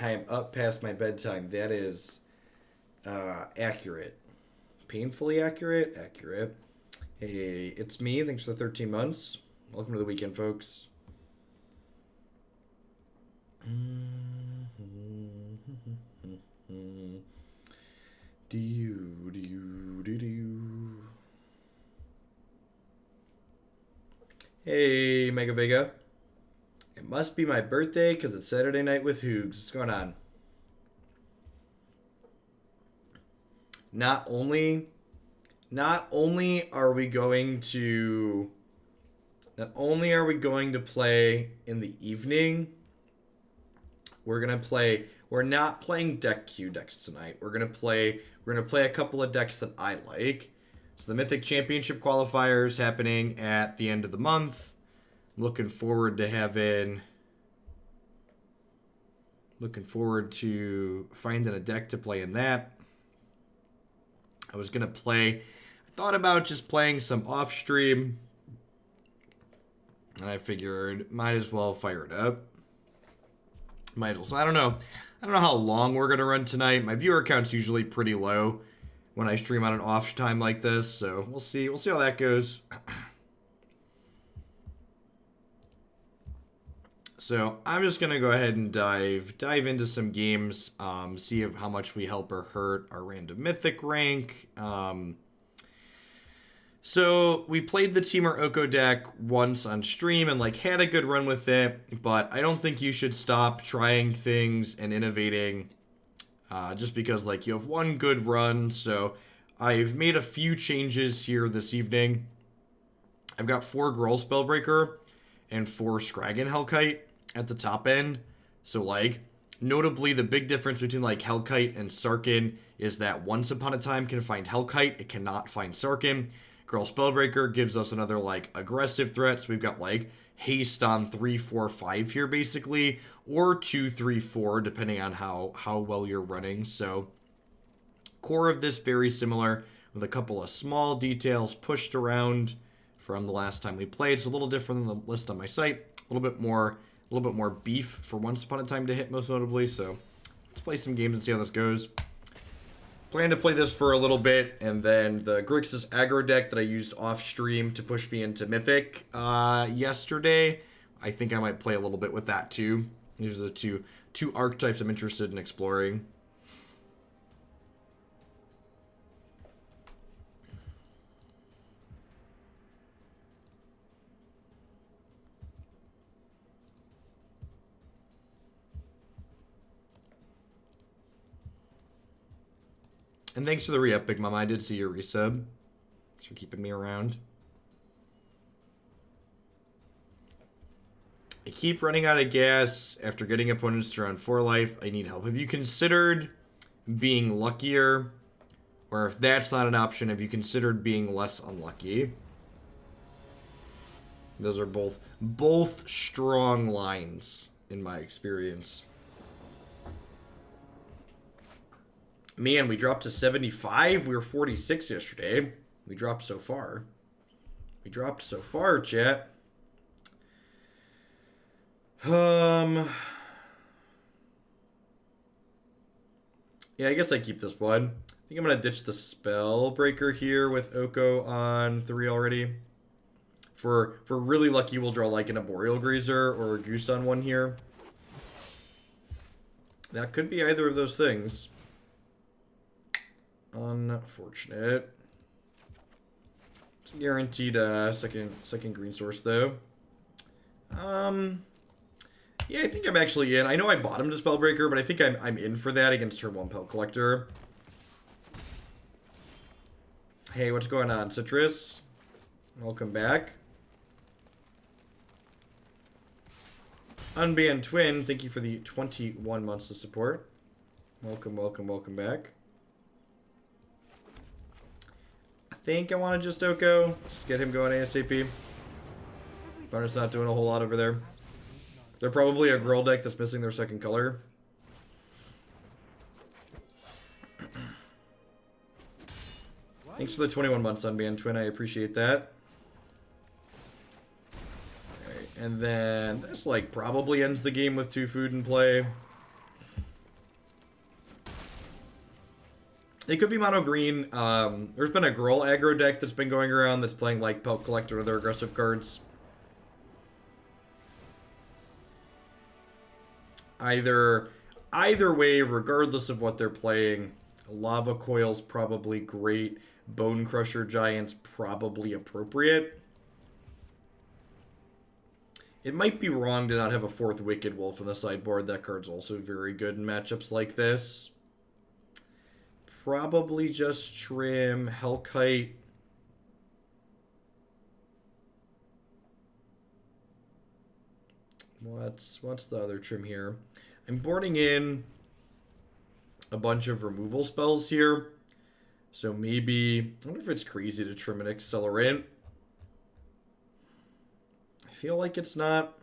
I am up past my bedtime. That is accurate. Painfully accurate? Accurate. Hey, it's me. Thanks for the 13 months. Welcome to the weekend, folks. Hey, Mega Vega. It must be my birthday because it's Saturday night with Hoogs. What's going on? Not only are we going to play in the evening, we're not playing deck Q decks tonight. We're gonna play a couple of decks that I like. So the Mythic Championship qualifiers happening at the end of the month. Looking forward to finding a deck to play in that. I thought about just playing some off stream, and I figured might as well fire it up. I don't know how long we're gonna run tonight. My viewer count's usually pretty low when I stream on an off time like this, so we'll see how that goes. So I'm just gonna go ahead and dive into some games, see how much we help or hurt our random mythic rank. So we played the Temur Oko deck once on stream and had a good run with it, but I don't think you should stop trying things and innovating just because you have one good run. So I've made a few changes here this evening. I've got 4 Gruul Spellbreaker and 4 Skarrgan Hellkite at the top end. So notably the big difference between Hellkite and Skarrgan is that Once Upon a Time can find Hellkite, it cannot find Skarrgan. Gruul Spellbreaker gives us another aggressive threat, so we've got haste on 3, 4, 5 here basically, or 2, 3, 4 depending on how well you're running. So core of this very similar with a couple of small details pushed around from the last time we played. It's a little different than the list on my site, a little bit more beef for Once Upon a Time to hit most notably. So let's play some games and see how this goes. Plan to play this for a little bit, and then the Grixis aggro deck that I used off stream to push me into Mythic yesterday, I think I might play a little bit with that too. These are the two archetypes I'm interested in exploring. And thanks for the re-up, Big Mama. I did see your resub. Thanks for keeping me around. I keep running out of gas after getting opponents to around 4 life. I need help. Have you considered being luckier? Or if that's not an option, have you considered being less unlucky? Those are both strong lines in my experience. Man, we dropped to 75. We were 46 yesterday. We dropped so far. Chat. Yeah, I guess I keep this one. I think I'm gonna ditch the Spellbreaker here with Oko on 3 already. For really lucky, we'll draw an Arboreal Grazer or a Goose on 1 here. That could be either of those things. Unfortunate. It's a guaranteed second green source though. Yeah, I think I'm actually in. I know I bottomed a Spellbreaker, but I think I'm in for that against her 1 Pelt Collector. Hey, what's going on, Citrus? Welcome back. Unbanned Twin, thank you for the 21 months of support. Welcome back. I think I want to just Oko. Just get him going ASAP. Opponent's not doing a whole lot over there. They're probably a Gruul deck that's missing their second color. Thanks for the 21 months, Unbanned Twin. I appreciate that. Alright, and then this probably ends the game with 2 food in play. It could be mono green. There's been a Gruul aggro deck that's been going around that's playing like Pelt Collector or other aggressive cards. Either way, regardless of what they're playing, Lava Coil's probably great. Bonecrusher Giant's probably appropriate. It might be wrong to not have a 4th Wicked Wolf in the sideboard. That card's also very good in matchups like this. Probably just trim Hellkite. What's the other trim here? I'm boarding in a bunch of removal spells here. So maybe, I wonder if it's crazy to trim an Accelerant. I feel like it's not.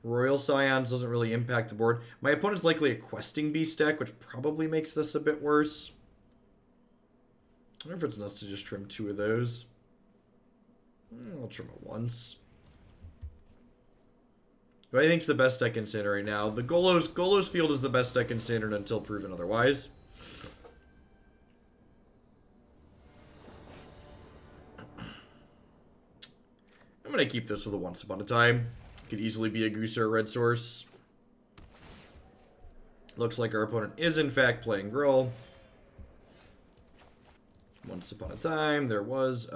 Royal Scions doesn't really impact the board. My opponent's likely a Questing Beast deck, which probably makes this a bit worse. I wonder if it's nuts to just trim 2 of those. I'll trim it once. Who I think's the best deck in Standard right now. The Golos Field is the best deck in Standard until proven otherwise. I'm going to keep this with a Once Upon a Time. Could easily be a Goose or a Red Source. Looks like our opponent is in fact playing Gruul. Once Upon a Time, there was,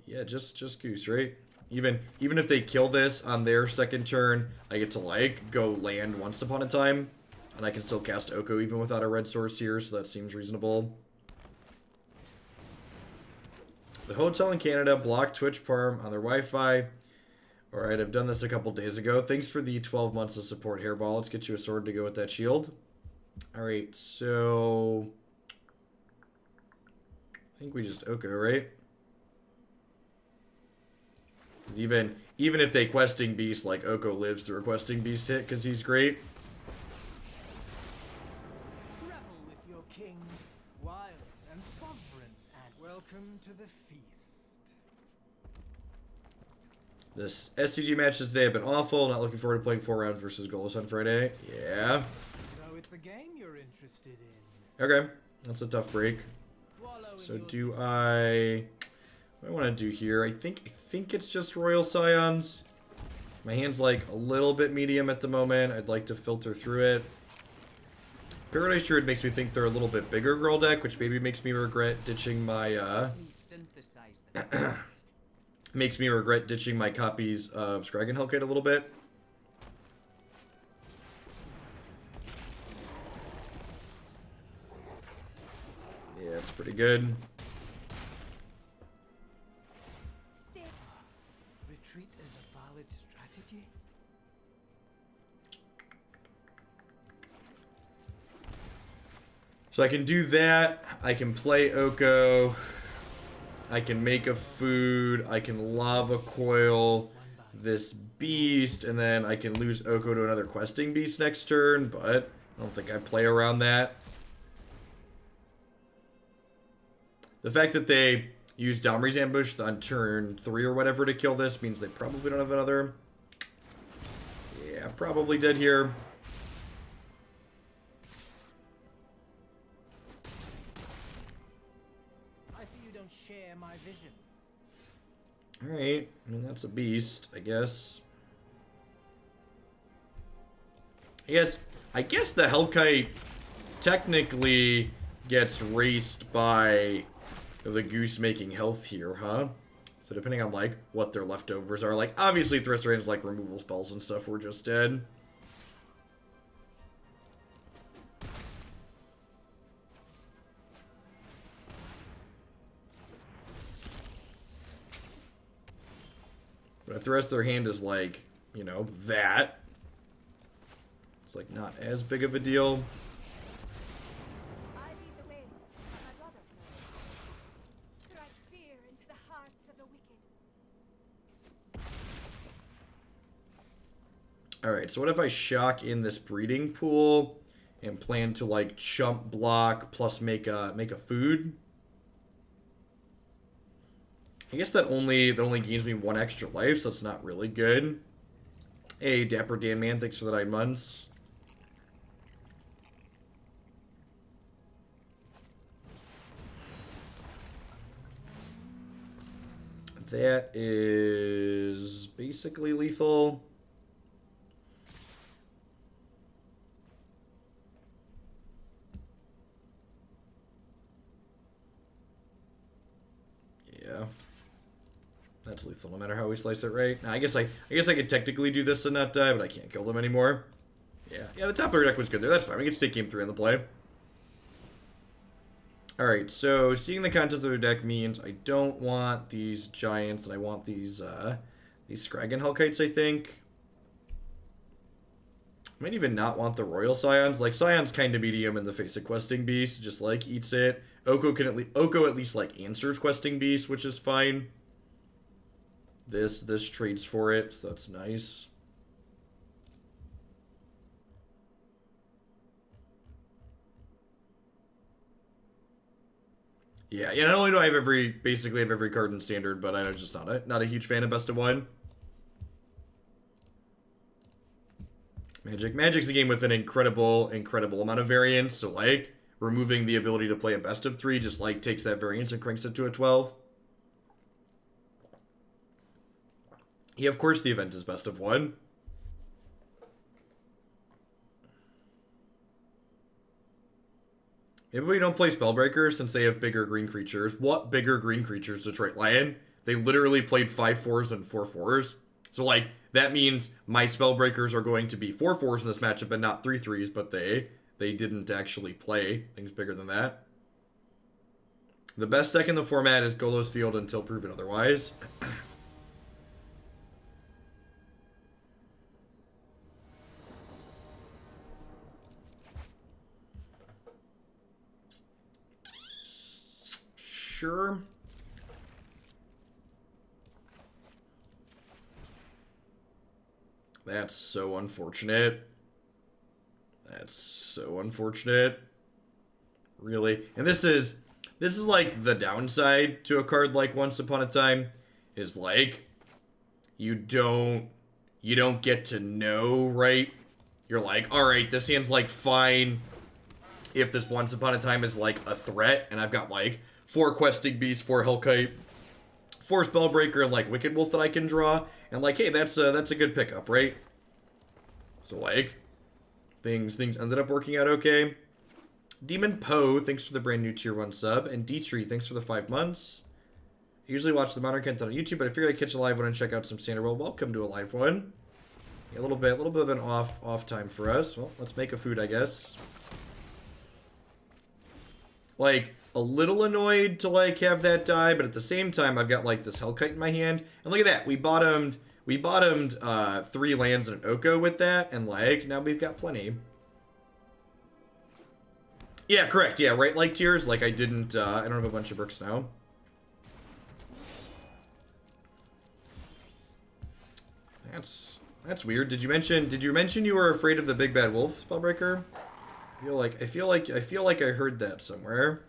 yeah, just Goose, right? Even if they kill this on their second turn, I get to, like, go land Once Upon a Time. And I can still cast Oko even without a red source here, so that seems reasonable. The hotel in Canada blocked Twitch Parm on their Wi-Fi. Alright, I've done this a couple days ago. Thanks for the 12 months of support, Hairball. Let's get you a sword to go with that shield. Alright, so... I think we just Oko, right? Even if they Questing Beast, like, Oko lives through a Questing Beast hit because he's great. Revel with your king, wild and sovereign, and welcome to the feast. This SCG matches today have been awful. Not looking forward to playing 4 rounds versus Golos on Friday. Yeah. So it's a game you're interested in. Okay. That's a tough break. So do I... What do I want to do here? I think it's just Royal Scions. My hand's like a little bit medium at the moment. I'd like to filter through it. Paradise Druid makes me think they're a little bit bigger girl deck, which maybe makes me regret ditching my makes me regret ditching my copies of Skarrgan Hellkite a little bit. Yeah, it's pretty good. Retreat is a valid strategy. So I can do that. I can play Oko. I can make a food. I can Lava Coil this beast. And then I can lose Oko to another Questing Beast next turn. But I don't think I play around that. The fact that they use Domri's Ambush on turn 3 or whatever to kill this means they probably don't have another. Yeah, probably dead here. I see you don't share my vision. Alright, I mean that's a beast, I guess. I guess the Hellkite technically gets raced by the Goose making health here, huh? So depending on, like, what their leftovers are. Like, obviously Threster's, like, removal spells and stuff were just dead. But if the rest of their hand is, like, you know, that, it's, like, not as big of a deal. Alright, so what if I shock in this breeding pool and plan to, like, chump block plus make a food? I guess that only gains me 1 extra life, so it's not really good. Hey, Dapper Dan Man, thanks for the 9 months. That is basically lethal. Yeah. That's lethal no matter how we slice it, right? Now, I guess I could technically do this and not die, but I can't kill them anymore. Yeah, the top of our deck was good there. That's fine. We can just take game 3 on the play. Alright, so seeing the contents of their deck means I don't want these giants, and I want these Skarrgan Hellkites, I think. I might even not want the Royal Scions. Like, Scion's kind of medium in the face of Questing Beast, just, like, eats it. Oko at least, like, answers Questing Beast, which is fine. This trades for it, so that's nice. Yeah, not only do I have basically have every card in Standard, but I'm just not a huge fan of Best of 1. Magic's a game with an incredible amount of variance, so, like, removing the ability to play a Best of 3 just, like, takes that variance and cranks it to a 12. Yeah, of course the event is Best of 1. Maybe we don't play Spellbreaker since they have bigger green creatures. What bigger green creatures, Detroit Lion? They literally played 5/4s and 4/4s. So, like, that means my Spellbreakers are going to be 4/4s in this matchup and not 3/3s, but they didn't actually play things bigger than that. The best deck in the format is Golos Field until proven otherwise. Sure. That's so unfortunate. That's so unfortunate. Really. And this is like the downside to a card like Once Upon a Time is like you don't get to know, right? You're like, all right, this hand's like fine if this Once Upon a Time is like a threat and I've got like 4 Questing Beasts, 4 Hellkite, 4 Spellbreaker, and like Wicked Wolf that I can draw, and like, hey, that's a good pickup, right? So like, things ended up working out okay. Demon Poe, thanks for the brand new tier 1 sub, and D-Tree, thanks for the 5 months. I usually watch the Modern content on YouTube, but I figured I'd catch a live one and check out some Standard. Well, welcome to a live one. Yeah, a little bit of an off time for us. Well, let's make a food, I guess. Like, a little annoyed to, like, have that die, but at the same time, I've got, like, this Hellkite in my hand. And look at that. We bottomed 3 lands and an Oko with that, and, like, now we've got plenty. Yeah, correct. Yeah, right, like, tiers. Like, I don't have a bunch of bricks now. That's weird. Did you mention you were afraid of the big bad wolf, Spellbreaker? I feel like I heard that somewhere.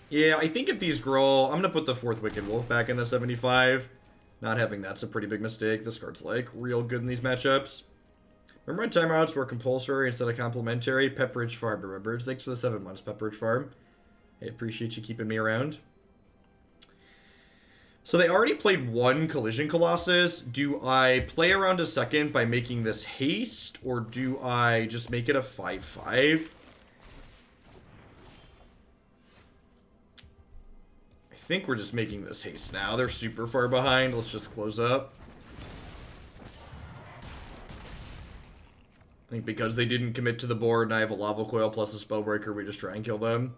Yeah, I think if these grow, I'm gonna put the 4th Wicked Wolf back in the 75. Not having that's a pretty big mistake. This card's like real good in these matchups. Remember when timeouts were compulsory instead of complimentary? Pepperidge Farm, remember? Thanks for the 7 months, Pepperidge Farm. I appreciate you keeping me around. So they already played 1 Collision Colossus. Do I play around a second by making this haste, or do I just make it a 5/5? I think we're just making this haste now. They're super far behind. Let's just close up. I think because they didn't commit to the board and I have a Lava Coil plus a Spellbreaker, we just try and kill them.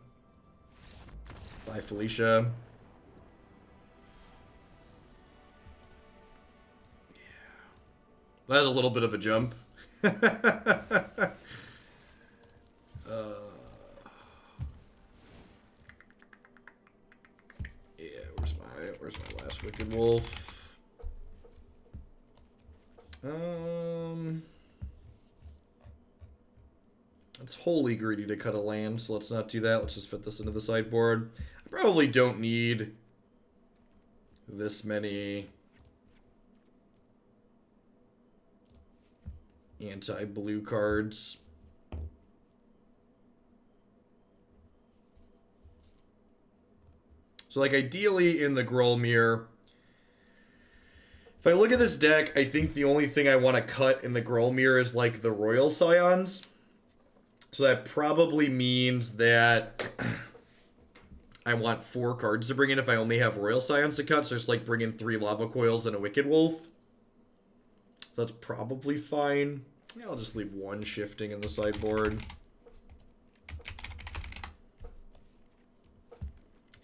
Bye, Felicia. That's a little bit of a jump. Yeah, where's my last Wicked Wolf? It's wholly greedy to cut a land, so let's not do that. Let's just fit this into the sideboard. I probably don't need this many anti-blue cards. So, like, ideally in the Grolmir, if I look at this deck, I think the only thing I want to cut in the Grolmir is, like, the Royal Scions. So that probably means that I want 4 cards to bring in if I only have Royal Scions to cut. So just, like, bring in 3 Lava Coils and a Wicked Wolf. That's probably fine. Yeah, I'll just leave 1 Shifting in the sideboard.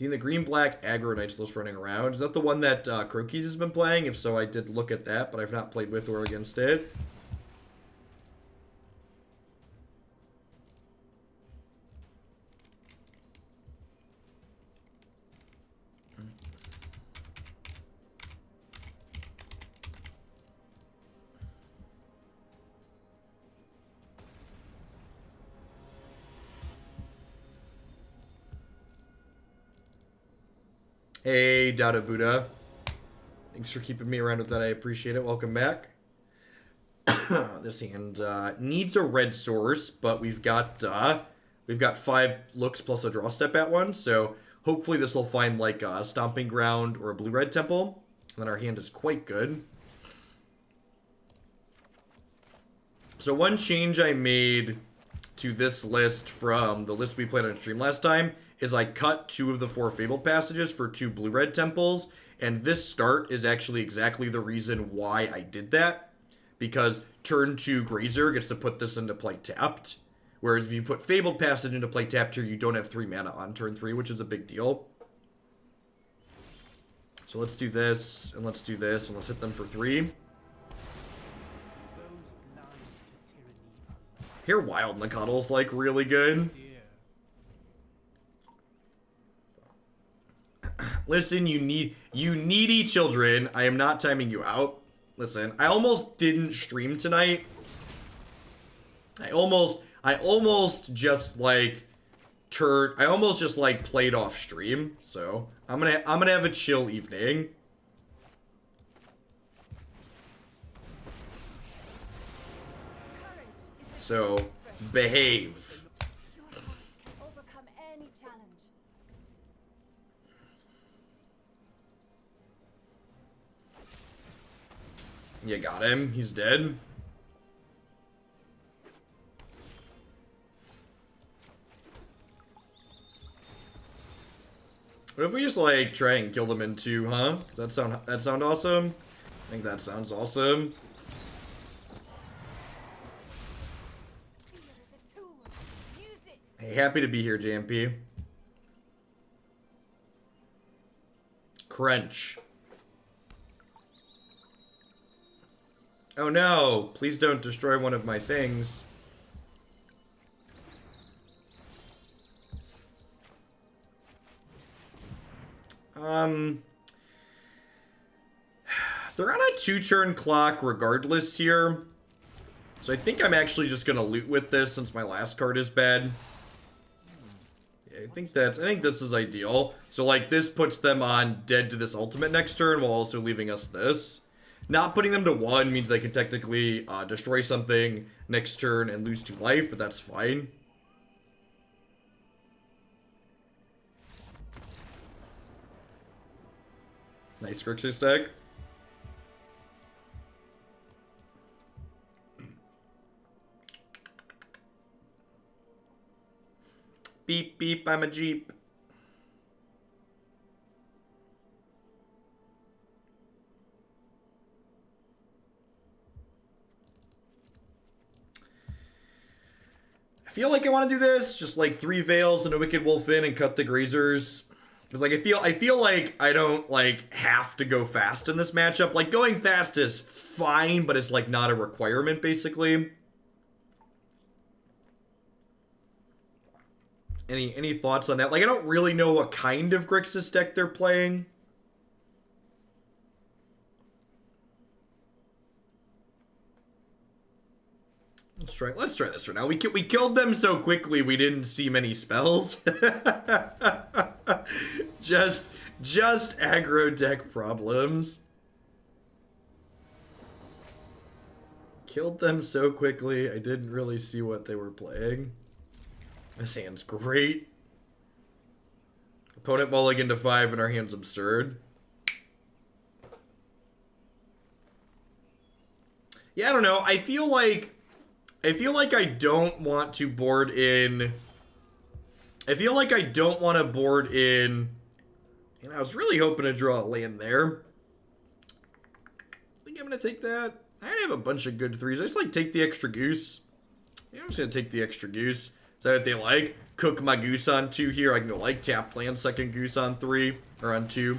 In the green-black aggro Knights list running around. Is that the one that Crokies has been playing? If so, I did look at that, but I've not played with or against it. Hey, Dada Buddha. Thanks for keeping me around with that. I appreciate it. Welcome back. This hand needs a red source, but we've got 5 looks plus a draw step at 1. So hopefully this will find like a Stomping Ground or a blue-red temple. And then our hand is quite good. So one change I made to this list from the list we played on stream last time is I cut 2 of the 4 Fabled Passages for 2 blue-red temples, and this start is actually exactly the reason why I did that, because turn 2 Grazer gets to put this into play tapped, whereas if you put Fabled Passage into play tapped here, you don't have 3 mana on turn 3, which is a big deal. So let's do this, and let's do this, and let's hit them for 3. Here, Wild Nakaddle's like really good. Listen, you needy children. I am not timing you out. Listen, I almost didn't stream tonight. I almost just like played off stream. So I'm gonna have a chill evening. So behave. You got him. He's dead. What if we just like try and kill them in 2, huh? Does that sound awesome? I think that sounds awesome. Hey, happy to be here, JMP. Crunch. Oh no, please don't destroy one of my things. They're on a 2-turn clock regardless here. So I think I'm actually just gonna loot with this since my last card is bad. Yeah, I think this is ideal. So like this puts them on dead to this ultimate next turn while also leaving us this. Not putting them to 1 means they can technically destroy something next turn and lose 2 life, but that's fine. Nice Grixis deck. Beep, beep, I'm a Jeep. I feel like I want to do this, just like 3 Veils and a Wicked Wolf in and cut the Grazers. Because like I feel like I don't like have to go fast in this matchup. Like going fast is fine, but it's like not a requirement basically. Any thoughts on that? Like I don't really know what kind of Grixis deck they're playing. Let's try this for now. We killed them so quickly we didn't see many spells. just aggro deck problems. Killed them so quickly I didn't really see what they were playing. This hand's great. Opponent mulligan to 5 and our hand's absurd. Yeah, I don't know. I feel like I don't want to board in. I feel like I don't want to board in. And I was really hoping to draw a land there. I think I'm going to take that. I have a bunch of good 3s. I just like take the extra goose. Yeah, I'm just going to take the extra goose. Is that what they like? Cook my goose on 2 here. I can go like tap land second goose on 3 or on 2.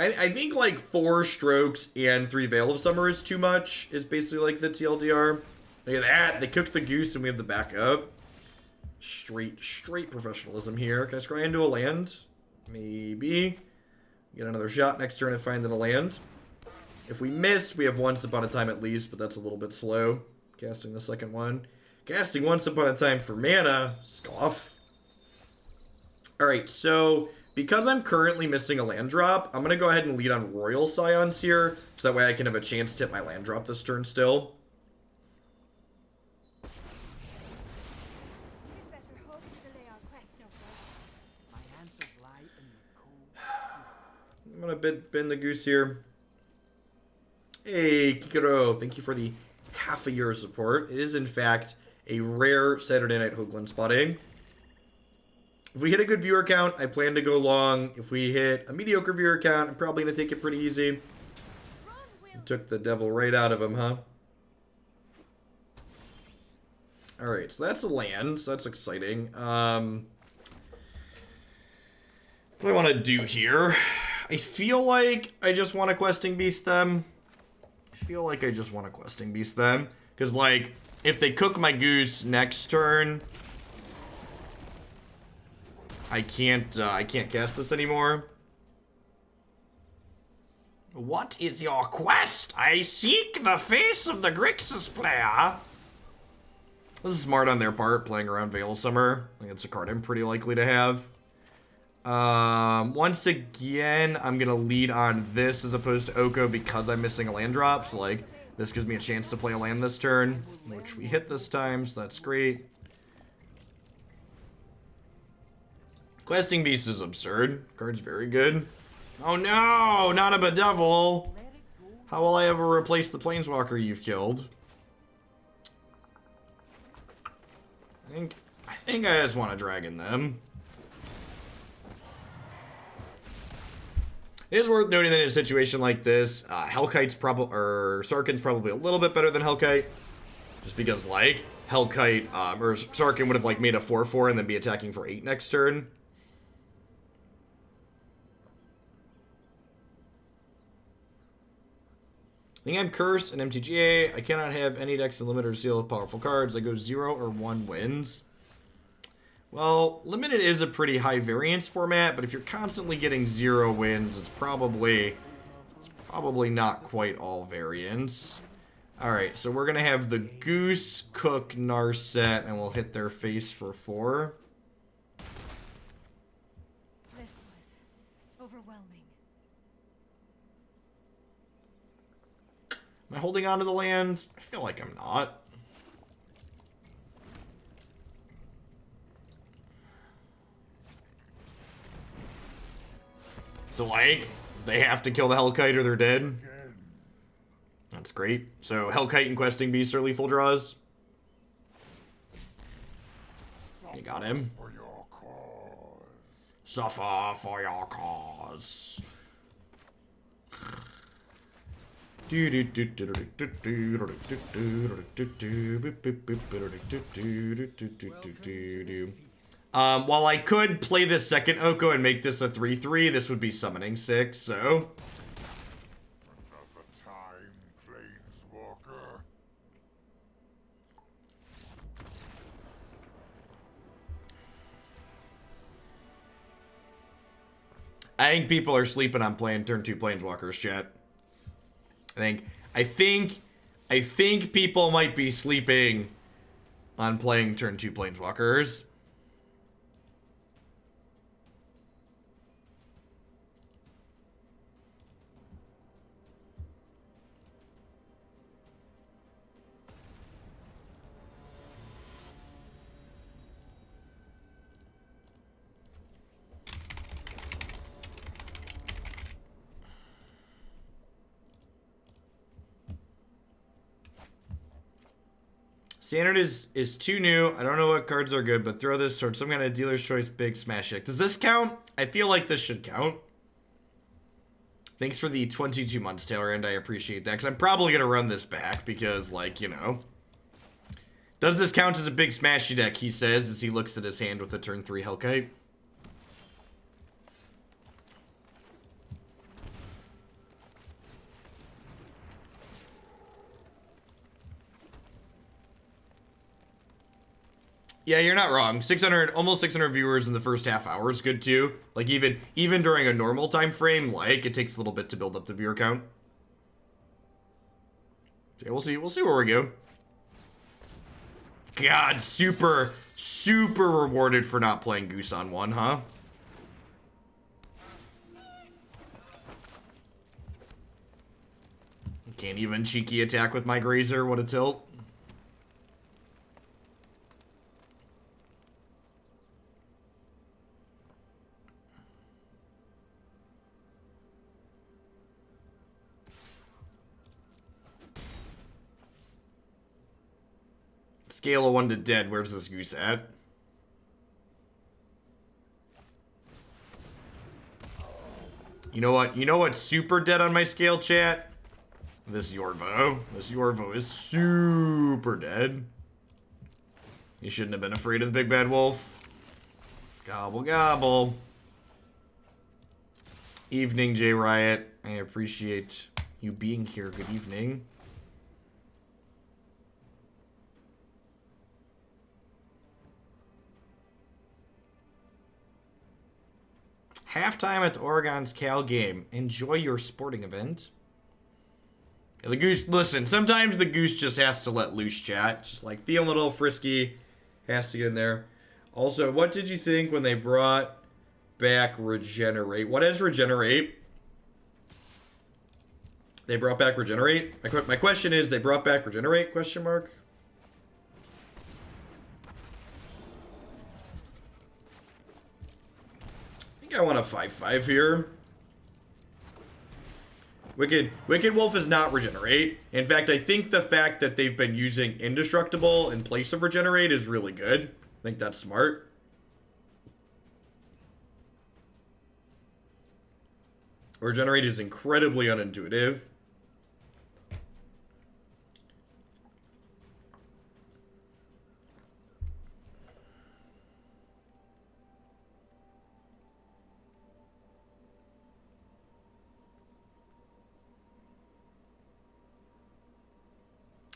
I think like 4 strokes and 3 Veil of Summer is too much, is basically like the TLDR. Look at that. They cooked the goose and we have the backup. Straight professionalism here. Can I scry into a land? Maybe. Get another shot next turn and find a land. If we miss, we have Once Upon a Time at least, but that's a little bit slow. Casting the second one. Casting Once Upon a Time for mana. Scoff. Alright, so because I'm currently missing a land drop, I'm going to go ahead and lead on Royal Scions here, so that way I can have a chance to hit my land drop this turn still. I'm going to bend the goose here. Hey, Kikero, thank you for the half a year of support. It is, in fact, a rare Saturday Night Hoagland spotting. If we hit a good viewer count, I plan to go long. If we hit a mediocre viewer count, I'm probably going to take it pretty easy. Took the devil right out of him, huh? Alright, so that's a land. So that's exciting. What do I want to do here? I feel like I just want to Questing Beast them. Because, like, if they cook my goose next turn, I can't cast this anymore. What is your quest? I seek the face of the Grixis player. This is smart on their part, playing around Veil of Summer. I think it's a card I'm pretty likely to have. Once again, I'm gonna lead on this as opposed to Oko because I'm missing a land drop. So, like, this gives me a chance to play a land this turn, which we hit this time, so that's great. Questing Beast is absurd. Card's very good. Oh no, not a Bedevil. How will I ever replace the Planeswalker you've killed? I think I just want to Dragon them. It is worth noting that in a situation like this, Hellkite's probably, or Skarrgan's probably a little bit better than Hellkite. Just because, like, Hellkite, or Skarrgan would have, like, made a 4/4 and then be attacking for 8 next turn. I think I'm cursed in MTGA. I cannot have any decks that limit or seal of powerful cards. I go 0 or 1 wins. Well, limited is a pretty high variance format, but if you're constantly getting 0 wins, it's probably not quite all variance. Alright, so we're going to have the Goose, Cook, Narset, and we'll hit their face for 4. This was overwhelming. Am I holding on to the land? I feel like I'm not. So, like, they have to kill the Hellkite or they're dead. That's great. So, Hellkite and Questing Beast are lethal draws. You got him. Suffer for your cause. While I could play this second Oko and make this a 3/3, this would be summoning 6, so. I think people are sleeping on playing turn 2 Planeswalkers, chat. I think people might be sleeping on playing turn 2 Planeswalkers. Standard is too new. I don't know what cards are good, but throw this towards some kind of dealer's choice big smash deck. Does this count? I feel like this should count. Thanks for the 22 months, Taylor, and I appreciate that, because I'm probably going to run this back, because, like, you know. Does this count as a big smashy deck, he says, as he looks at his hand with a turn 3 Hellkite. Yeah, you're not wrong. 600, almost 600 viewers in the first half hour is good too. Like even during a normal time frame, like it takes a little bit to build up the viewer count. So yeah, we'll see where we go. God, super rewarded for not playing Goose on 1, huh? Can't even cheeky attack with my Grazer. What a tilt. Scale of 1 to dead. Where's this Goose at? You know what? You know what's super dead on my scale, chat? This Yorvo. This Yorvo is super dead. You shouldn't have been afraid of the big bad wolf. Gobble gobble. Evening, J Riot. I appreciate you being here. Good evening. Halftime at Oregon's Cal game. Enjoy your sporting event. Yeah, the Goose, listen, sometimes the Goose just has to let loose, chat. Just like feeling a little frisky. Has to get in there. Also, what did you think when they brought back Regenerate? What is Regenerate? They brought back Regenerate? My question is, they brought back Regenerate? Question mark. I want a 5/5 here. Wicked Wolf is not Regenerate. In fact, I think the fact that they've been using Indestructible in place of Regenerate is really good. I think that's smart. Regenerate is incredibly unintuitive.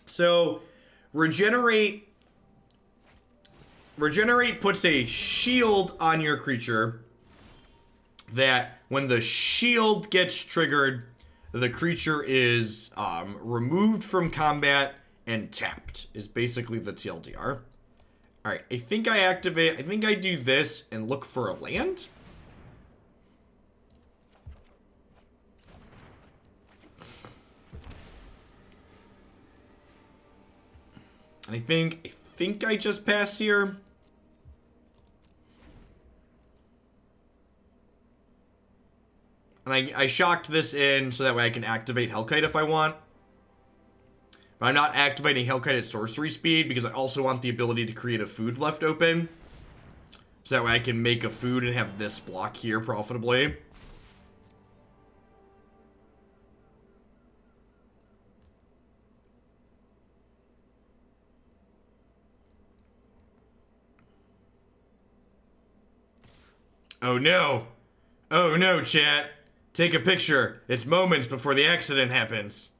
So, Regenerate puts a shield on your creature that when the shield gets triggered, the creature is removed from combat and tapped, is basically the TLDR. Alright, I think I do this and look for a land. And I think I just pass here. And I shocked this in so that way I can activate Hellkite if I want. But I'm not activating Hellkite at sorcery speed because I also want the ability to create a food left open. So that way I can make a food and have this block here profitably. Oh no! Oh no, chat! Take a picture. It's moments before the accident happens.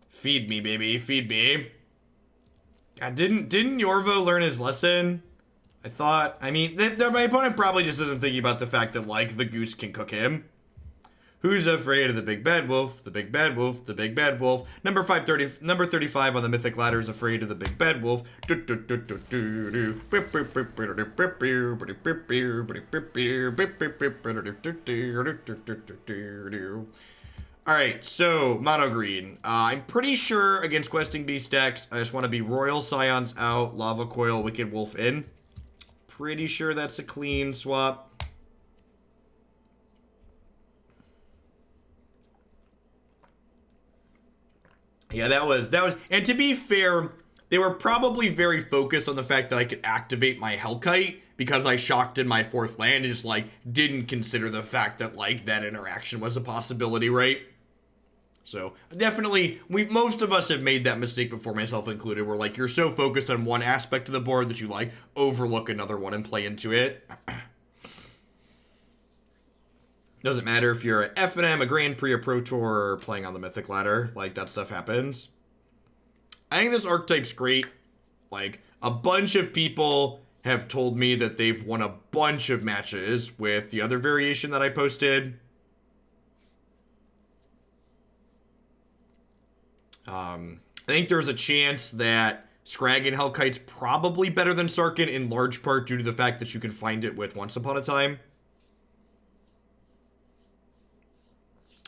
Feed me, baby. Feed me. God, didn't Yorvo learn his lesson? I mean, my opponent probably just isn't thinking about the fact that, like, the Goose can cook him. Who's afraid of the big bad wolf? The big bad wolf. The big bad wolf. Number 35 on the mythic ladder is afraid of the big bad wolf. Alright, so mono green. I'm pretty sure against questing beast decks, I just want to be Royal Scions out, Lava Coil, Wicked Wolf in. pretty sure that's a clean swap. Yeah, that was, and to be fair, they were probably very focused on the fact that I could activate my Hellkite because I shocked in my 4th land and just, like, didn't consider the fact that, like, that interaction was a possibility, right? So, definitely, most of us have made that mistake before, myself included, where, like, you're so focused on one aspect of the board that you, like, overlook another one and play into it. Doesn't matter if you're at F&M, a Grand Prix, a Pro Tour, or playing on the Mythic ladder. Like, that stuff happens. I think this archetype's great. Like, a bunch of people have told me that they've won a bunch of matches with the other variation that I posted. I think there's a chance that Skarrgan Hellkite's probably better than Sarkhan, in large part due to the fact that you can find it with Once Upon a Time.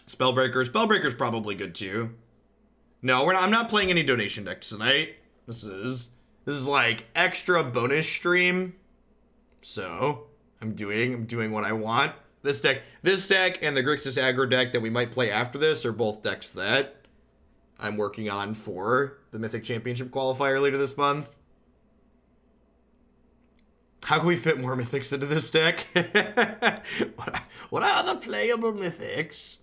Spellbreaker's probably good too. No, I'm not playing any donation decks tonight. This is like extra bonus stream. So I'm doing what I want. This deck and the Grixis aggro deck that we might play after this are both decks that I'm working on for the Mythic Championship qualifier later this month. How can we fit more Mythics into this deck? What are the playable Mythics?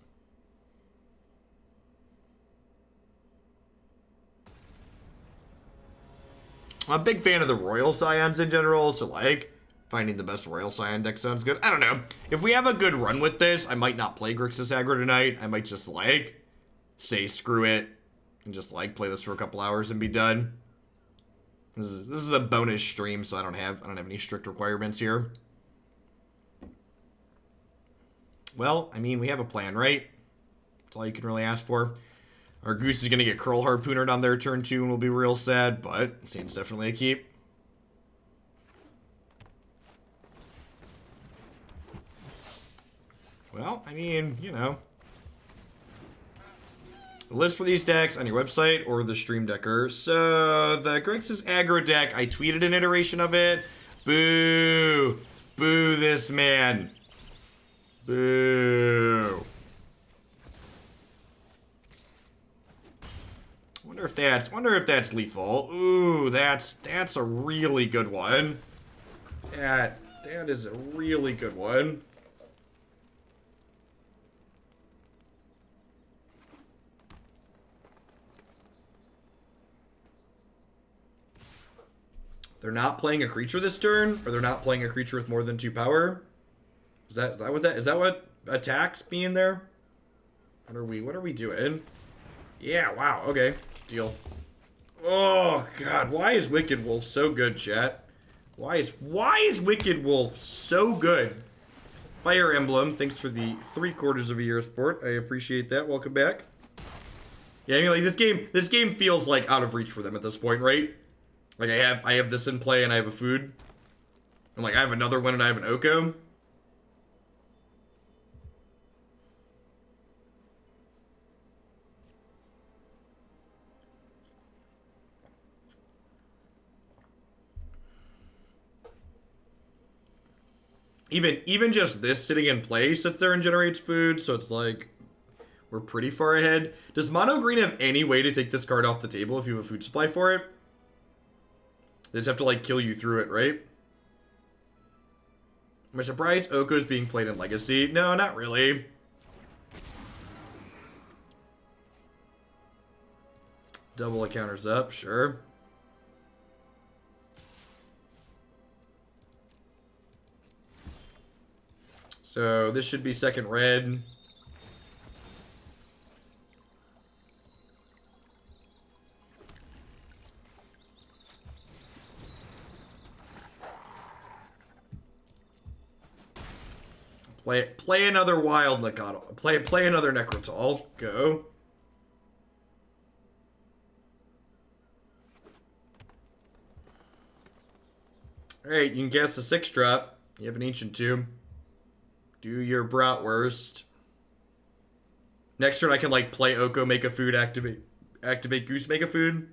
I'm a big fan of the Royal Scions in general, so, like, finding the best Royal Scion deck sounds good. I don't know. If we have a good run with this, I might not play Grixis aggro tonight. I might just, like, say screw it and just, like, play this for a couple hours and be done. This is a bonus stream, so I don't have any strict requirements here. Well, I mean, we have a plan, right? That's all you can really ask for. Our Goose is going to get Curl Harpoonered on their turn 2 and we'll be real sad, but seems definitely a keep. Well, I mean, you know. The list for these decks on your website or the Stream Decker. So, the Grixis aggro deck, I tweeted an iteration of it. Boo! Boo this man. Boo. Wonder if that's lethal. Ooh, that's a really good one. That is a really good one. They're not playing a creature this turn, or they're not playing a creature with more than 2 power. Is that what attacks being there? What are we doing? Yeah, wow, okay. Deal. Oh god, why is Wicked Wolf so good, chat? Why is Wicked Wolf so good? Fire Emblem, thanks for the 3/4 of a year support. I appreciate that. Welcome back. Yeah, I mean, like, this game feels like out of reach for them at this point, right? Like, I have this in play and I have a food. And, like, I have another one and I have an Oko. Even just this sitting in play sits there and generates food, so it's like we're pretty far ahead. Does Mono Green have any way to take this card off the table if you have a food supply for it? They just have to, like, kill you through it, right? Am I surprised Oko's being played in Legacy? No, not really. Double counters up, sure. So this should be second red. Play another wild Nakato. Play another Necrotol. Go. Alright, you can guess a 6-drop. You have an Ancient Tomb. Do your bratwurst. Next turn I can, like, play Oko, make a food, activate Goose, make a food.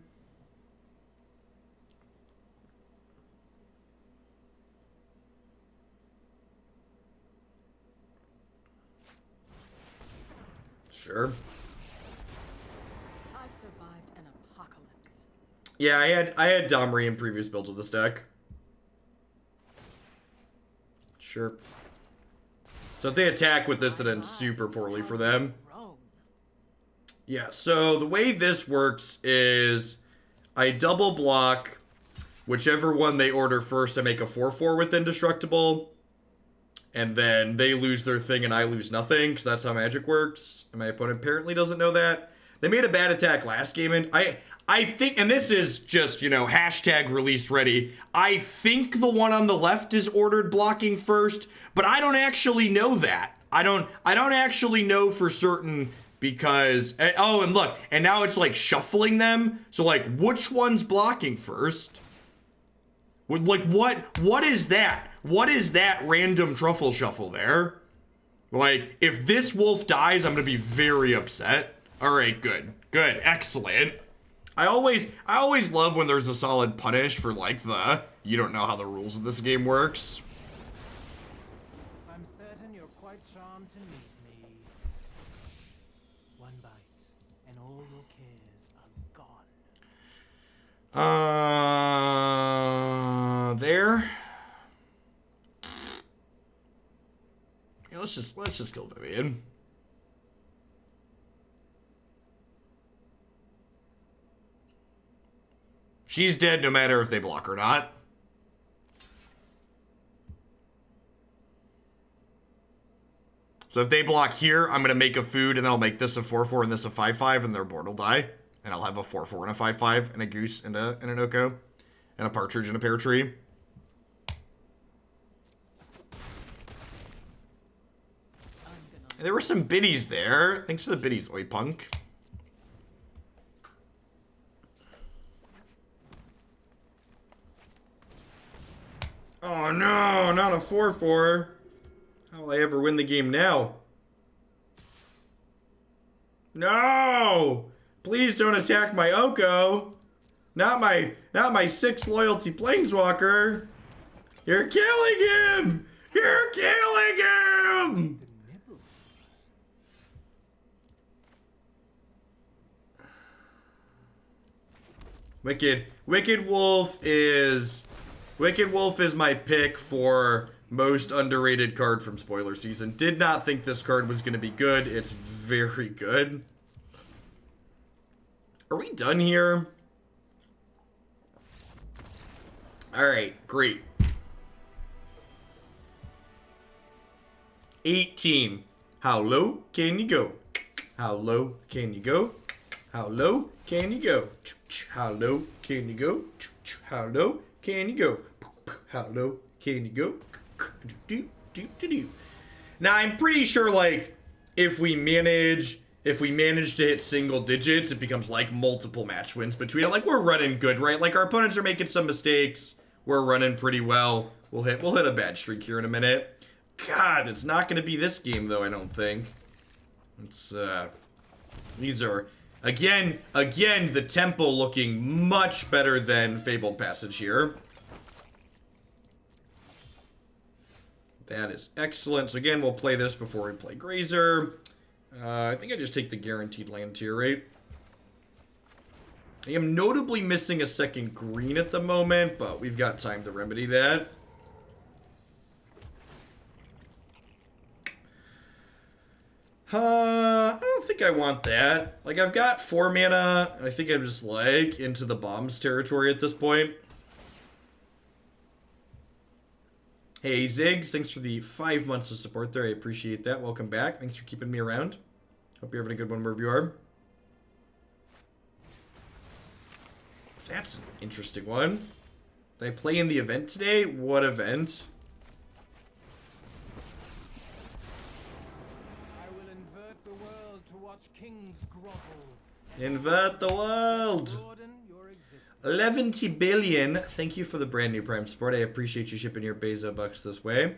Sure. I've survived an apocalypse. Yeah, I had Domri in previous builds of this deck. Sure. So if they attack with this, it ends super poorly for them. Yeah, so the way this works is I double block whichever one they order first. I make a 4/4 with Indestructible. And then they lose their thing and I lose nothing, because that's how Magic works. And my opponent apparently doesn't know that. They made a bad attack last game, and I think, and this is just, you know, hashtag release ready. I think the one on the left is ordered blocking first, but I don't actually know that. I don't actually know for certain, because, oh, and look, and now it's like shuffling them. So like, which one's blocking first? Like, what is that? What is that random truffle shuffle there? Like, if this wolf dies, I'm gonna be very upset. All right, good, excellent. I always love when there's a solid punish for like you don't know how the rules of this game works. I'm certain you're quite charmed to meet me. One bite, and all your cares are gone. There. Yeah, let's just kill Vivian. She's dead no matter if they block or not. So if they block here, I'm going to make a food, and then I'll make this a 4/4 and this a 5/5, and their board will die. And I'll have a 4/4 and a 5/5, and a goose and an oko, and a partridge and a pear tree. And there were some biddies there. Thanks for the biddies, oi punk. Oh no, not a 4/4. How will I ever win the game now? No! Please don't attack my Oko. Not my 6 loyalty planeswalker. You're killing him! You're killing him! Wicked Wolf is my pick for most underrated card from spoiler season. Did not think this card was going to be good. It's very good. Are we done here? Alright, great. 18. How low can you go? How low can you go? How low can you go? How low can you go? How low can you go? How low can you go? Now I'm pretty sure, like, if we manage to hit single digits, it becomes like multiple match wins between it. Like, we're running good, right? Like, our opponents are making some mistakes. We're running pretty well. We'll hit a bad streak here in a minute. God, it's not gonna be this game though, I don't think. It's these are again the Temple looking much better than Fabled Passage here. That is excellent. So again, we'll play this before we play Grazer. I think I just take the guaranteed land tier, right? I am notably missing a second green at the moment, but we've got time to remedy that. I don't think I want that. Like, I've got 4 mana, and I think I'm just, like, into the bombs territory at this point. Hey, Ziggs, thanks for the 5 months of support there. I appreciate that. Welcome back. Thanks for keeping me around. Hope you're having a good one wherever you are. That's an interesting one. Did I play in the event today? What event? I will invert the world to watch kings grovel. Invert the world! Broaden your existence. 11 billion. Thank you for the brand new Prime support. I appreciate you shipping your Beza bucks this way.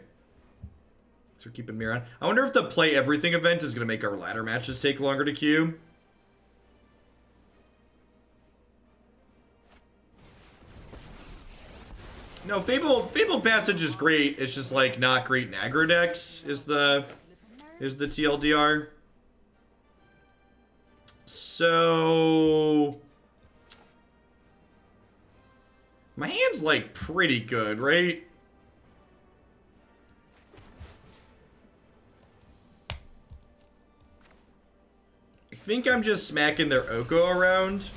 Thanks for keeping me around. I wonder if the play everything event is going to make our ladder matches take longer to queue. No, Fabled Passage is great. It's just like not great in aggro decks is the TLDR. So my hand's like pretty good, right? I think I'm just smacking their Oko around.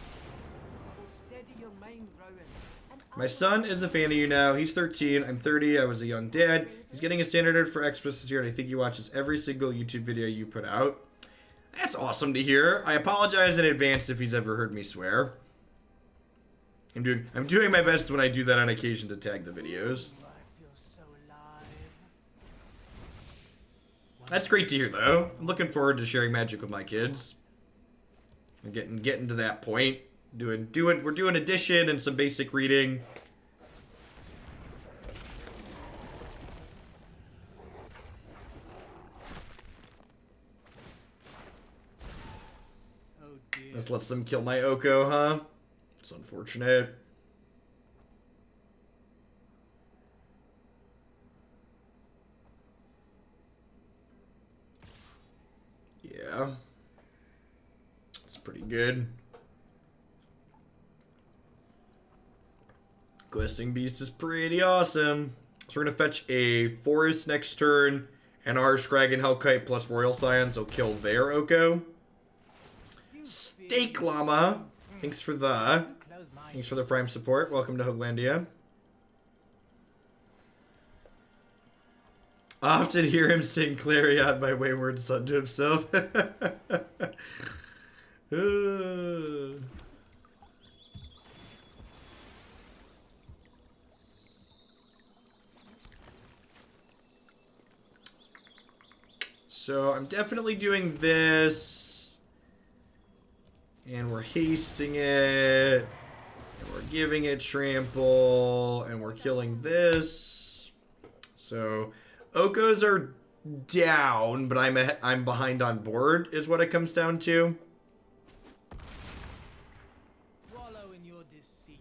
My son is a fan of you now. He's 13. I'm 30. I was a young dad. He's getting a standard for Xmas this year, and I think he watches every single YouTube video you put out. That's awesome to hear. I apologize in advance if he's ever heard me swear. I'm doing my best when I do that on occasion to tag the videos. That's great to hear, though. I'm looking forward to sharing magic with my kids. I'm getting to that point. We're doing addition and some basic reading. Oh dear. This lets them kill my Oko, huh? It's unfortunate. Yeah. It's pretty good. Questing Beast is pretty awesome. So we're going to fetch a Forest next turn, and our Skarrgan Hellkite plus Royal Scions will kill their Oko. Steak Llama. Thanks for the Prime support. Welcome to Hooglandia. I often hear him sing Clarion, my wayward son, to himself. So I'm definitely doing this, and we're hasting it, and we're giving it trample, and we're killing this. So Okos are down, but I'm behind on board is what it comes down to. Wallow in your deceit.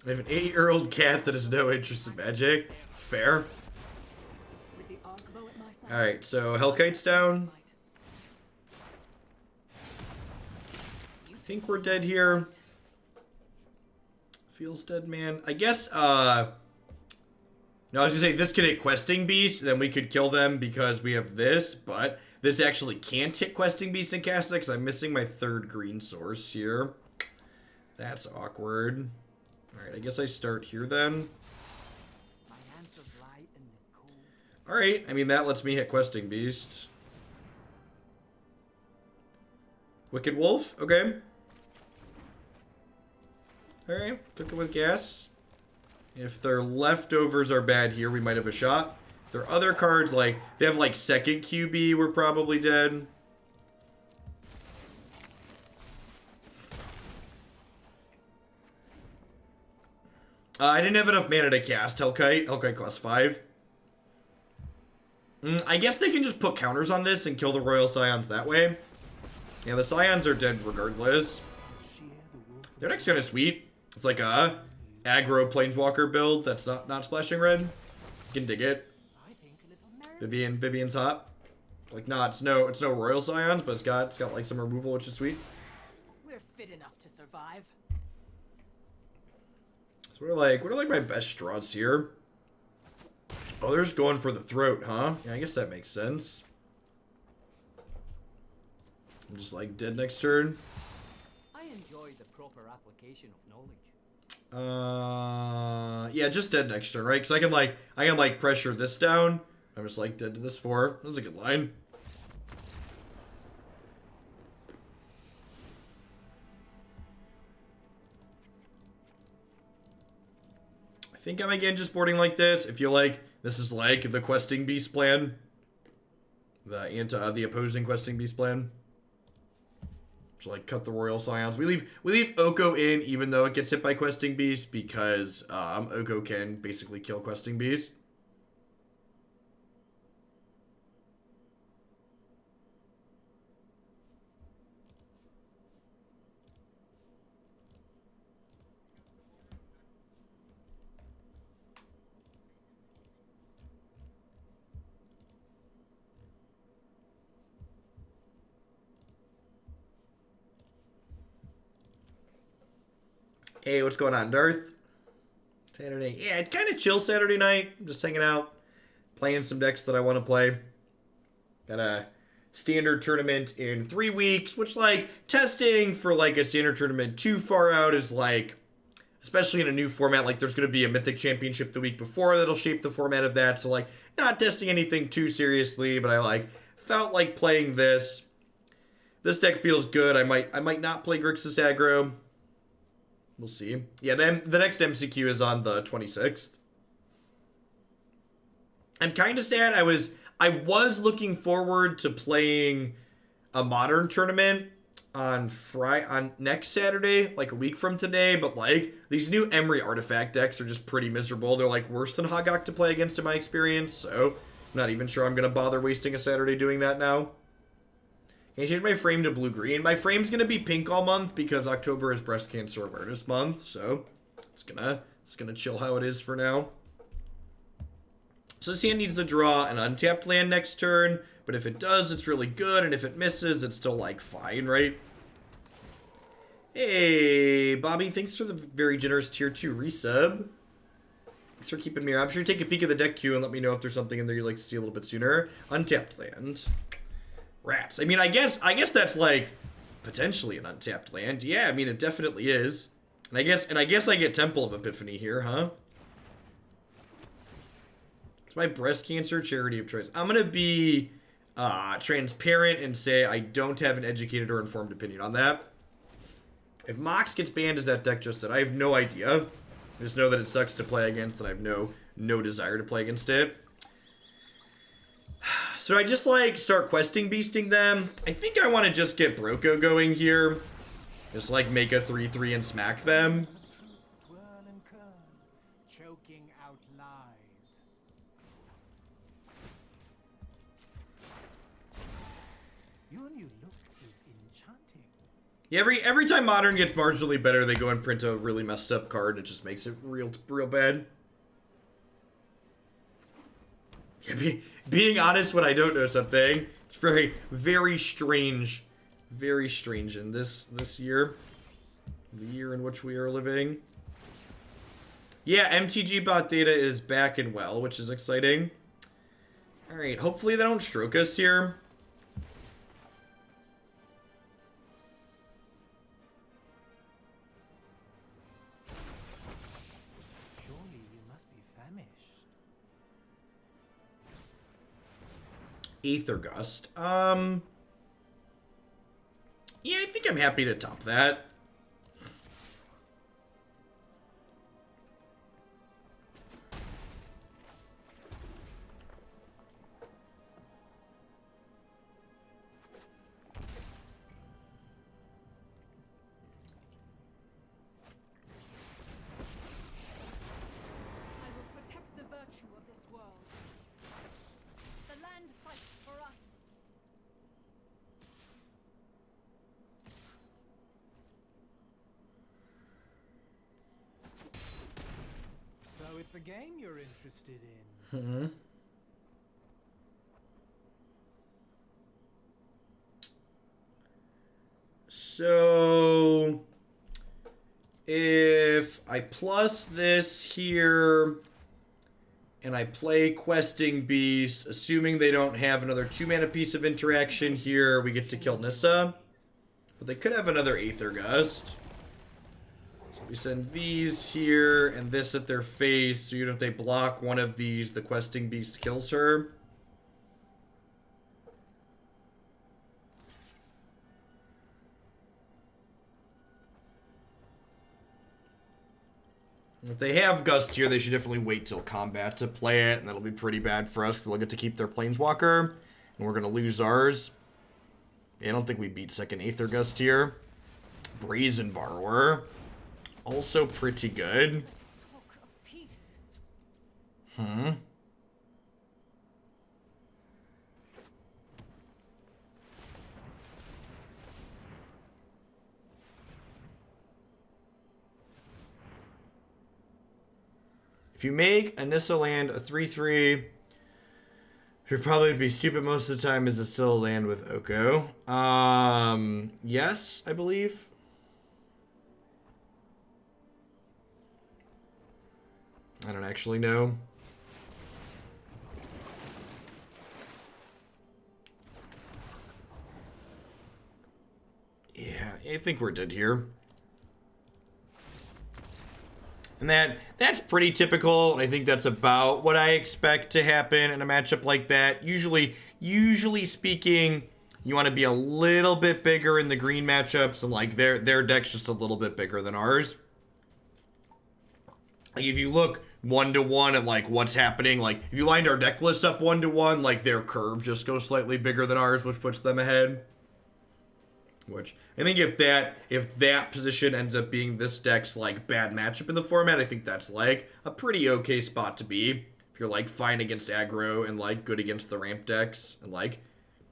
I have an 8-year-old cat that has no interest in magic. Fair. With the arcbow at my side. Alright, so Hellkite's down. I think we're dead here. Feels dead, man. I guess, no, I was gonna say, this could hit Questing Beast, then we could kill them because we have this, but this actually can't hit Questing Beast and cast it because I'm missing my third green source here. That's awkward. Alright, I guess I start here then. Alright, I mean, that lets me hit Questing Beast. Wicked Wolf, okay. Alright, cook it with gas. If their leftovers are bad here, we might have a shot. If their other cards, like, they have, like, second QB, we're probably dead. I didn't have enough mana to cast Hellkite. Hellkite costs 5. I guess they can just put counters on this and kill the Royal Scions that way. Yeah, the Scions are dead regardless. Their deck's kind of sweet. It's like a aggro Planeswalker build that's not splashing red. You can dig it. Vivian's hot. Like, nah, it's no Royal Scions, but it's got like some removal, which is sweet. We're fit enough to survive. So what are like my best draws here? Oh, they're just going for the throat, huh? Yeah, I guess that makes sense. I'm just like dead next turn. I enjoy the proper application of knowledge. Yeah, just dead next turn, right? Because I can like pressure this down. I'm just like dead to this 4. That's a good line. I think I'm again just boarding like this. If you like, this is like the Questing Beast plan. The opposing Questing Beast plan. So like cut the Royal Scions. We leave Oko in even though it gets hit by Questing Beast because Oko can basically kill Questing Beast. Hey, what's going on, Darth? Saturday. Yeah, it's kind of chill Saturday night. I'm just hanging out, playing some decks that I want to play. Got a standard tournament in 3 weeks, which, like, testing for, like, a standard tournament too far out is, like, especially in a new format, like, there's going to be a Mythic Championship the week before that'll shape the format of that. So, like, not testing anything too seriously, but I, like, felt like playing this. This deck feels good. I might not play Grixis aggro. We'll see. Yeah, then the next MCQ is on the 26th. I'm kind of sad. I was looking forward to playing a Modern tournament on next Saturday, like a week from today, but like these new Emery artifact decks are just pretty miserable. They're like worse than Hogok to play against in my experience, so I'm not even sure I'm gonna bother wasting a Saturday doing that now. Can I change my frame to blue-green? My frame's going to be pink all month because October is Breast Cancer Awareness Month, so it's gonna chill how it is for now. So this hand needs to draw an untapped land next turn, but if it does, it's really good, and if it misses, it's still, like, fine, right? Hey, Bobby, thanks for the very generous tier 2 resub. Thanks for keeping me around. I'm sure you take a peek at the deck queue and let me know if there's something in there you'd like to see a little bit sooner. Untapped land. Rats. I mean, I guess that's like potentially an untapped land. Yeah, I mean it definitely is. And I guess I get Temple of Epiphany here, huh? It's my breast cancer charity of choice. I'm gonna be transparent and say I don't have an educated or informed opinion on that. If Mox gets banned as that deck just said, I have no idea. I just know that it sucks to play against and I have no desire to play against it. So I just, like, start questing beasting them. I think I want to just get Broko going here. Just, like, make a 3/3 and smack them. Twirl and curl, choking out lies. Your new look is enchanting. Yeah, every time Modern gets marginally better, they go and print a really messed up card. It just makes it real bad. Yeah, being honest when I don't know something, it's very strange. Very strange in this year. The year in which we are living. Yeah, MTG bot data is back and well, which is exciting. Alright, hopefully they don't stroke us here. Surely you must be famished. Aether Gust. Yeah, I think I'm happy to top that. I will protect the virtue of this world. The land fights for us. So it's a game you're interested in. Mm-hmm. So if I plus this here and I play Questing Beast, assuming they don't have another 2-mana piece of interaction here, we get to kill Nissa. But they could have another Aether Gust. So we send these here and this at their face, so even if they block one of these, the Questing Beast kills her. If they have Gust here, they should definitely wait till combat to play it, and that'll be pretty bad for us, because they'll get to keep their Planeswalker, and we're going to lose ours. I don't think we beat second Aether Gust here. Brazen Borrower. Also pretty good. Talk of peace. Hmm. If you make a Nissa land a 3/3, you'd probably be stupid most of the time. Is it still a land with Oko? Yes, I believe. I don't actually know. Yeah, I think we're dead here. And that's pretty typical. I think that's about what I expect to happen in a matchup like that. Usually speaking, you want to be a little bit bigger in the green matchups, and like their deck's just a little bit bigger than ours. Like if you look 1-to-1 at like what's happening, like if you lined our deck list up 1-to-1, like their curve just goes slightly bigger than ours, which puts them ahead. Which I think if that position ends up being this deck's like bad matchup in the format, I think that's like a pretty okay spot to be. If you're like fine against aggro and like good against the ramp decks, and like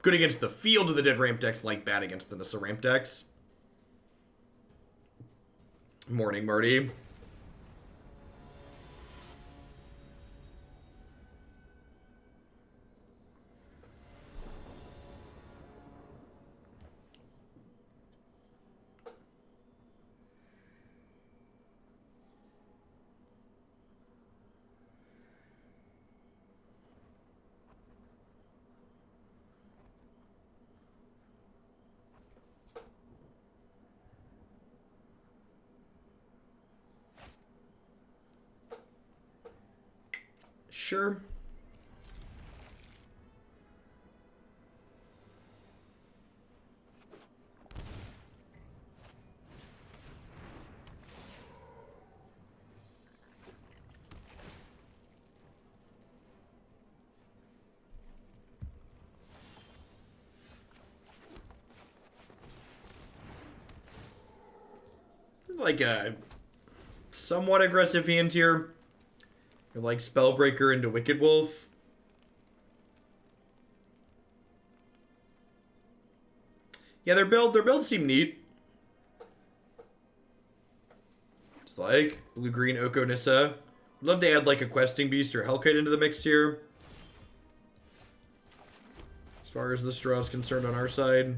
good against the field of the dead ramp decks, like bad against the Nissa ramp decks. Morning, Marty. Sure. Like a somewhat aggressive hand here. You're like Spellbreaker into Wicked Wolf. Yeah, their builds seem neat. It's like blue-green Oko Nissa. I'd love to add like a Questing Beast or Hellkite into the mix here. As far as this draw is concerned on our side.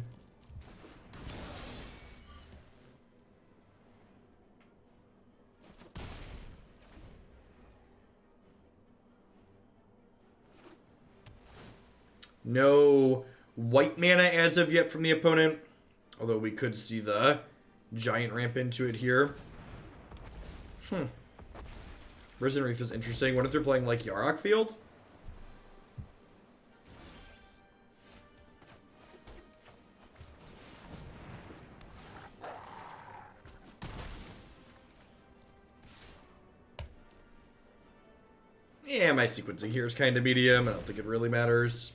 No white mana as of yet from the opponent. Although we could see the giant ramp into it here. Risen Reef is interesting. What if they're playing like Yarok Field? Yeah, my sequencing here is kind of medium. I don't think it really matters.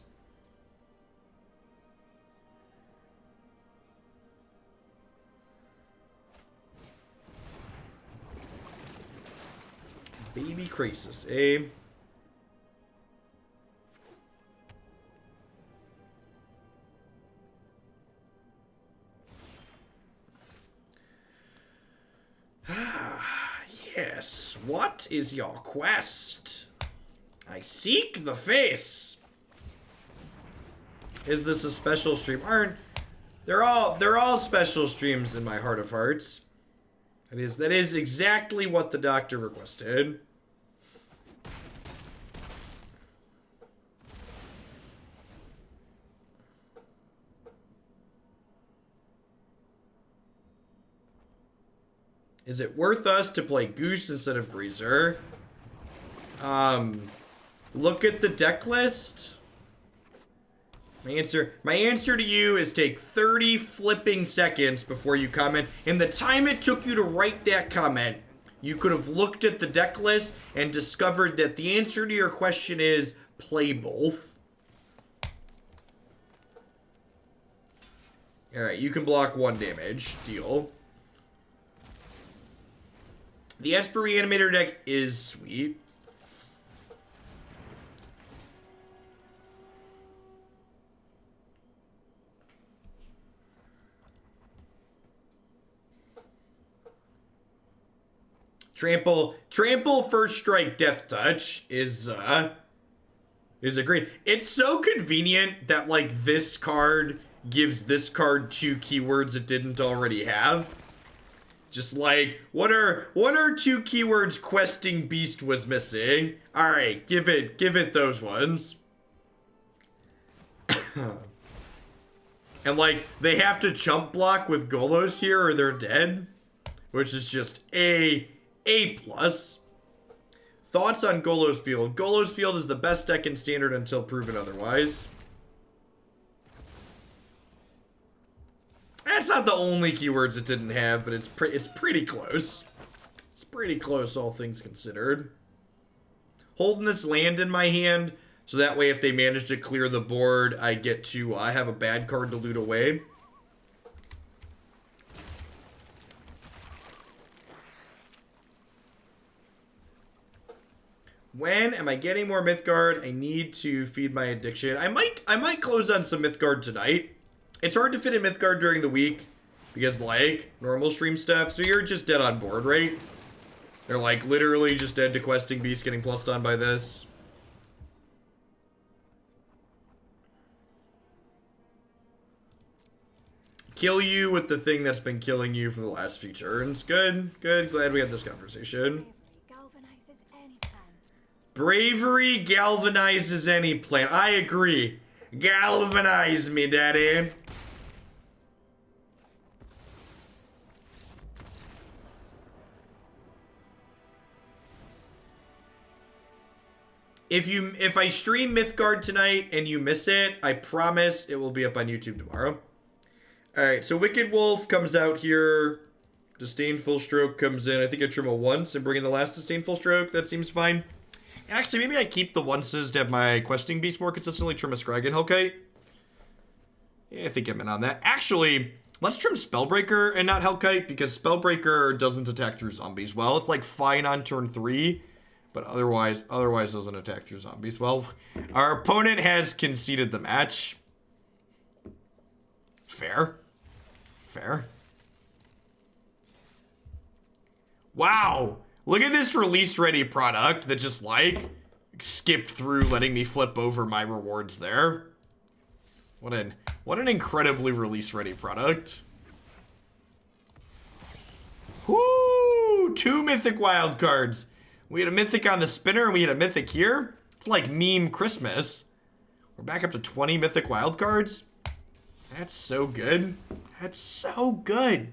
Baby Crisis, eh? Yes. What is your quest? I seek the face. Is this a special stream? They're all special streams in my heart of hearts. That is exactly what the doctor requested. Is it worth us to play Goose instead of Grazer? Look at the deck list. My answer to you is take 30 flipping seconds before you comment. In the time it took you to write that comment, you could have looked at the deck list and discovered that the answer to your question is play both. Alright, you can block 1 damage. Deal. The Esper Reanimator deck is sweet. Trample, First Strike, Death Touch is a great. It's so convenient that like this card gives this card 2 keywords it didn't already have. Just like what are 2 keywords Questing Beast was missing? All right, give it those ones. And like they have to chump block with Golos here or they're dead, which is just A+. Thoughts on Golos Field? Golos Field is the best deck in Standard until proven otherwise. That's not the only keywords it didn't have, but it's pretty close. It's pretty close, all things considered. Holding this land in my hand, so that way if they manage to clear the board, I get to have a bad card to loot away. When am I getting more Mythgard? I need to feed my addiction. I might close on some Mythgard tonight. It's hard to fit in Mythgard during the week because like normal stream stuff. So you're just dead on board, right? They're like literally just dead to Questing Beast getting plussed on by this. Kill you with the thing that's been killing you for the last few turns. Good. Glad we had this conversation. Bravery galvanizes any plan. I agree. Galvanize me, daddy. If I stream Mythgard tonight and you miss it, I promise it will be up on YouTube tomorrow. Alright, so Wicked Wolf comes out here. Disdainful Stroke comes in. I think I trim a once and bring in the last Disdainful Stroke. That seems fine. Actually, maybe I keep the onces to have my Questing Beast more consistently. Trim a Skarrgan Hellkite. Yeah, I think I'm in on that. Actually, let's trim Spellbreaker and not Hellkite, because Spellbreaker doesn't attack through zombies well. It's like fine on turn 3, but otherwise doesn't attack through zombies well. Our opponent has conceded the match. Fair. Wow. Look at this release ready product that just like skipped through letting me flip over my rewards there. What an incredibly release ready product. Whoo! 2 mythic wild cards. We had a mythic on the spinner and we had a mythic here. It's like meme Christmas. We're back up to 20 mythic wild cards. That's so good. That's so good.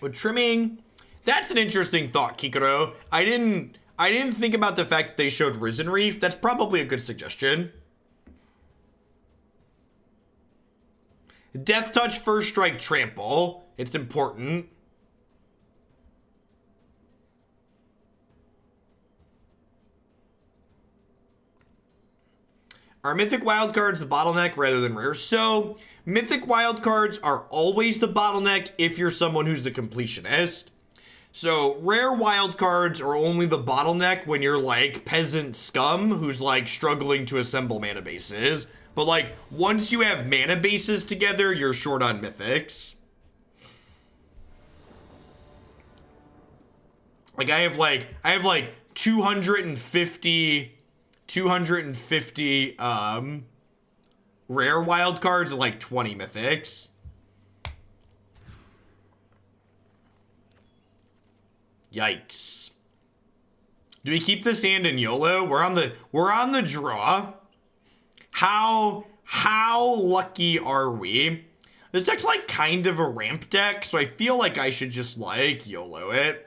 With trimming, that's an interesting thought, Kikoro. I didn't think about the fact that they showed Risen Reef. That's probably a good suggestion. Death Touch, First Strike, Trample. It's important. Are mythic wildcards the bottleneck rather than rare? So, mythic wildcards are always the bottleneck if you're someone who's a completionist. So, rare wildcards are only the bottleneck when you're like peasant scum who's like struggling to assemble mana bases. But like, once you have mana bases together, you're short on mythics. Like, I have like 250 rare wild cards and like 20 mythics. Yikes. Do we keep this hand in YOLO? We're on the draw. How lucky are we? This deck's like kind of a ramp deck, so I feel like I should just like YOLO it.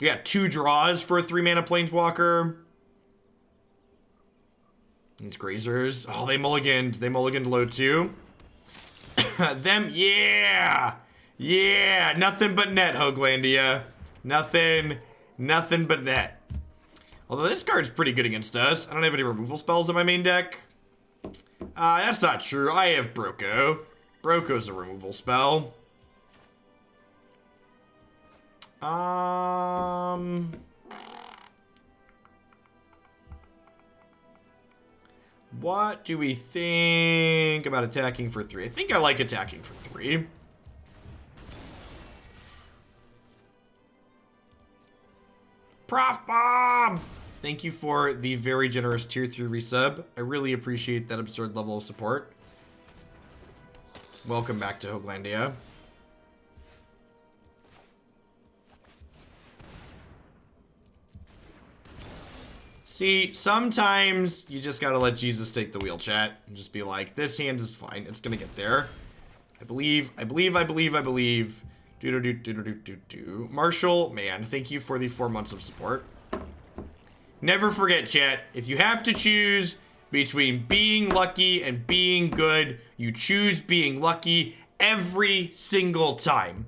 Yeah, 2 draws for a 3-mana Planeswalker. These Grazers. Oh, they mulliganed low too. Them, yeah! Yeah! Nothing but net, Hoaglandia. Nothing but net. Although this card's pretty good against us. I don't have any removal spells in my main deck. That's not true. I have Broko. Broko's a removal spell. What do we think about attacking for 3? I think I like attacking for 3. Prof Bomb! Thank you for the very generous tier 3 resub. I really appreciate that absurd level of support. Welcome back to Hoaglandia. See, sometimes you just gotta let Jesus take the wheel, chat, and just be like, this hand is fine. It's gonna get there. I believe. Marshall, man, thank you for the 4 months of support. Never forget, chat, if you have to choose between being lucky and being good, you choose being lucky every single time.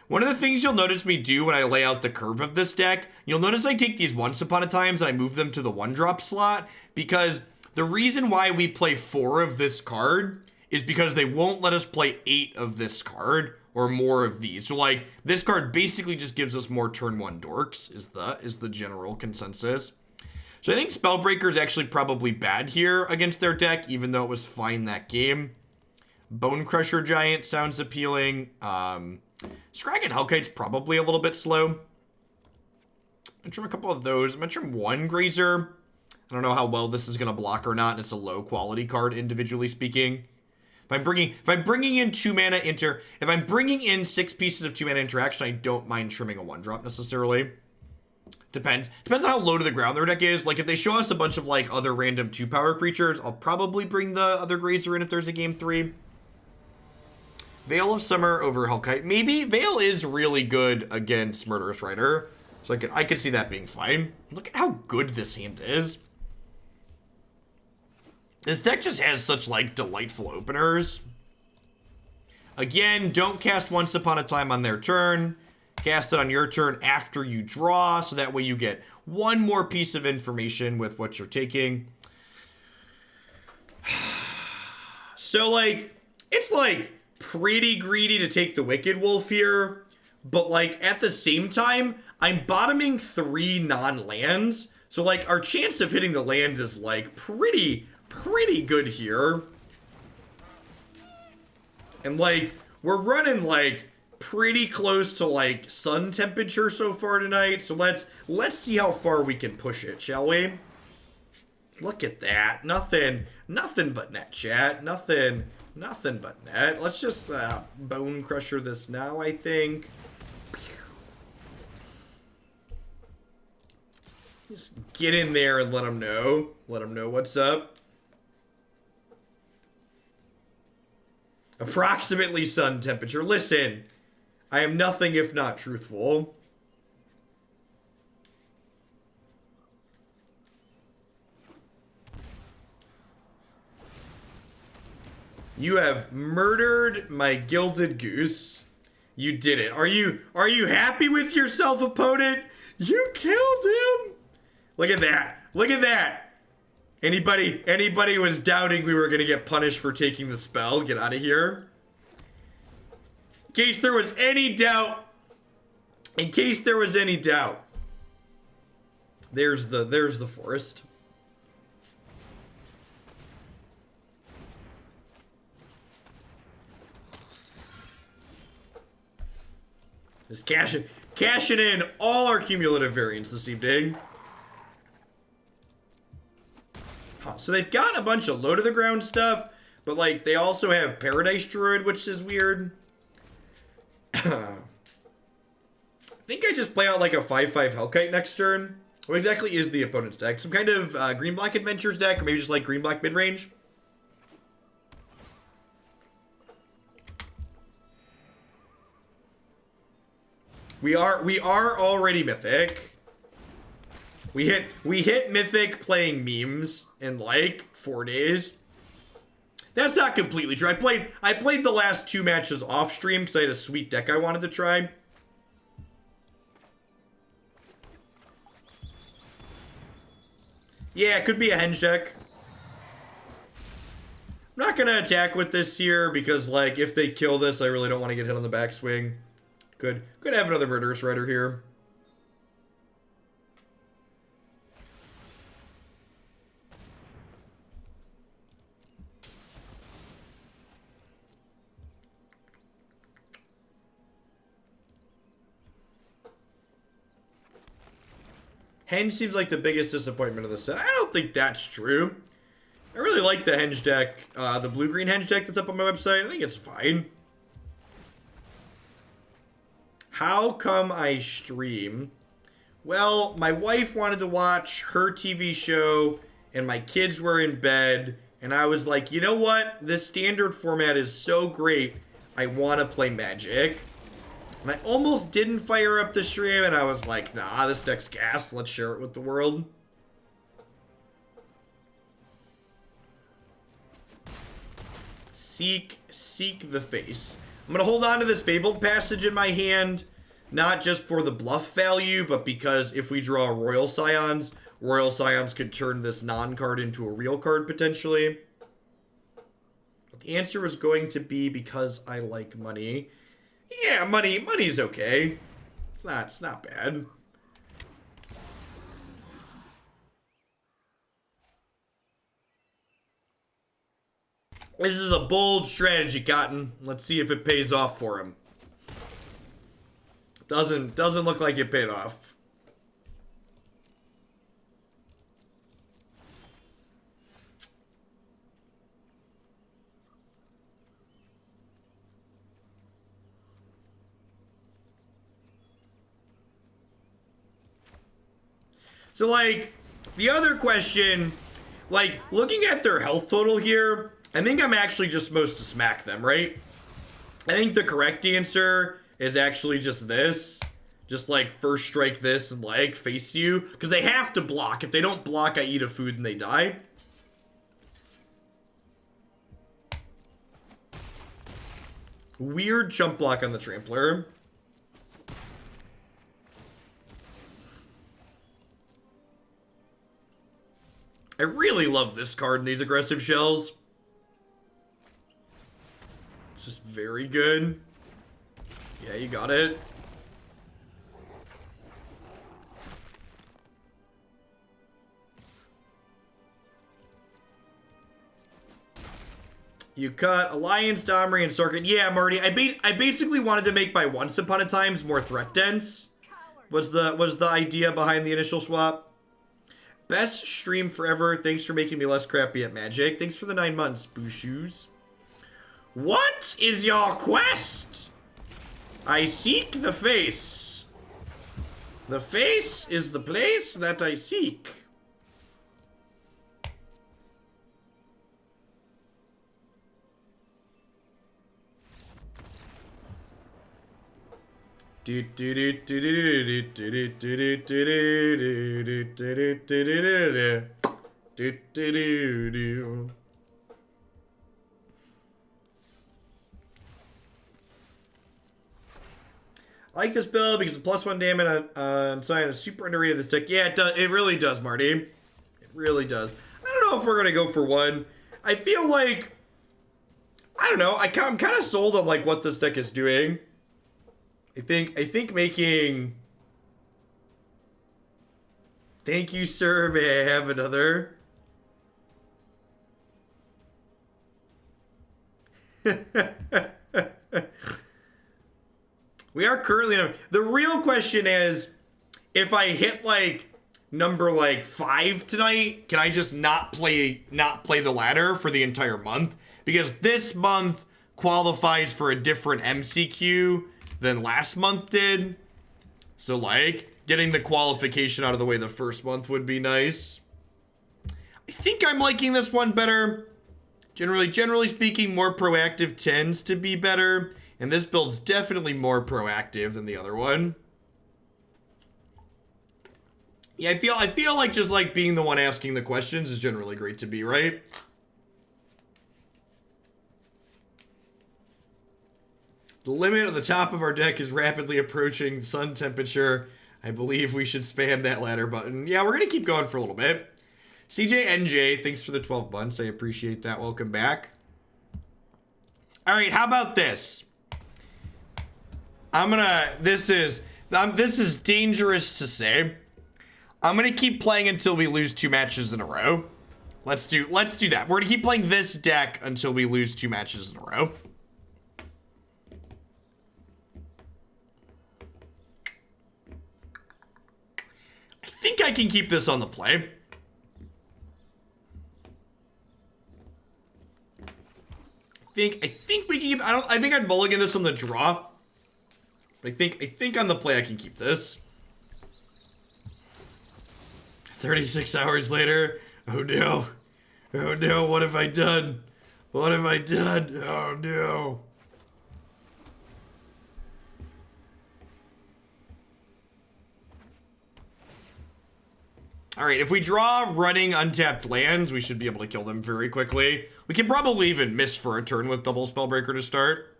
One of the things you'll notice me do when I lay out the curve of this deck, you'll notice I take these Once Upon a Times and I move them to the 1-drop slot, because the reason why we play 4 of this card is because they won't let us play 8 of this card or more of these. So like, this card basically just gives us more turn 1 dorks is the general consensus. So I think Spellbreaker is actually probably bad here against their deck, even though it was fine that game. Bonecrusher Giant sounds appealing. Skarrgan Hellkite's probably a little bit slow. I'm trim a couple of those. I'm gonna trim 1 Grazer. I don't know how well this is gonna block or not. It's a low quality card, individually speaking. If I'm bringing in 2 mana if I'm bringing in 6 pieces of 2 mana interaction, I don't mind trimming a 1-drop necessarily. Depends on how low to the ground their deck is. Like, if they show us a bunch of like other random 2-power creatures, I'll probably bring the other Grazer in if there's a game 3. Veil of Summer over Hellkite. Maybe Veil is really good against Murderous Rider, so I could see that being fine. Look at how good this hand is. This deck just has such like delightful openers. Again, don't cast Once Upon a Time on their turn. Cast it on your turn after you draw, so that way you get 1 more piece of information with what you're taking. So like, it's like pretty greedy to take the Wicked Wolf here, but like at the same time, I'm bottoming 3 non-lands, so like our chance of hitting the land is like pretty good here. And like, we're running like pretty close to like sun temperature so far tonight, so let's see how far we can push it, shall we? Look at that. Nothing but net, chat. Nothing but net. Let's just Bonecrusher this now, I think. Just get in there and let them know. Let them know what's up. Approximately sun temperature. Listen, I am nothing if not truthful. You have murdered my Gilded Goose. You did it. Are you happy with yourself, opponent? You killed him. Look at that. Look at that. Anybody was doubting we were going to get punished for taking the spell, get out of here. In case there was any doubt. There's the forest. Just cashing in all our cumulative variants this evening. Huh, so they've got a bunch of low to the ground stuff, but like they also have Paradise Druid, which is weird. I think I just play out like a 5/5 Hellkite next turn. What exactly is the opponent's deck? Some kind of green-black adventures deck, or maybe just like green-black mid-range? We are already mythic. We hit mythic playing memes in like 4 days. That's not completely true. I played the last 2 matches off stream because I had a sweet deck I wanted to try. Yeah, it could be a henge deck. I'm not gonna attack with this here because, like, if they kill this, I really don't want to get hit on the backswing. Could have another Murderous Rider here. Henge seems like the biggest disappointment of the set. I don't think that's true. I really like the henge deck, the blue-green henge deck that's up on my website. I think it's fine. How come I stream? Well, my wife wanted to watch her TV show, and my kids were in bed, and I was like, you know what? This standard format is so great. I want to play Magic. And I almost didn't fire up the stream, and I was like, nah, this deck's gas. Let's share it with the world. Seek the face. I'm going to hold on to this Fabled Passage in my hand, not just for the bluff value, but because if we draw Royal Scions could turn this non-card into a real card, potentially. But the answer was going to be because I like money. Yeah, money's okay. It's not bad. This is a bold strategy, Cotton. Let's see if it pays off for him. Doesn't look like it paid off. So, like, the other question, like, looking at their health total here, I think I'm actually just supposed to smack them, right? I think the correct answer is actually just this. Just, like, first strike this and, like, face you. Because they have to block. If they don't block, I eat a food and they die. Weird jump block on the Trampler. I really love this card in these aggressive shells. It's just very good. Yeah, you got it. You cut Alliance, Domri, and Skarrgan. Yeah, Marty. I basically wanted to make my Once Upon a Times more threat dense. Was the idea behind the initial swap. Best stream forever. Thanks for making me less crappy at Magic. Thanks for the 9 months, Boo Shoes. What is your quest? I seek the face. The face is the place that I seek. I like this build because it's +1 damage on Scion is super underrated this deck. Yeah, it does. It really does, Marty. It really does. I don't know if we're gonna go for one. I feel like I don't know. I'm kind of sold on like what this deck is doing. I think making. Thank you, sir. May I have another? We are currently the real question is if I hit like number like 5 tonight, can I just not play the ladder for the entire month? Because this month qualifies for a different MCQ than last month did. So like getting the qualification out of the way the first month would be nice. I think I'm liking this one better. Generally speaking, more proactive tends to be better. And this build's definitely more proactive than the other one. Yeah, I feel like just like being the one asking the questions is generally great to be, right? The limit at the top of our deck is rapidly approaching sun temperature. I believe we should spam that ladder button. Yeah, we're going to keep going for a little bit. CJNJ, thanks for the 12 months. I appreciate that. Welcome back. All right, how about this? This is dangerous to say. I'm going to keep playing until we lose 2 matches in a row. Let's do that. We're going to keep playing this deck until we lose 2 matches in a row. I think I can keep this on the play. I think we can keep, I think I'd mulligan this on the draw. But I think on the play I can keep this. 36 hours later. Oh no. Oh no, what have I done? What have I done? Oh no. Alright, if we draw running untapped lands, we should be able to kill them very quickly. We can probably even miss for a turn with double Spellbreaker to start.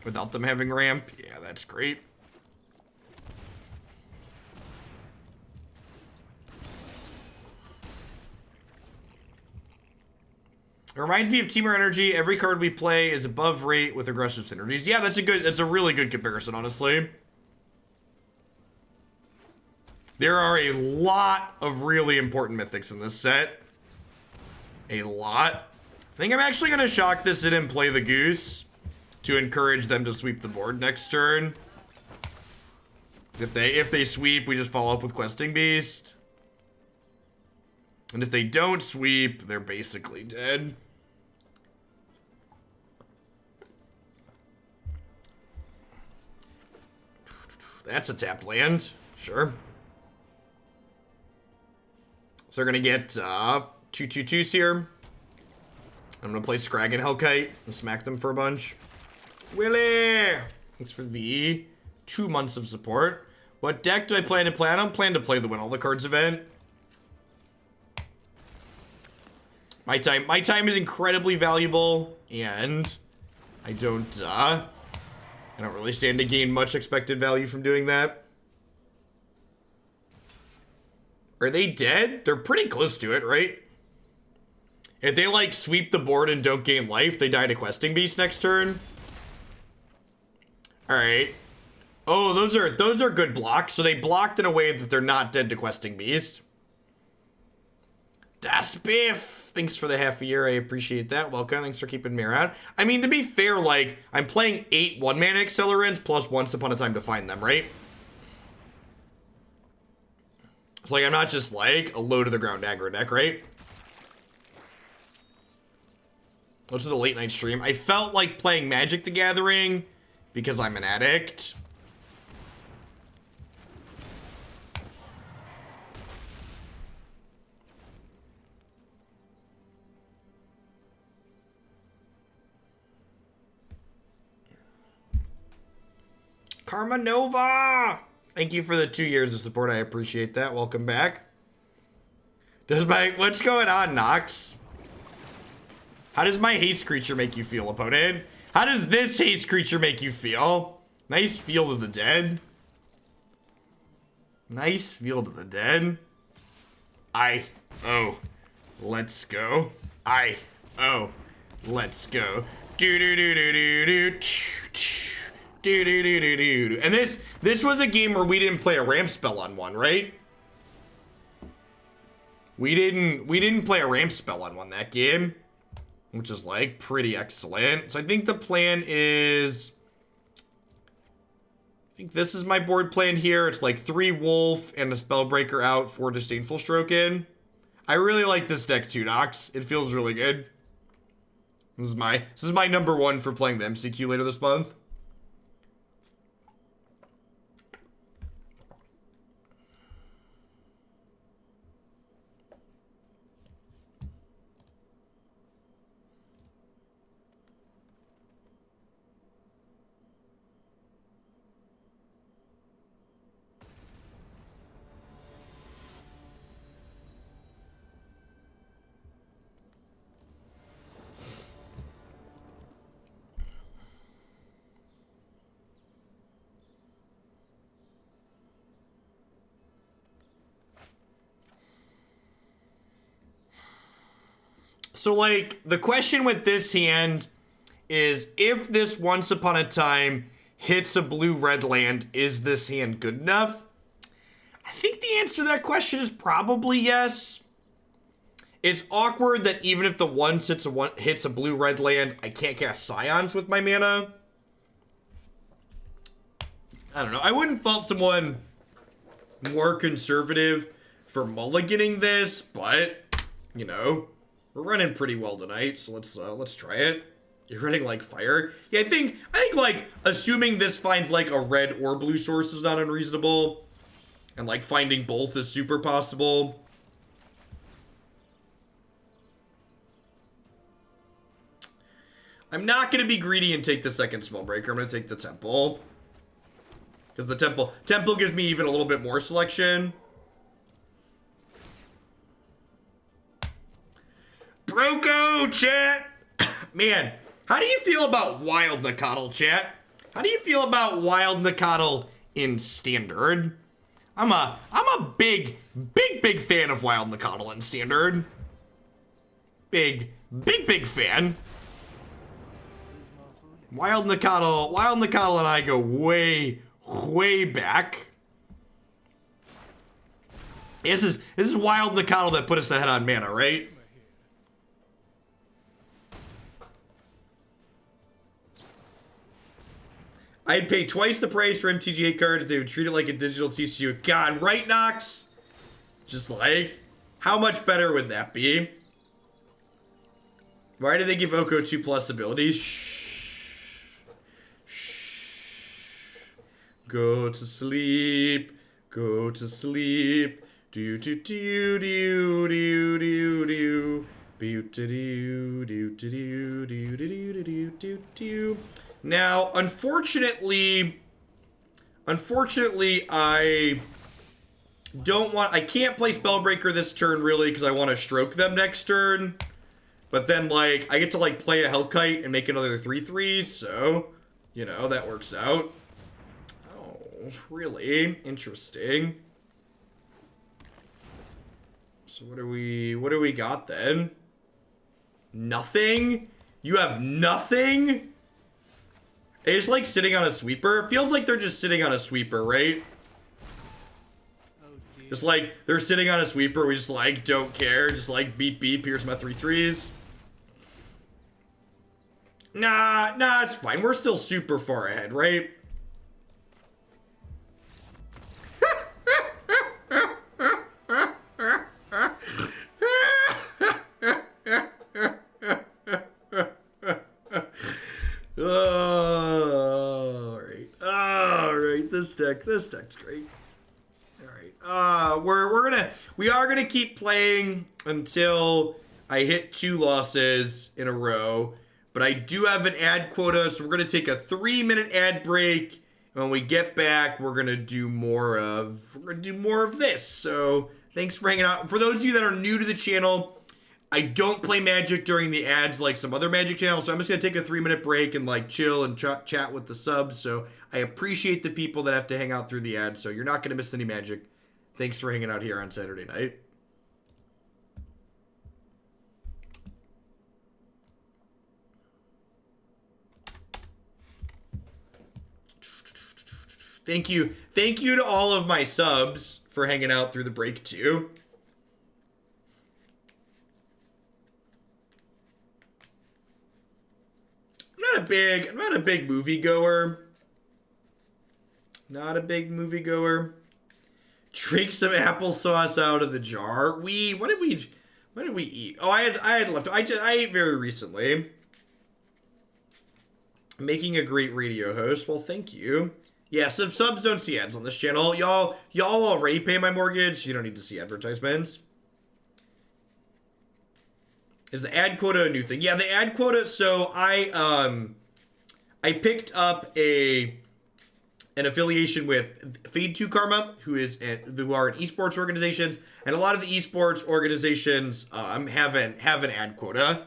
Without them having ramp. Yeah, that's great. It reminds me of Temur Energy. Every card we play is above rate with aggressive synergies. Yeah, that's a really good comparison, honestly. There are a lot of really important mythics in this set. A lot. I think I'm actually going to shock this in and play the Goose to encourage them to sweep the board next turn. If they sweep, we just follow up with Questing Beast. And if they don't sweep, they're basically dead. That's a tapped land. Sure. So they're going to get 2/2/2s here. I'm going to play Skarrgan Hellkite and smack them for a bunch. Willie! Thanks for the 2 months of support. What deck do I plan to play? I don't plan to play the Win All the Cards event. My time is incredibly valuable, and I don't really stand to gain much expected value from doing that. Are they dead? They're pretty close to it, right? If they, like, sweep the board and don't gain life, they die to Questing Beast next turn. Alright. Oh, those are good blocks. So they blocked in a way that they're not dead to Questing Beast. Das Biff! Thanks for the half a year. I appreciate that. Welcome. Thanks for keeping me around. I mean, to be fair, like, I'm playing 8 1-mana Accelerants plus Once Upon a Time to find them, right? It's like I'm not just like a low to the ground aggro deck, right? Go to the late night stream. I felt like playing Magic the Gathering because I'm an addict. Karma Nova! Thank you for the 2 years of support. I appreciate that. Welcome back. What's going on, Nox? How does my haste creature make you feel, opponent? How does this haste creature make you feel? Nice Field of the Dead. Nice Field of the Dead. Let's go. Let's go. And this was a game where we didn't play a ramp spell on one, right? We didn't play a ramp spell on one that game, which is like pretty excellent. So I think the plan is, I think this is my board plan here. It's like 3 Wolf and a Spellbreaker out, 4 Disdainful Stroke in. I really like this deck too, Nox. It feels really good. This is my number 1 for playing the MCQ later this month. So, like, the question with this hand is, if this Once Upon a Time hits a blue-red land, is this hand good enough? I think the answer to that question is probably yes. It's awkward that even if the once hits a blue-red land, I can't cast Scions with my mana. I don't know. I wouldn't fault someone more conservative for mulliganing this, but, you know, we're running pretty well tonight, so let's try it. You're running like fire. Yeah, I think like assuming this finds like a red or blue source is not unreasonable, and like finding both is super possible. I'm not gonna be greedy and take the second Spellbreaker. I'm gonna take the Temple. Because the Temple gives me even a little bit more selection. Broco, chat! Man, how do you feel about Wild Nacatl, chat? How do you feel about Wild Nacatl in Standard? I'm a big fan of Wild Nacatl in Standard. Big fan. Wild Nacatl and I go way back. This is Wild Nacatl that put us ahead on mana, right? I'd pay twice the price for MTGA cards. They would treat it like a digital TCU. God, right, Nox? Just like, how much better would that be? Why do they give Oko 2+ abilities? Shh. Go to sleep. Go to sleep. Do do do do do do do. Do do do do do do do do do do. Now, unfortunately, I can't play Spellbreaker this turn, really, because I want to stroke them next turn. But then, like, I get to, like, play a Hellkite and make another 3/3, so, you know, that works out. Oh, really? Interesting. So what do we got, then? Nothing? You have nothing? They just like sitting on a sweeper. It feels like they're just sitting on a sweeper, right? Just like they're sitting on a sweeper. We just like don't care. Just like beep beep. Here's my 3/3s. Nah, it's fine. We're still super far ahead, right? Alright, this deck's great. Alright, we are gonna keep playing until I hit 2 losses in a row, but I do have an ad quota, so we're gonna take a 3-minute ad break, and when we get back, we're gonna do more of this. So thanks for hanging out. For those of you that are new to the channel, I don't play Magic during the ads like some other Magic channels, so I'm just going to take a 3-minute break and like chill and chat with the subs. So I appreciate the people that have to hang out through the ads, so you're not going to miss any Magic. Thanks for hanging out here on Saturday night. Thank you to all of my subs for hanging out through the break too. I'm not a big moviegoer. Not a big moviegoer. Drink some applesauce out of the jar. What did we eat? Oh, I had left. I ate very recently. Making a great radio host. Well, thank you. Yeah, subs don't see ads on this channel. Y'all already pay my mortgage, so you don't need to see advertisements. Is the ad quota a new thing? Yeah, the ad quota. So I picked up an affiliation with Fade 2 Karma, who are an esports organizations, and a lot of the esports organizations have an ad quota.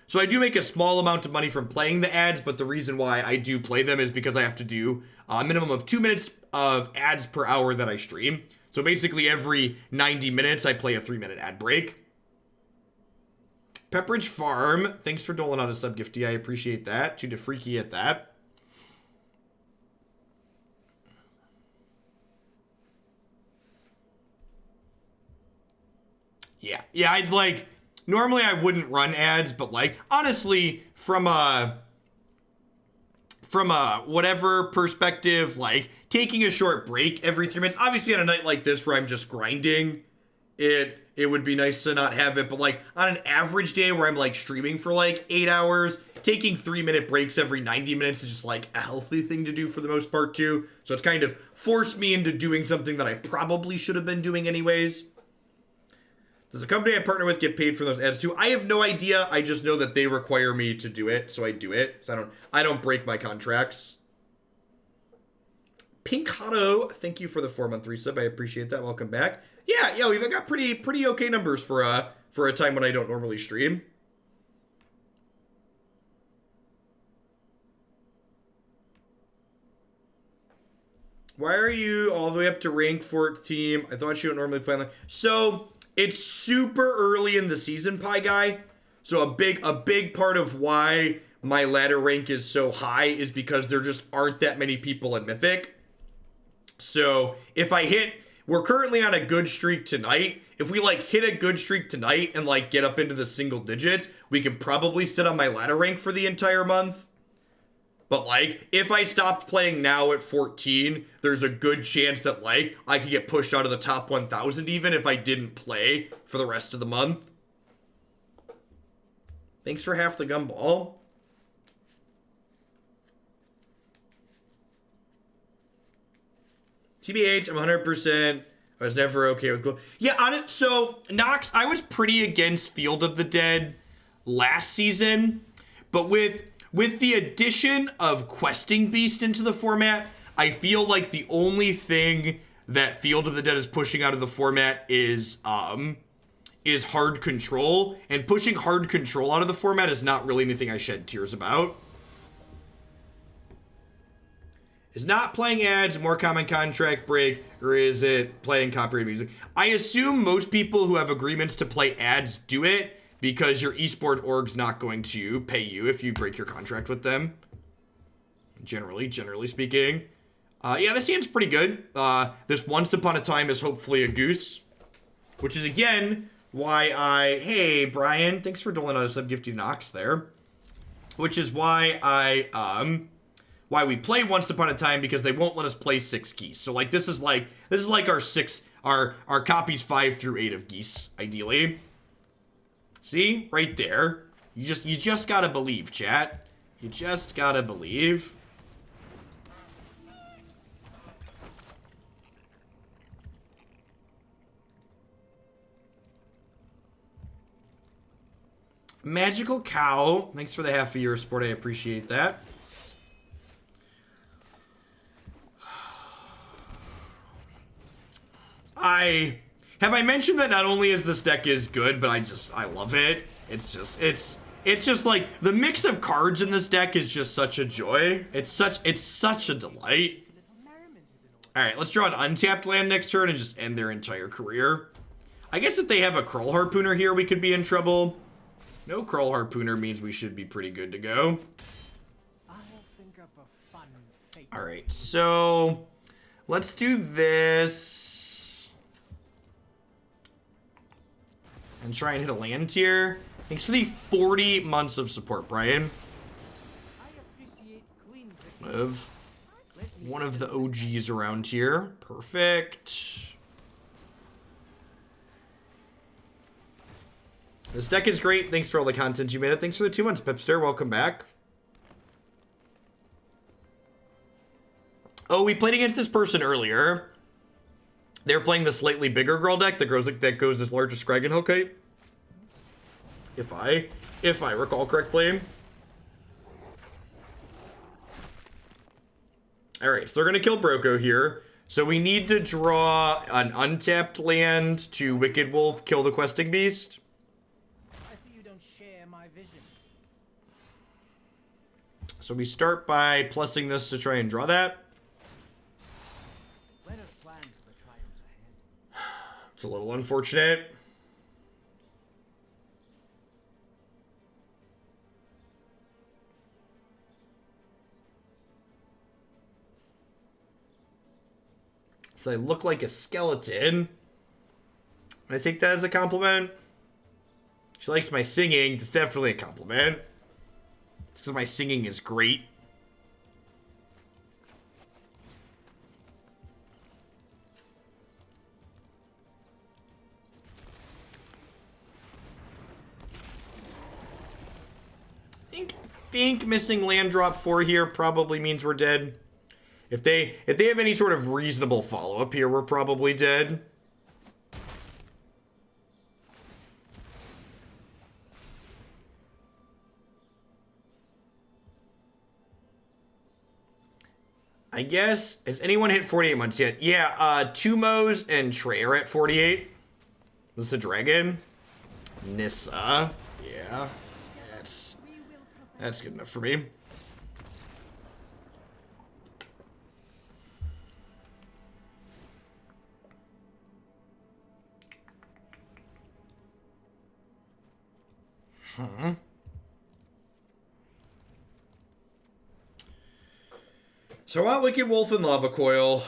So I do make a small amount of money from playing the ads, but the reason why I do play them is because I have to do a minimum of 2 minutes of ads per hour that I stream. So basically every 90 minutes I play a 3-minute ad break. Pepperidge Farm, thanks for doling out a sub gifty. I appreciate that. Too freaky at that. Yeah, I'd like, normally I wouldn't run ads, but like, honestly, from a whatever perspective, like, taking a short break every 3 minutes, obviously on a night like this where I'm just grinding, it would be nice to not have it, but like, on an average day where I'm like streaming for like 8 hours, taking 3-minute breaks every 90 minutes is just like a healthy thing to do for the most part too, so it's kind of forced me into doing something that I probably should have been doing anyways. Does the company I partner with get paid for those ads too? I have no idea. I just know that they require me to do it, so I do it. So I don't break my contracts. Pink Hotto, thank you for the 4-month resub. I appreciate that. Welcome back. Yeah, we've got pretty okay numbers for a time when I don't normally stream. Why are you all the way up to rank 14? I thought you don't normally play on that. So it's super early in the season, Pie Guy. So a big part of why my ladder rank is so high is because there just aren't that many people in Mythic. So if we're currently on a good streak tonight. If we like hit a good streak tonight and like get up into the single digits, we can probably sit on my ladder rank for the entire month. But like, if I stopped playing now at 14, there's a good chance that like, I could get pushed out of the top 1,000 even if I didn't play for the rest of the month. Thanks for half the gumball. TBH, I'm 100%. I was never okay with gold. Yeah, on it. So, Nox, I was pretty against Field of the Dead last season, but with the addition of Questing Beast into the format, I feel like the only thing that Field of the Dead is pushing out of the format is hard control, and pushing hard control out of the format is not really anything I shed tears about. Is not playing ads more common contract break, or is it playing copyrighted music? I assume most people who have agreements to play ads do it because your esport org's not going to pay you if you break your contract with them. Generally speaking. Yeah, this hand's pretty good. This Once Upon a Time is hopefully a goose, which is again why hey Brian, thanks for doling out a sub gifty Nox there. Which is why why we play Once Upon a Time, because they won't let us play 6 geese. So like this is like our copies 5 through 8 of geese, ideally. See? Right there. You just gotta believe, chat. You just gotta believe. Magical Cow. Thanks for the half a year support. I appreciate that. Have I mentioned that not only is this deck is good, but I love it. It's just like the mix of cards in this deck is just such a joy. It's such a delight. All right, let's draw an untapped land next turn and just end their entire career. I guess if they have a Gruul Harpooner here, we could be in trouble. No Gruul Harpooner means we should be pretty good to go. All right, so let's do this. And try and hit a land tier. Thanks for the 40 months of support, Brian. One of the OGs around here. Perfect. This deck is great. Thanks for all the content you made it. Thanks for the 2 months, Pipster. Welcome back. Oh, we played against this person earlier. They were playing the slightly bigger girl deck that goes as large as Skarrgan Hellkite. If I recall correctly. Alright, so they're gonna kill Broko here. So we need to draw an untapped land to Wicked Wolf, kill the Questing Beast. I see you don't share my vision. So we start by plussing this to try and draw that. It's a little unfortunate. Because I look like a skeleton. I take that as a compliment. She likes my singing. It's definitely a compliment. It's because my singing is great. Think missing land drop 4 here probably means we're dead. If they have any sort of reasonable follow-up here, we're probably dead. I guess, has anyone hit 48 months yet? Yeah, Tumos and Trey are at 48. This is a dragon. Nissa. Yeah. That's good enough for me. So I want Wicked Wolf and Lava Coil.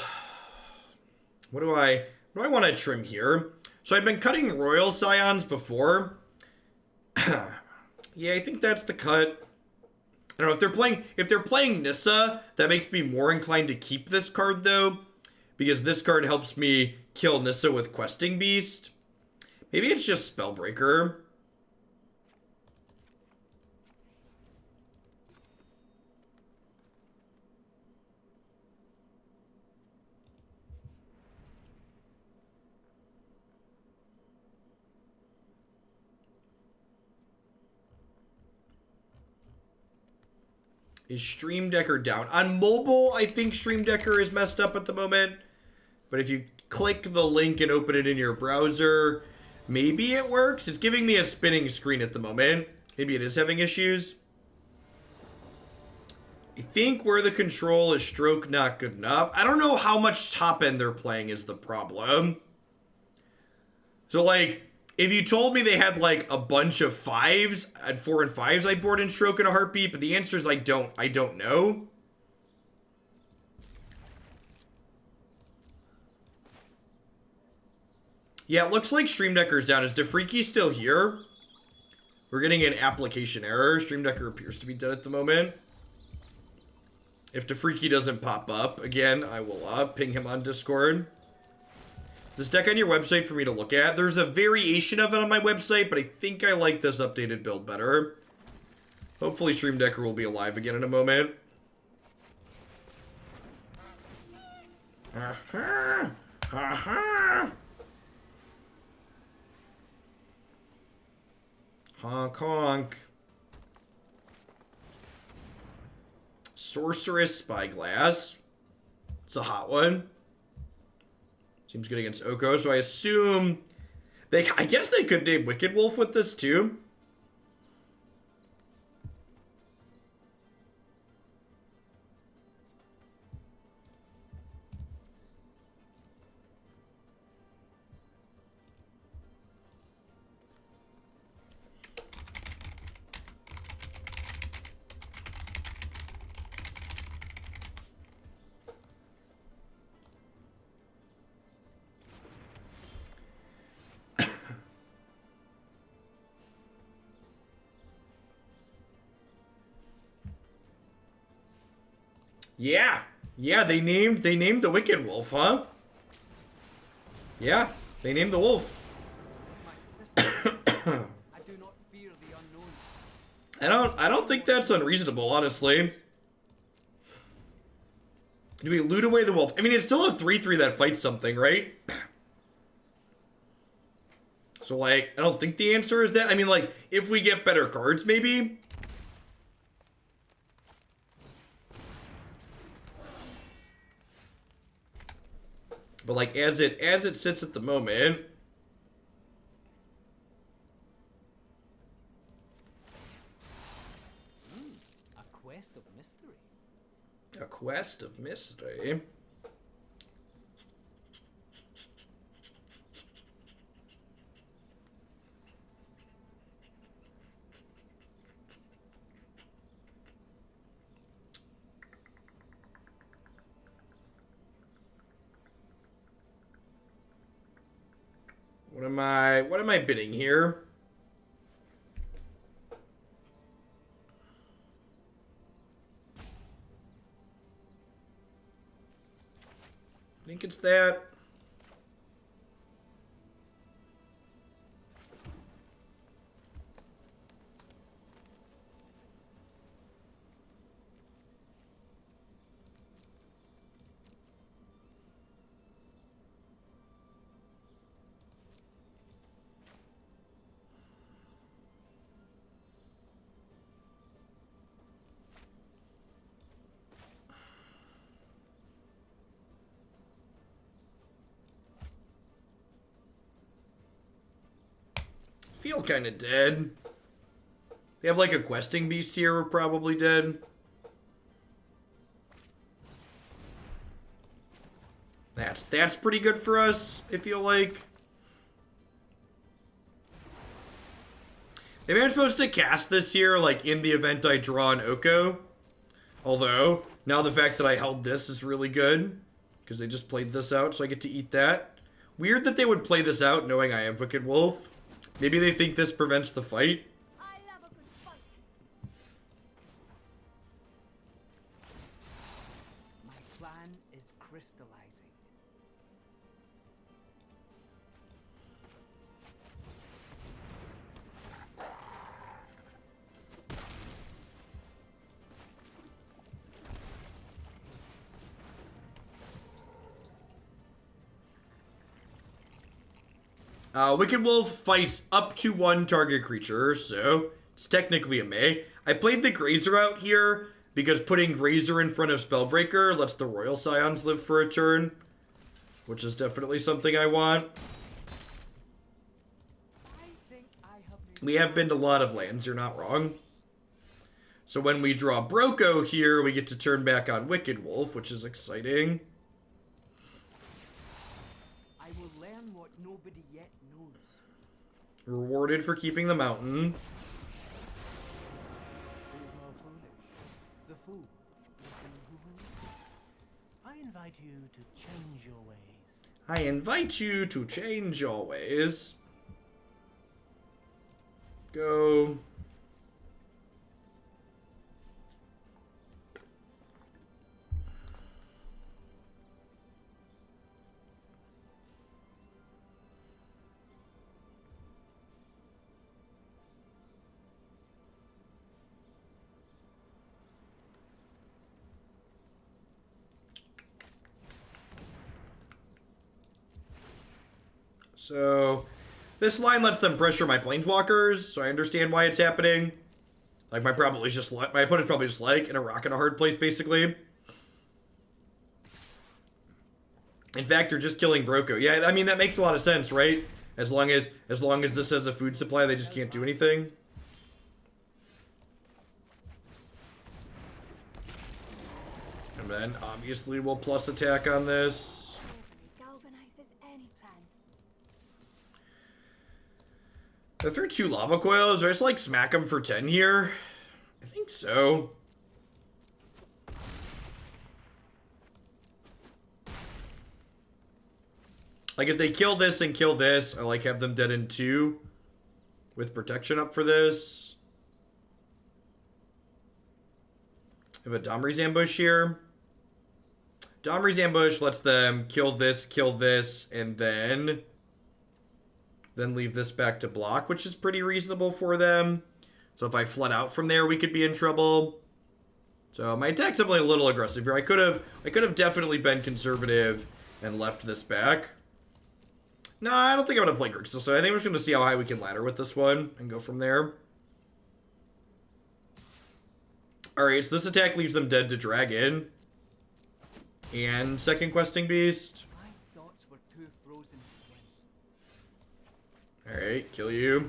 What do I want to trim here? So I've been cutting Royal Scions before. Yeah, I think that's the cut. I don't know, if they're playing Nissa, that makes me more inclined to keep this card though, because this card helps me kill Nissa with Questing Beast. Maybe it's just Spellbreaker. Is Stream Decker down? On mobile, I think Stream Decker is messed up at the moment. But if you click the link and open it in your browser, maybe it works. It's giving me a spinning screen at the moment. Maybe it is having issues. I think where the control is stroke not good enough. I don't know how much top end they're playing is the problem. So like, if you told me they had like a bunch of 5s, at 4 and 5s, I'd board in stroke in a heartbeat, but the answer is I don't know. Yeah, it looks like Stream Decker's down. Is DeFreaky still here? We're getting an application error. Stream Decker appears to be dead at the moment. If DeFreaky doesn't pop up, again, I will ping him on Discord. This deck on your website for me to look at. There's a variation of it on my website, but I think I like this updated build better. Hopefully Stream Decker will be alive again in a moment. Honk honk. Sorceress Spyglass. It's a hot one. Seems good against Oko, so I assume I guess they could name Wicked Wolf with this too. Yeah, they named the Wicked Wolf, huh? Yeah, they named the wolf. My sister, I do not fear the unknown. I don't think that's unreasonable, honestly. Do we loot away the wolf? I mean, it's still a 3/3 that fights something, right? So, like, I don't think the answer is that. I mean, like, if we get better cards, maybe. But like as it sits at the moment, A quest of mystery. a quest of mystery. What am I bidding here? I think it's that. Feel kind of dead. They have like a questing beast here. We're probably dead. That's pretty good for us, I feel like. Maybe I'm supposed to cast this here, like, in the event I draw an Oko. Although, now the fact that I held this is really good. Because they just played this out, so I get to eat that. Weird that they would play this out knowing I have Wicked Wolf. Maybe they think this prevents the fight. I love a good fight. My plan is crystallizing. Wicked Wolf fights up to 1 target creature, so it's technically a May. I played the Grazer out here because putting Grazer in front of Spellbreaker lets the Royal Scions live for a turn, which is definitely something I want. We have been to a lot of lands, you're not wrong. So when we draw Broko here, we get to turn back on Wicked Wolf, which is exciting. I will learn what nobody yet knows. Rewarded for keeping the mountain. Who's more foolish? The fool. I invite you to change your ways. I invite you to change your ways. Go. So, this line lets them pressure my planeswalkers, so I understand why it's happening. Like, my opponent's probably just like in a rock and a hard place, basically. In fact, they're just killing Broko. Yeah, I mean that makes a lot of sense, right? As long as this has a food supply, they just can't do anything. And then obviously we'll plus attack on this. Galvanizes any plan. I threw 2 Lava Coils. Do I just like smack them for 10 here? I think so. Like if they kill this and kill this, I like have them dead in 2 with protection up for this. I have a Domri's Ambush here. Domri's Ambush lets them kill this, and then leave this back to block, which is pretty reasonable for them. So if I flood out from there, we could be in trouble. So my attack's definitely a little aggressive here. I could have definitely been conservative and left this back. No, I don't think I'm going to play Grixis, so I think we're just going to see how high we can ladder with this one and go from there. Alright, so this attack leaves them dead to Dragon. And second Questing Beast. My thoughts were too frozen to swim. Alright, kill you.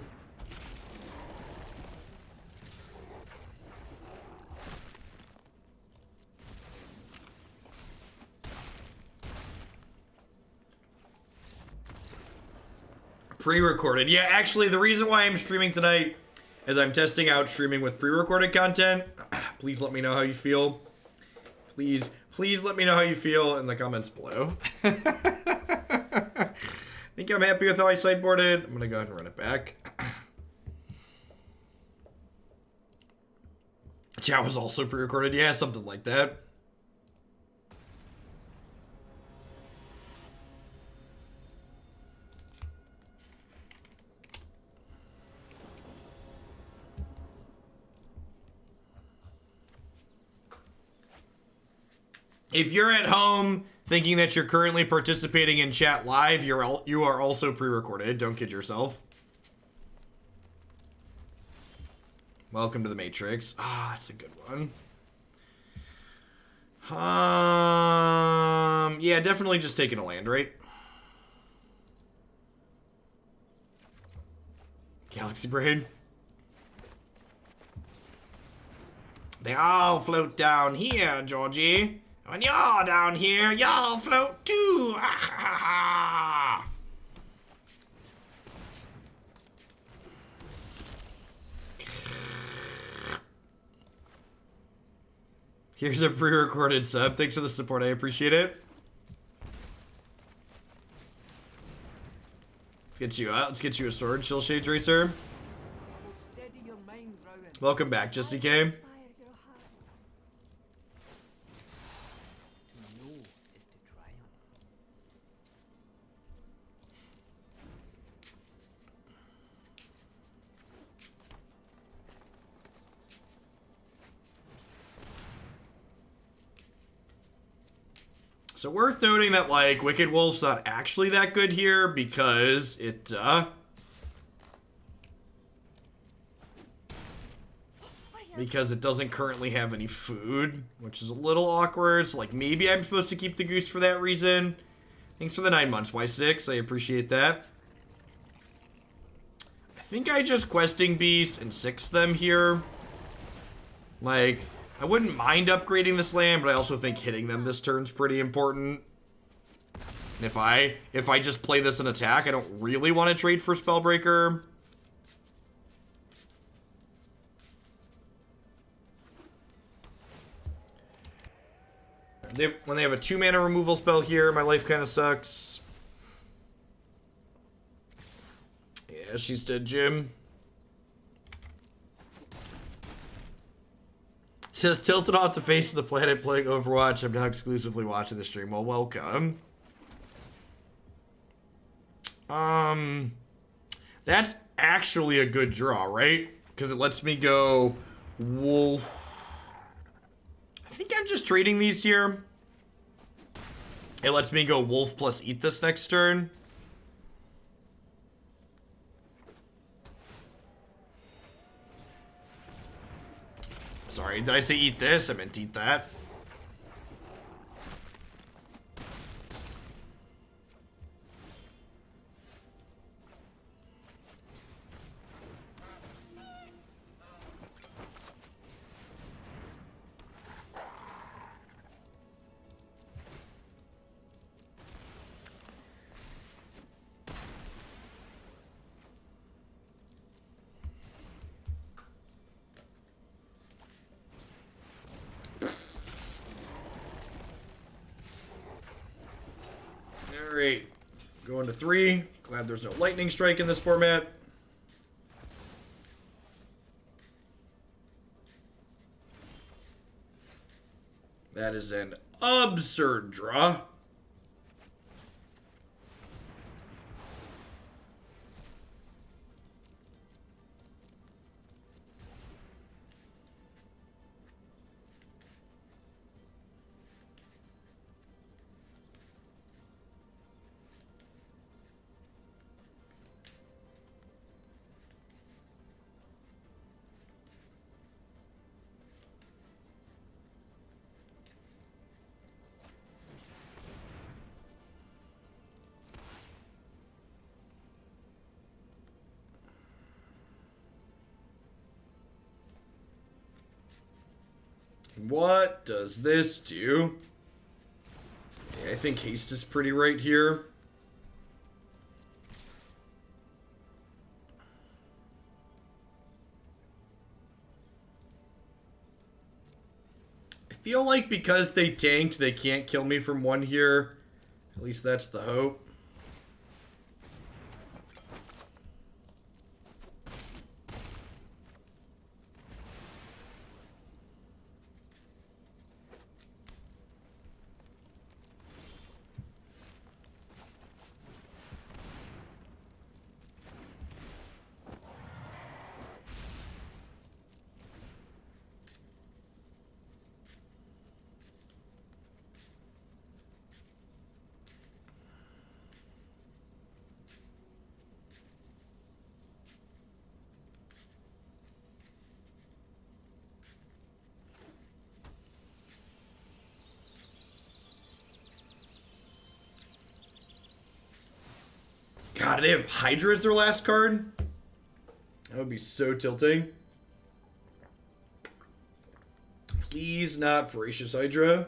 Pre-recorded. Yeah, actually, the reason why I'm streaming tonight is I'm testing out streaming with pre-recorded content. Please let me know how you feel. Please let me know how you feel in the comments below. I think think I'm happy with how I sideboarded. I'm going to go ahead and run it back. Chat was also pre-recorded. Yeah, something like that. If you're at home thinking that you're currently participating in chat live, you are also pre-recorded. Don't kid yourself. Welcome to the Matrix. Ah, that's a good one. Yeah, definitely just taking a land, right? Galaxy Brain. They all float down here, Georgie. When you're down here, y'all float too. Ah, ha, ha, ha. Here's a pre-recorded sub. Thanks for the support. I appreciate it. Let's get you out. Let's get you a sword, Chill Shade Racer. Steady your mind, Rowan. Welcome back, Jesse K. To know is to triumph. So worth noting that, like, Wicked Wolf's not actually that good here because it, because it doesn't currently have any food, which is a little awkward. So, like, maybe I'm supposed to keep the goose for that reason. Thanks for the 9 months, Y6. I appreciate that. I think I just Questing Beast and 6 them here. Like, I wouldn't mind upgrading this land, but I also think hitting them this turn's pretty important. And if I just play this in attack, I don't really want to trade for Spellbreaker. When they have a 2-mana removal spell here, my life kind of sucks. Yeah, she's dead, Jim. Says tilted off the face of the planet playing Overwatch. I'm now exclusively watching the stream. Well, welcome. That's actually a good draw, right? Because it lets me go Wolf. I think I'm just trading these here. It lets me go Wolf plus eat this next turn. Sorry, did I say eat this? I meant eat that. Alright, going to 3. Glad there's no lightning strike in this format. That is an absurd draw. What does this do? Yeah, I think haste is pretty right here. I feel like because they tanked, they can't kill me from 1 here. At least that's the hope. God, do they have Hydra as their last card? That would be so tilting. Please not Voracious Hydra.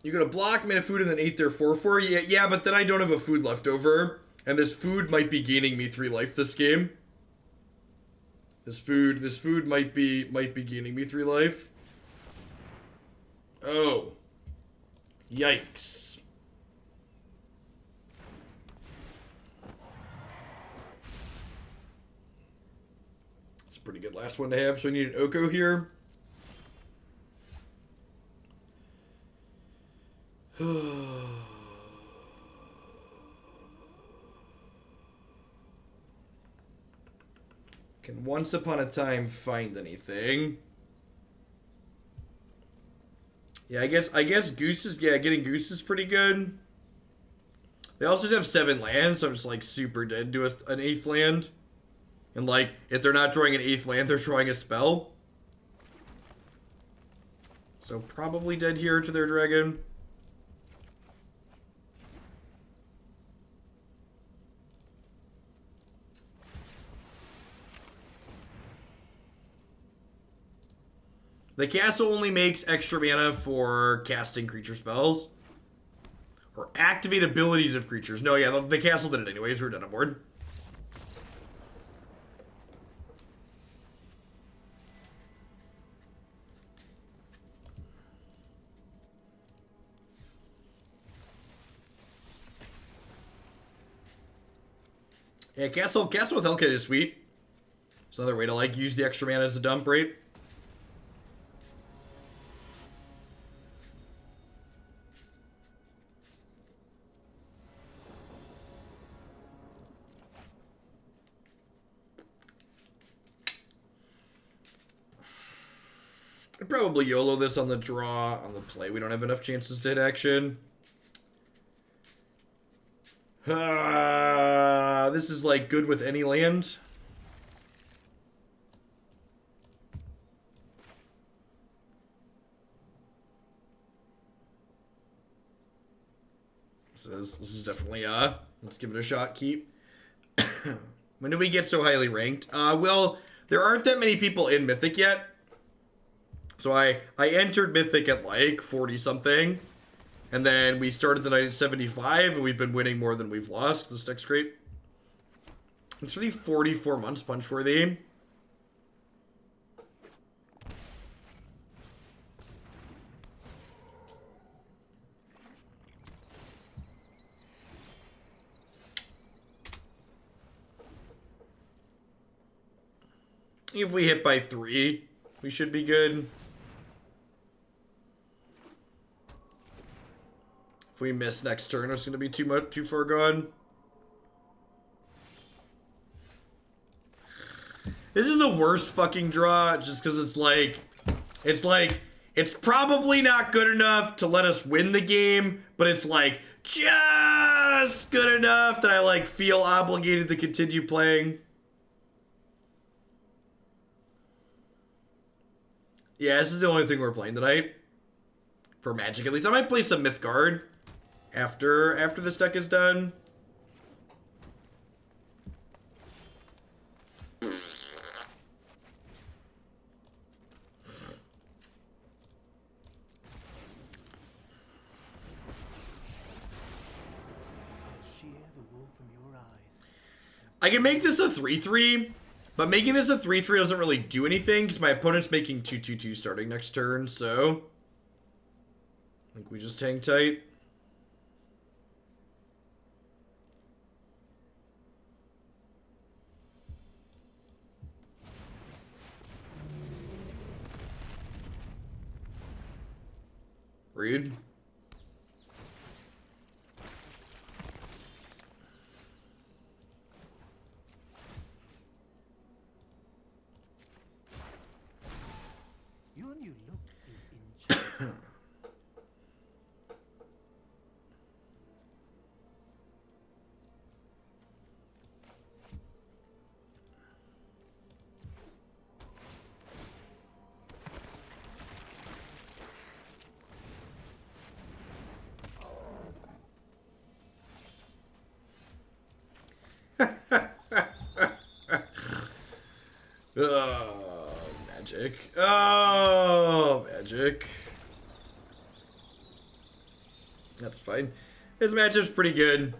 You're going to block, mana food, and then 8 their 4/4? Yeah, but then I don't have a food left over. And this food might be gaining me 3 life this game. This food might be gaining me 3 life. Oh. Yikes. It's a pretty good last one to have, so I need an Oko here. Can once upon a time find anything? Yeah, I guess Goose is, yeah, getting Goose is pretty good. They also have 7 lands, so I'm just like super dead to an 8th land. And like, if they're not drawing an 8th land, they're drawing a spell. So probably dead here to their dragon. The castle only makes extra mana for casting creature spells. Or activate abilities of creatures. No, yeah, the castle did it anyways. We're done on board. Yeah, castle with Hellkite is sweet. It's another way to like use the extra mana as a dump, right? I'd probably YOLO this on the draw. On the play, we don't have enough chances to hit action. This is like good with any land. This is definitely let's give it a shot. Keep. When did we get so highly ranked? Well, there aren't that many people in Mythic yet. So I entered Mythic at like 40 something. And then we started the night at 75, and we've been winning more than we've lost. This deck's great. It's really 44 months punch-worthy. If we hit by 3, we should be good. If we miss next turn, it's going to be too far gone. This is the worst fucking draw, just because it's probably not good enough to let us win the game, but it's like just good enough that I like feel obligated to continue playing. Yeah, this is the only thing we're playing tonight. For Magic, at least. I might play some Mythgard after this deck is done. I can make this a 3/3, but making this a 3/3 doesn't really do anything because my opponent's making 2/2/2 starting next turn, so I think we just hang tight. Rude. Your new look is enchanting. Oh, magic. Oh, magic. That's fine. This matchup's pretty good.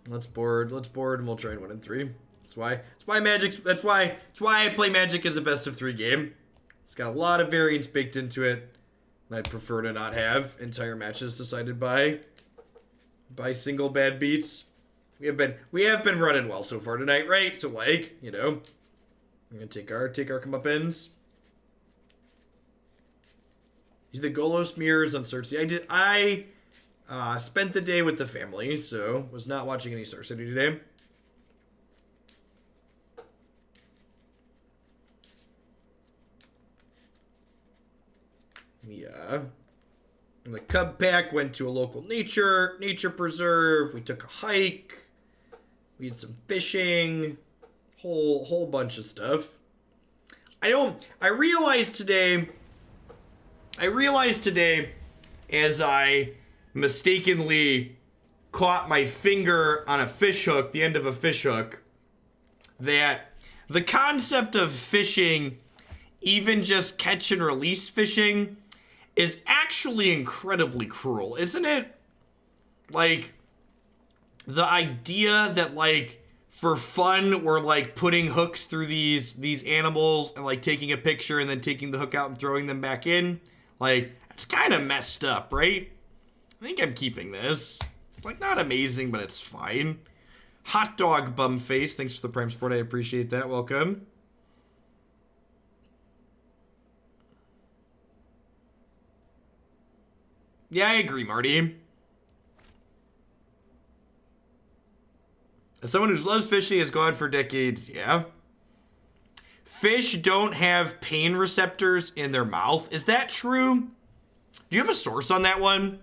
Let's board, and we'll try and win in 3. That's why I play Magic as a best of 3 game. It's got a lot of variance baked into it, and I'd prefer to not have entire matches decided by single bad beats. We have been running well so far tonight, right? So like, you know, I'm gonna take our comeuppance. Use the Golos mirrors on Cersei. I spent the day with the family, so was not watching any Star City today. Yeah. And the Cub Pack went to a local nature preserve. We took a hike. We did some fishing. Whole bunch of stuff. I realized today as I mistakenly caught my finger on a fish hook, the end of a fish hook, that the concept of fishing, even just catch and release fishing, is actually incredibly cruel, isn't it? Like, the idea that, like, for fun, we're, like, putting hooks through these animals and, like, taking a picture and then taking the hook out and throwing them back in. Like, it's kind of messed up, right? I think I'm keeping this. It's, like, not amazing, but it's fine. Hot Dog Bumface, thanks for the Prime Support. I appreciate that. Welcome. Yeah, I agree, Marty. As someone who loves fishing, has gone for decades, yeah. Fish don't have pain receptors in their mouth. Is that true? Do you have a source on that one?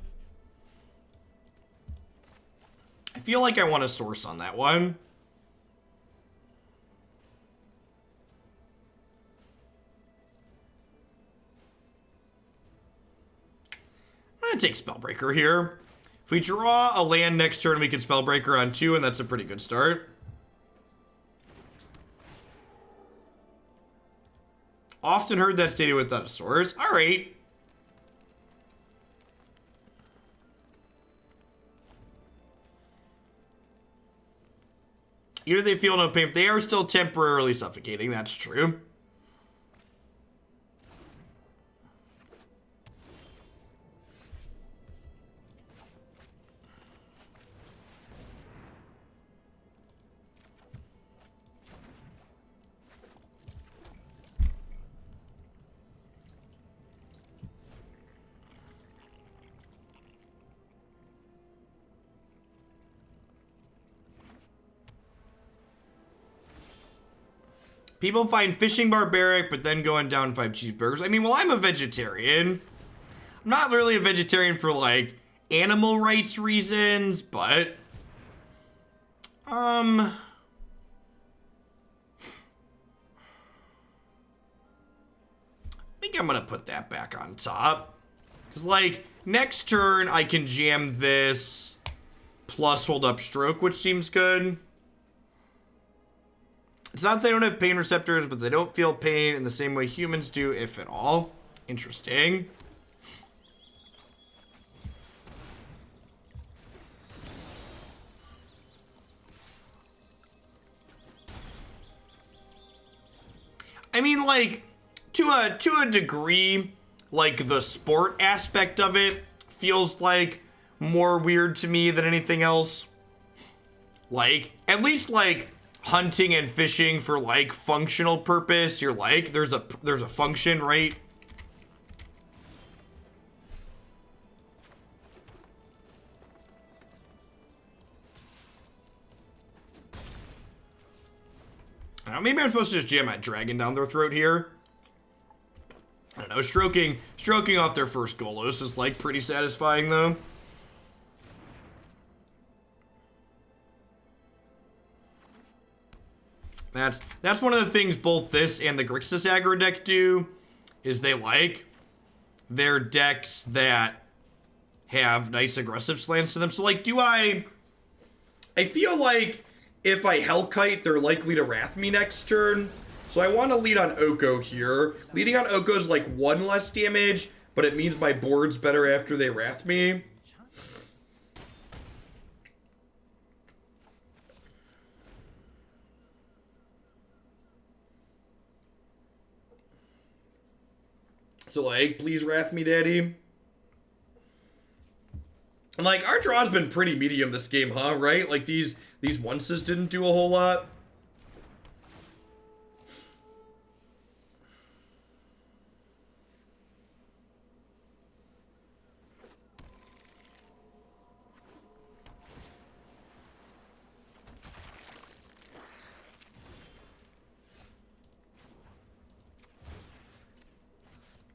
I feel like I want a source on that one. I'm gonna take Spellbreaker here. If we draw a land next turn, we can Spellbreaker on 2, and that's a pretty good start. Often heard that stated without a source. All right. Either they feel no pain, they are still temporarily suffocating. That's true. People find fishing barbaric, but then going down 5 cheeseburgers. I mean, well, I'm a vegetarian. I'm not really a vegetarian for, like, animal rights reasons, but... I think I'm gonna put that back on top. Because, like, next turn, I can jam this plus hold up stroke, which seems good. It's not that they don't have pain receptors, but they don't feel pain in the same way humans do, if at all. Interesting. I mean, like, to a degree, like, the sport aspect of it feels, like, more weird to me than anything else. Like, at least, like, hunting and fishing for, like, functional purpose, you're like, there's a function, right? I don't know, maybe I'm supposed to just jam that dragon down their throat here. I don't know, stroking off their first Golos is, like, pretty satisfying, though. That's one of the things both this and the Grixis aggro deck do, is they like their decks that have nice aggressive slants to them. So, like, I feel like if I Hellkite, they're likely to Wrath me next turn. So I want to lead on Oko here. Leading on Oko is like 1 less damage, but it means my board's better after they wrath me. So like, please wrath me, daddy. And like, our draw's been pretty medium this game, huh? Right? Like these onces didn't do a whole lot.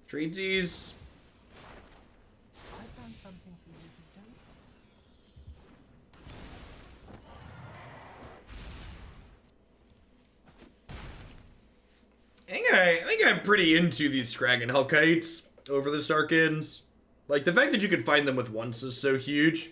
Tradesies. I found something for you to do. I think I'm pretty into these Skarrgan Hellkites over the Sarkans. Like, the fact that you could find them with once is so huge.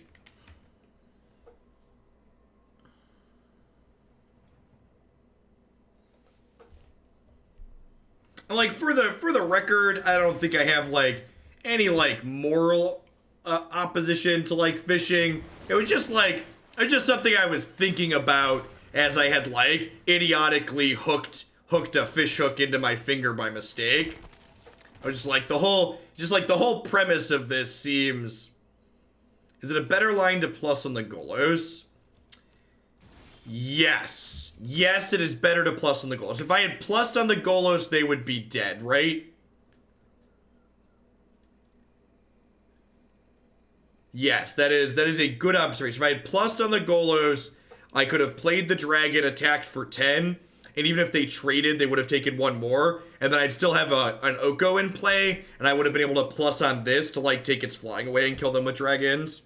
And like, for the record, I don't think I have, like, any, like, moral opposition to, like, fishing. It was just, like, it's just something I was thinking about as I had, like, idiotically hooked a fish hook into my finger by mistake. I was just like, the whole premise of this seems... Is it a better line to plus on the Golos? Yes. Yes, it is better to plus on the Golos. If I had plussed on the Golos, they would be dead, right? Yes, that is a good observation. If I had plussed on the Golos, I could have played the dragon, attacked for 10, and even if they traded, they would have taken 1 more, and then I'd still have an Oko in play, and I would have been able to plus on this to, like, take its flying away and kill them with dragons.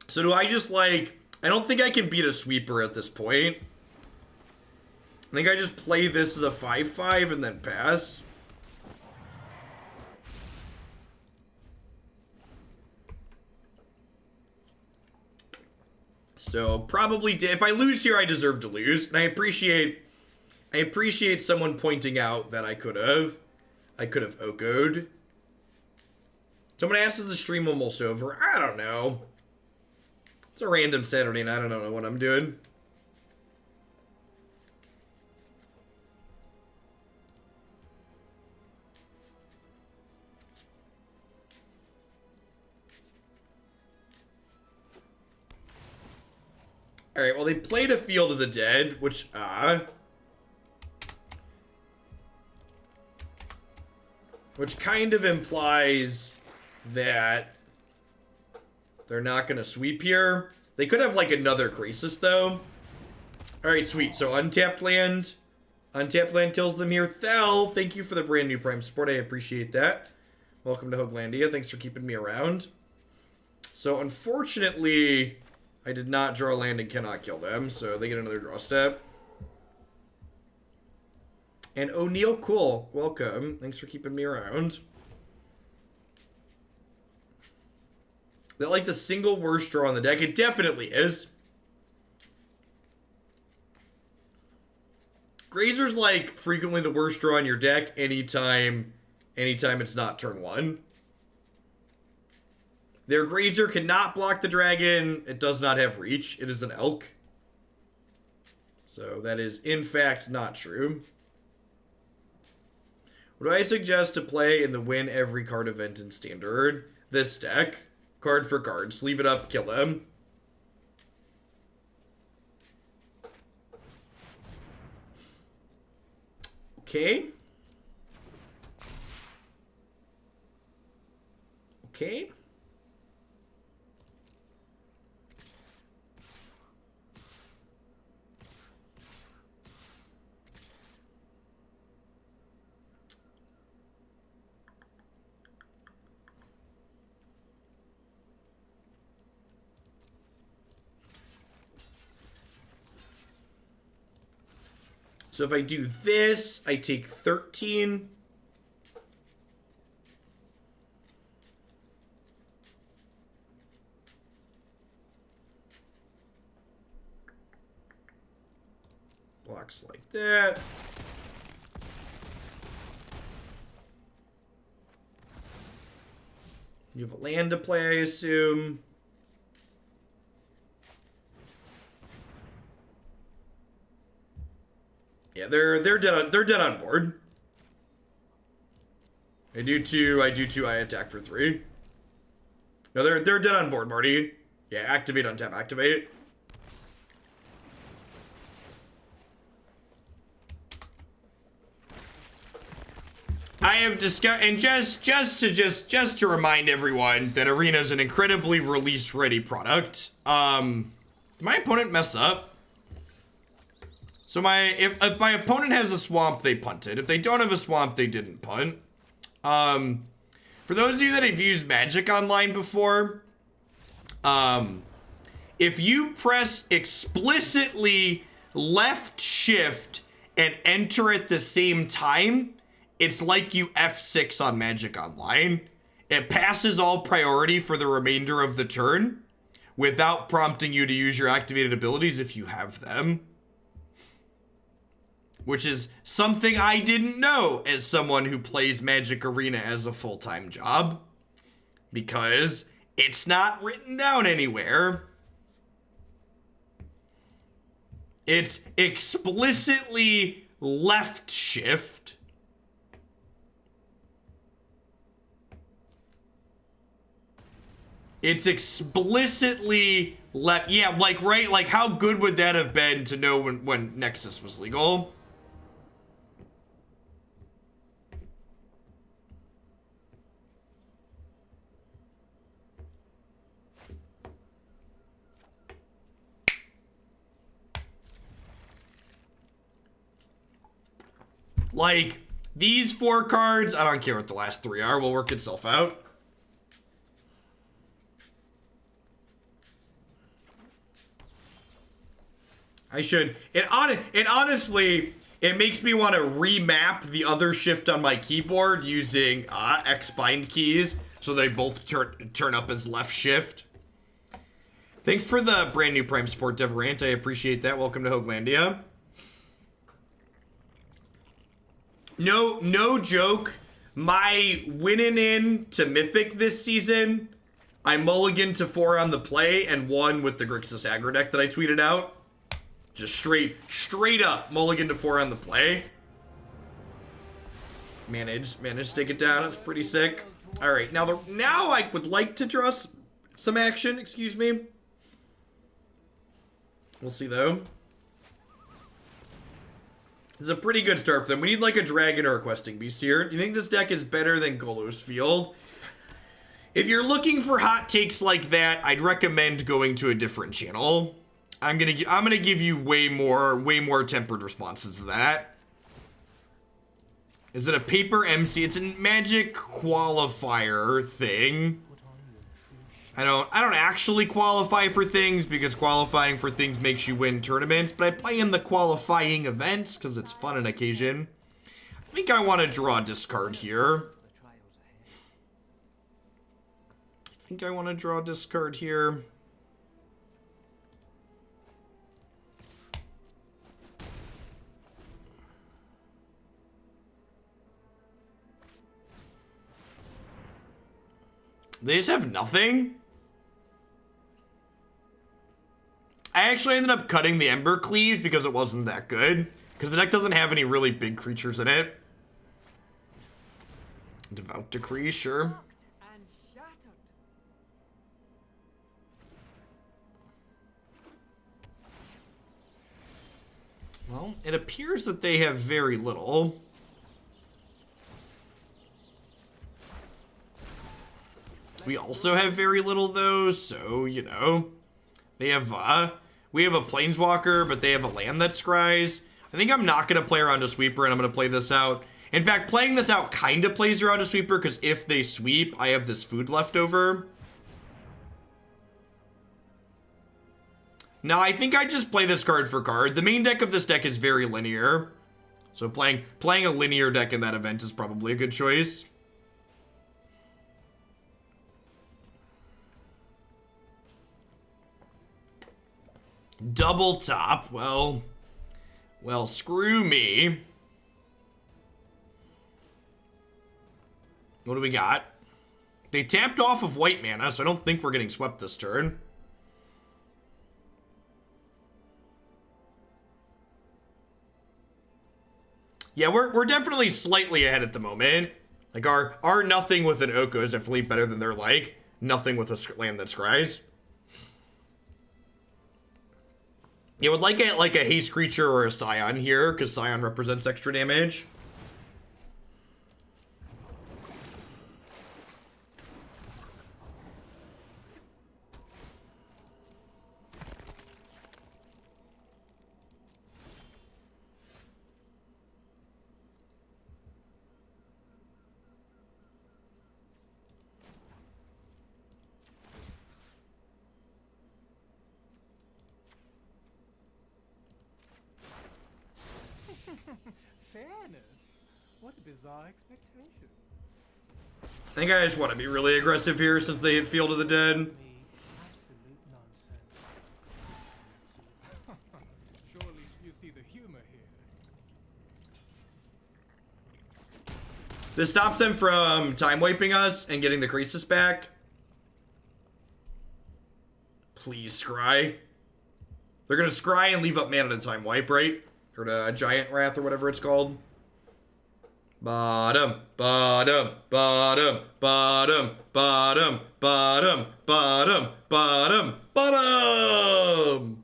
So do I just, like... I don't think I can beat a sweeper at this point. I think I just play this as a 5/5 and then pass. So probably if I lose here, I deserve to lose, and I appreciate someone pointing out that I could have Oko'd. Someone asked, is the stream almost over? I don't know. It's a random Saturday night. I don't know what I'm doing. Alright, well, they played a Field of the Dead, which kind of implies that they're not going to sweep here. They could have, like, another Crisis, though. Alright, sweet. So, untapped land. Untapped land kills them here. Thel, thank you for the brand new Prime support. I appreciate that. Welcome to Hoaglandia. Thanks for keeping me around. So, unfortunately, I did not draw land and cannot kill them. So, they get another draw step. And O'Neill, cool. Welcome. Thanks for keeping me around. That, like, the single worst draw on the deck? It definitely is. Grazer's, like, frequently the worst draw on your deck anytime it's not turn 1. Their Grazer cannot block the dragon. It does not have reach. It is an elk. So that is, in fact, not true. What do I suggest to play in the win every card event in Standard? This deck. Card for cards. Leave it up, kill them. Okay. Okay. So if I do this, I take 13. box like that. You have a land to play, I assume. Yeah, they're dead on board. I do two, I attack for 3. No, they're dead on board, Marty. Yeah, activate, untap, activate. I have discussed, and just to remind everyone that Arena is an incredibly release-ready product. Did my opponent mess up? So if my opponent has a swamp, they punted. If they don't have a swamp, they didn't punt. For those of you that have used Magic Online before, if you press explicitly left shift and enter at the same time, it's like you F6 on Magic Online. It passes all priority for the remainder of the turn without prompting you to use your activated abilities if you have them. Which is something I didn't know as someone who plays Magic Arena as a full-time job. Because it's not written down anywhere. It's explicitly left shift. It's explicitly left. Yeah, like, right? Like, how good would that have been to know when Nexus was legal? Like, these 4 cards, I don't care what the last 3 are, will work itself out. I should. It honestly, it makes me want to remap the other shift on my keyboard using X bind keys, so they both turn up as left shift. Thanks for the brand new Prime support, Deverant. I appreciate that. Welcome to Hoaglandia. No joke. My winning in to Mythic this season, I mulliganed to 4 on the play and 1 with the Grixis aggro deck that I tweeted out. Just straight up mulligan to 4 on the play. Managed to take it down. It's pretty sick. All right, now I would like to draw some action. Excuse me. We'll see though. This is a pretty good start for them. We need like a dragon or a questing beast here. You think this deck is better than Golos Field? If you're looking for hot takes like that, I'd recommend going to a different channel. I'm gonna give you way more tempered responses to that. Is it a paper MC? It's a Magic qualifier thing. I don't actually qualify for things because qualifying for things makes you win tournaments, but I play in the qualifying events because it's fun on occasion. I think I want to draw a discard here. They just have nothing? I actually ended up cutting the Ember Cleave because it wasn't that good. Because the deck doesn't have any really big creatures in it. Devout Decree, sure. Well, it appears that they have very little. We also have very little though, so, you know. They have, we have a Planeswalker, but they have a land that scries. I think I'm not going to play around a Sweeper, and I'm going to play this out. In fact, playing this out kind of plays around a Sweeper, because if they sweep, I have this food left over. No, I think I just play this card for card. The main deck of this deck is very linear. So playing a linear deck in that event is probably a good choice. Double top, well, Well, screw me. What do we got? They tapped off of white mana, so I don't think we're getting swept this turn. Yeah, we're definitely slightly ahead at the moment. Like, our nothing with an Oko is definitely better than their, like, nothing with a land that scries. You would like a haste creature or a Scion here, because Scion represents extra damage. Fairness? What a bizarre expectation. I think I just want to be really aggressive here since they hit Field of the Dead. Me, absolute nonsense. Surely you see the humor here. This stops them from time wiping us and getting the Crisis back. Please, scry. They're gonna scry and leave up mana to time wipe, right? Or to Giant Wrath or whatever it's called. Bottom, bottom, bottom, bottom, bottom, bottom, bottom, bottom, bottom.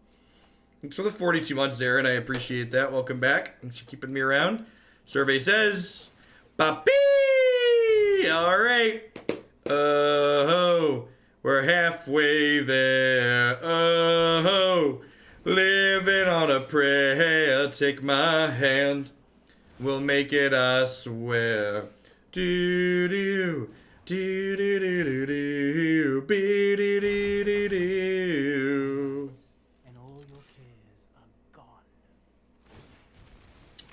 Thanks for the 42 months, Aaron. I appreciate that. Welcome back. Thanks for keeping me around. Survey says, Papi! All right. Oh, we're halfway there. Oh, living on a prayer. Take my hand. We'll make it, I swear. Do do do do do do do be do do do do. And all your cares are gone.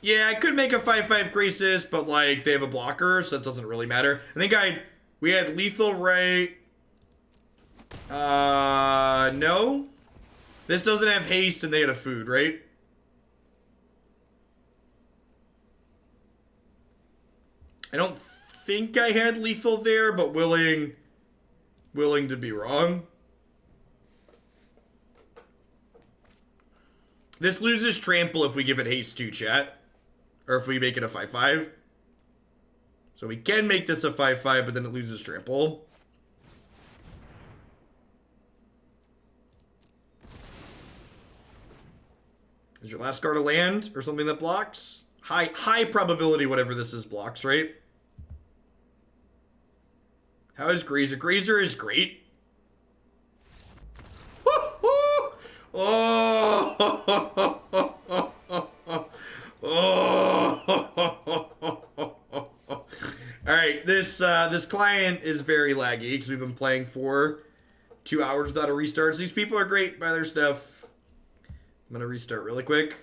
Yeah, I could make a 5/5 Graces, but like they have a blocker, so that doesn't really matter. I think we had lethal right. No. This doesn't have haste, and they had a food, right? I don't think I had lethal there, but willing to be wrong. This loses trample if we give it haste 2, chat. Or if we make it a 5/5. So we can make this a 5/5, but then it loses trample. Is your last card a land or something that blocks? High probability whatever this is blocks, right? How is Grazer? Grazer is great. Oh! All right, this client is very laggy because we've been playing for 2 hours without a restart. So these people are great by their stuff. I'm gonna restart really quick.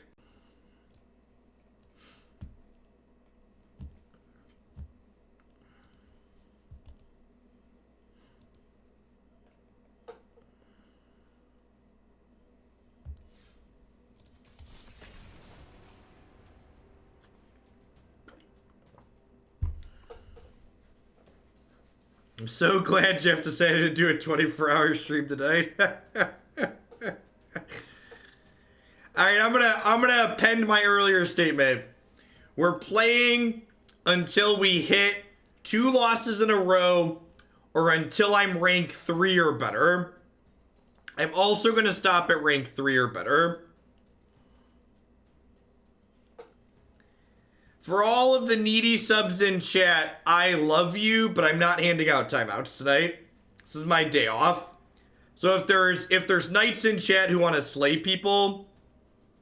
I'm so glad Jeff decided to do a 24-hour stream tonight. All right, I'm gonna append my earlier statement. We're playing until we hit 2 losses in a row or until I'm rank 3 or better. I'm also gonna stop at rank 3 or better. For all of the needy subs in chat, I love you, but I'm not handing out timeouts tonight. This is my day off. So if there's knights in chat who want to slay people,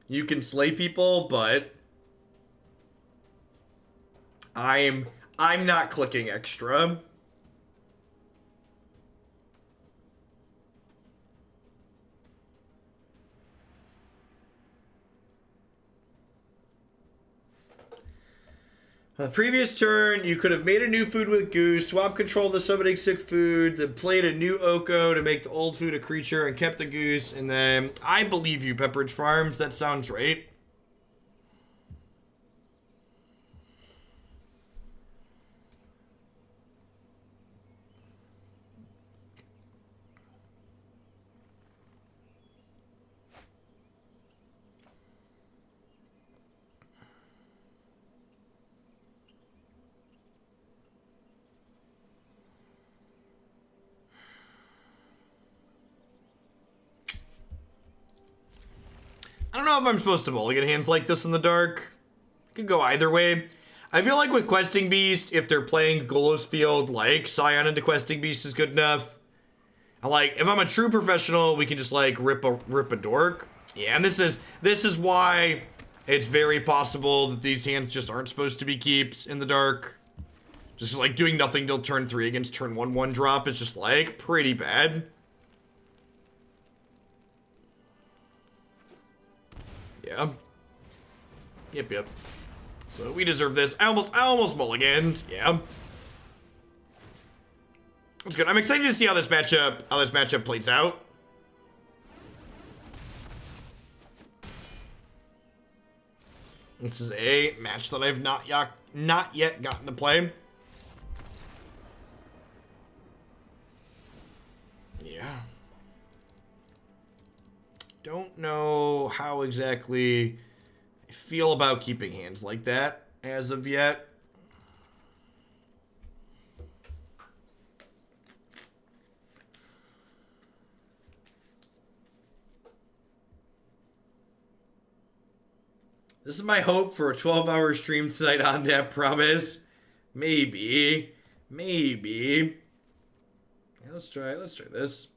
you can slay people, but I'm not clicking extra. On the previous turn, you could have made a new food with Goose, swap control of the summoning sick food, then played a new Oko to make the old food a creature and kept the Goose, and then I believe you, Pepperidge Farms. That sounds right. I don't know if I'm supposed to mulligan hands like this in the dark. Could go either way. I feel like with Questing Beast, if they're playing Golos Field, like Scion into Questing Beast is good enough. And like, if I'm a true professional, we can just like rip a dork. Yeah, and this is why it's very possible that these hands just aren't supposed to be keeps in the dark. Just like doing nothing till turn 3 against turn 1/1 drop is just like pretty bad. Yeah. Yep. So we deserve this. I almost mulliganed. Yeah. That's good. I'm excited to see how this matchup plays out. This is a match that I've not yet gotten to play. Yeah. Don't know how exactly I feel about keeping hands like that as of yet. This is my hope for a 12-hour stream tonight on that promise. Maybe. Yeah, let's try this.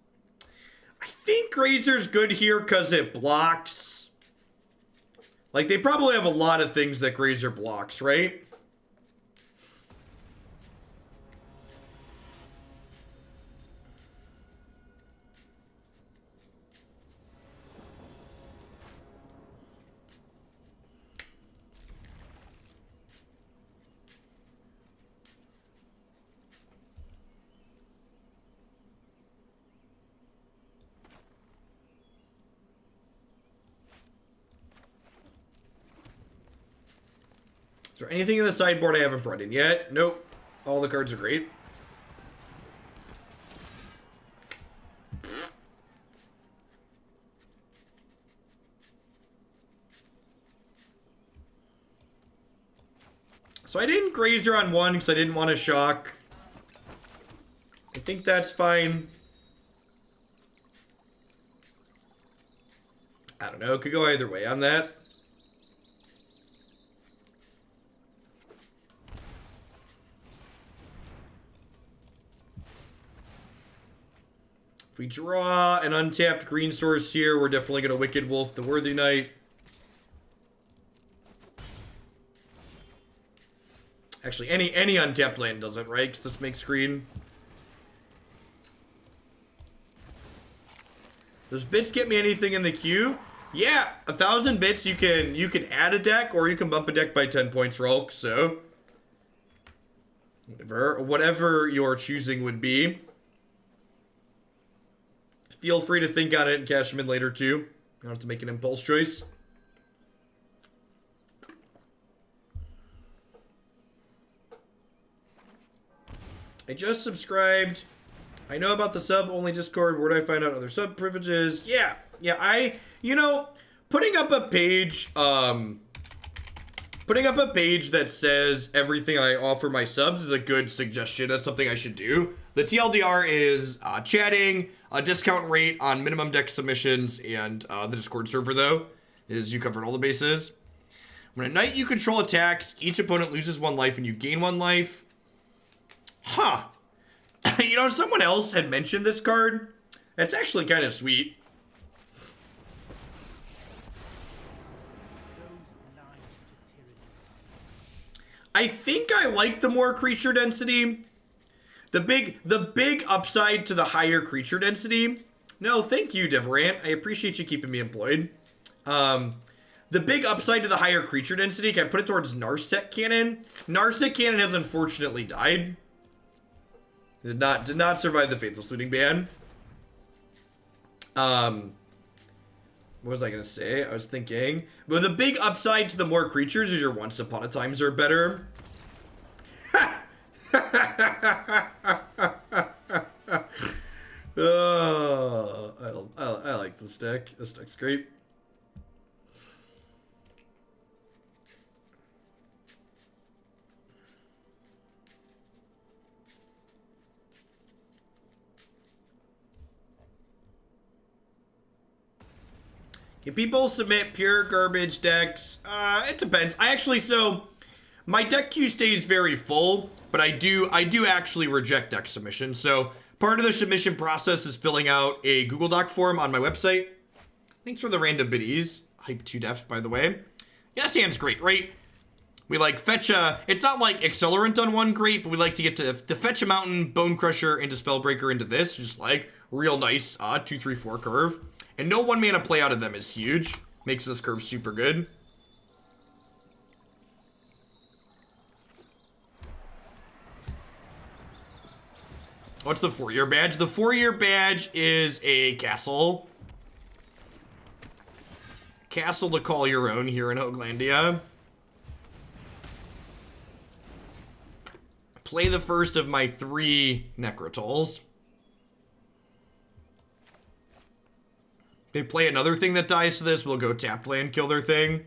I think Grazer's good here because it blocks. Like, they probably have a lot of things that Grazer blocks, right? Is there anything in the sideboard I haven't brought in yet? Nope. All the cards are great. So I didn't Grazer on 1 because I didn't want to shock. I think that's fine. I don't know. Could go either way on that. If we draw an untapped green source here, we're definitely going to Wicked Wolf the Worthy Knight. Actually, any untapped land does it, right? Because this makes green. Does bits get me anything in the queue? Yeah, 1,000 bits. You can add a deck or you can bump a deck by 10 points, Rolk. So whatever your choosing would be. Feel free to think on it and cash them in later too. You don't have to make an impulse choice. I just subscribed. I know about the sub-only Discord. Where do I find out other sub privileges? Yeah, putting up a page that says everything I offer my subs is a good suggestion. That's something I should do. The TLDR is chatting, a discount rate on minimum deck submissions, and the Discord server, though, is you covered all the bases. When a knight you control attacks, each opponent loses 1 life and you gain 1 life. Huh. Someone else had mentioned this card. That's actually kind of sweet. I think I like the more creature density. The big upside to the higher creature density. No, thank you, Devorant. I appreciate you keeping me employed. The big upside to the higher creature density, can I put it towards Narset Cannon? Narset Cannon has unfortunately died. Did not survive the Faithless Looting ban. What was I gonna say? I was thinking, but the big upside to the more creatures is your Once Upon a Times are better. Oh, I like this deck. This deck's great. Can people submit pure garbage decks? It depends. So my deck queue stays very full, but I do actually reject deck submissions. So part of the submission process is filling out a Google Doc form on my website. Thanks for the random biddies. Hype 2 def, by the way. Yeah, this hand's great, right? We like fetch it's not like Accelerant on one great, but we like to get to fetch a mountain, Bonecrusher into Spellbreaker into this, just like real nice 2-3-4 curve. And no 1-mana play out of them is huge. Makes this curve super good. What's the 4-year badge? The 4-year badge is a castle. Castle to call your own here in Hoaglandia. Play the first of my 3 Necrotals. They play another thing that dies to this, we'll go tapped land, kill their thing.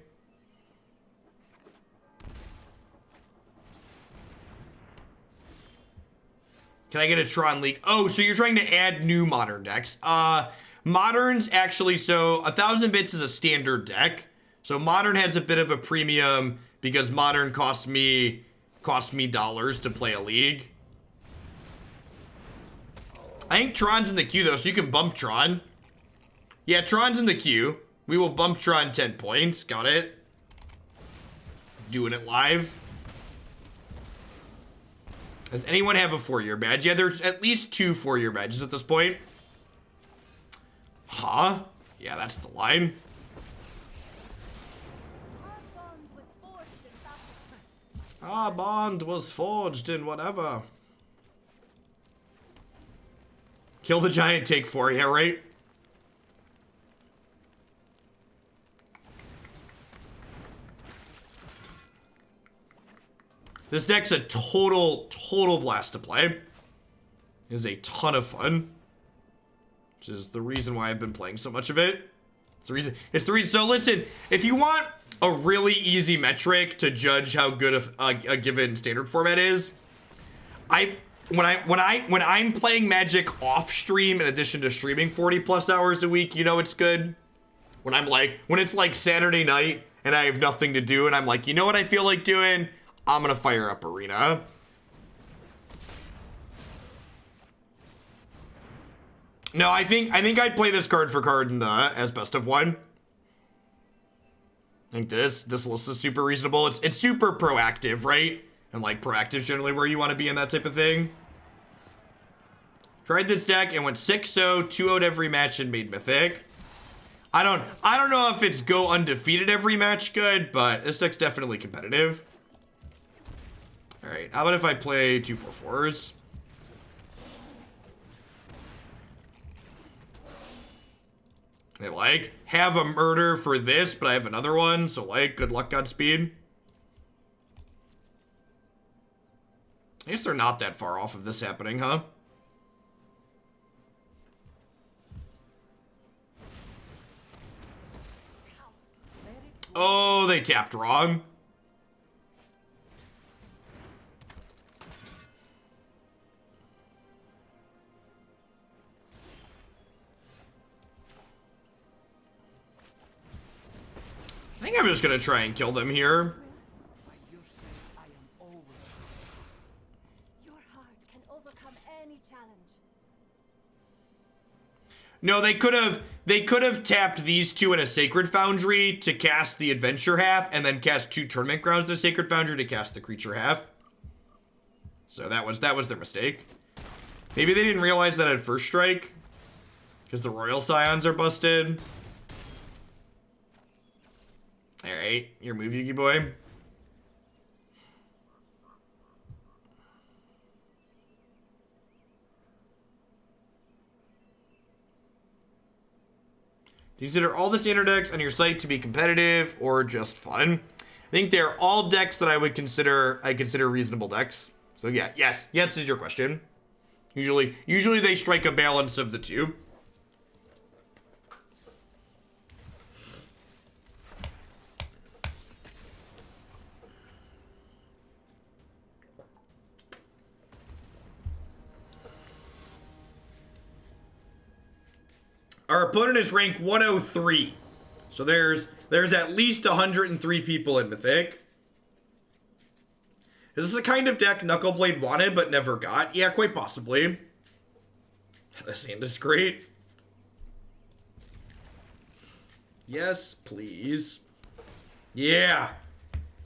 Can I get a Tron leak? Oh, so you're trying to add new modern decks. Moderns actually, so 1,000 bits is a standard deck. So modern has a bit of a premium because modern costs me dollars to play a league. I think Tron's in the queue though, so you can bump Tron. Yeah, Tron's in the queue. We will bump Tron 10 points. Got it. Doing it live. Does anyone have a 4-year badge? Yeah, there's at least 2 4-year badges at this point. Huh? Yeah, that's the line. Our bond was forged in whatever. Kill the giant, take 4. Yeah, right? This deck's a total blast to play. It is a ton of fun. Which is the reason why I've been playing so much of it. It's the reason. So listen, if you want a really easy metric to judge how good a given standard format is, when I'm playing Magic off stream in addition to streaming 40+ hours a week, you know it's good. When it's like Saturday night and I have nothing to do and I'm like, you know what I feel like doing? I'm gonna fire up Arena. No, I think I'd play this card for card in the as best of 1. I think this list is super reasonable. It's super proactive, right? And like proactive generally where you want to be in that type of thing. Tried this deck and went 6-0, 2-0'd every match and made Mythic. I don't know if it's go undefeated every match good, but this deck's definitely competitive. All right, how about if I play 2 4/4s? They like have a murder for this, but I have another one, so like good luck, Godspeed. I guess they're not that far off of this happening, huh? Oh, they tapped wrong. I think I'm just gonna try and kill them here. Your heart can overcome any challenge. No, they could have tapped these 2 in a Sacred Foundry to cast the Adventure half, and then cast 2 Tournament Grounds in a Sacred Foundry to cast the Creature half. So that was their mistake. Maybe they didn't realize that at first strike, because the Royal Scions are busted. All right, your move, Yugi boy. Consider all the standard decks on your site to be competitive or just fun. I think they're all decks that I consider reasonable decks. So yeah, yes is your question. Usually they strike a balance of the 2. Our opponent is rank 103. So there's at least 103 people in Mythic. Is this the kind of deck Knuckleblade wanted but never got? Yeah, quite possibly. This hand is great. Yes, please. Yeah.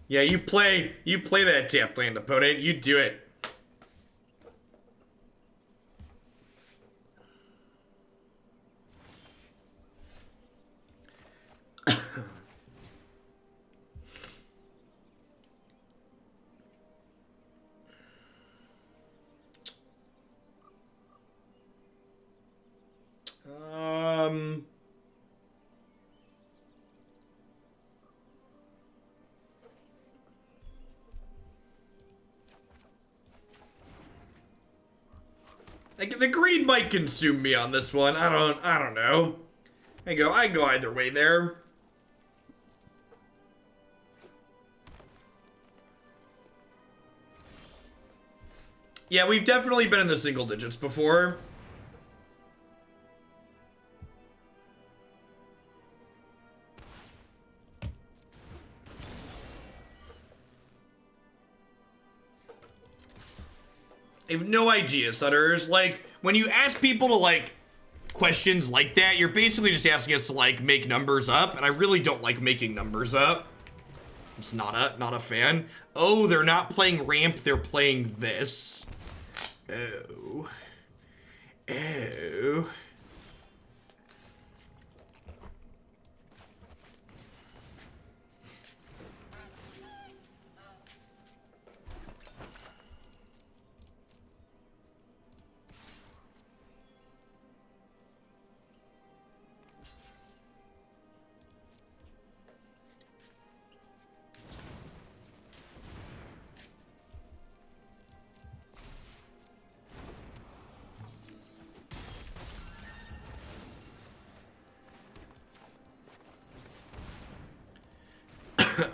Yeah, you play that tapped land, opponent. You do it. The greed might consume me on this one. I don't know. I go either way there. Yeah, we've definitely been in the single digits before. I have no idea, Sutters. Like, when you ask people to, like, questions like that, you're basically just asking us to, like, make numbers up, and I really don't like making numbers up. I'm just not a fan. Oh, they're not playing ramp, they're playing this. Oh. Oh.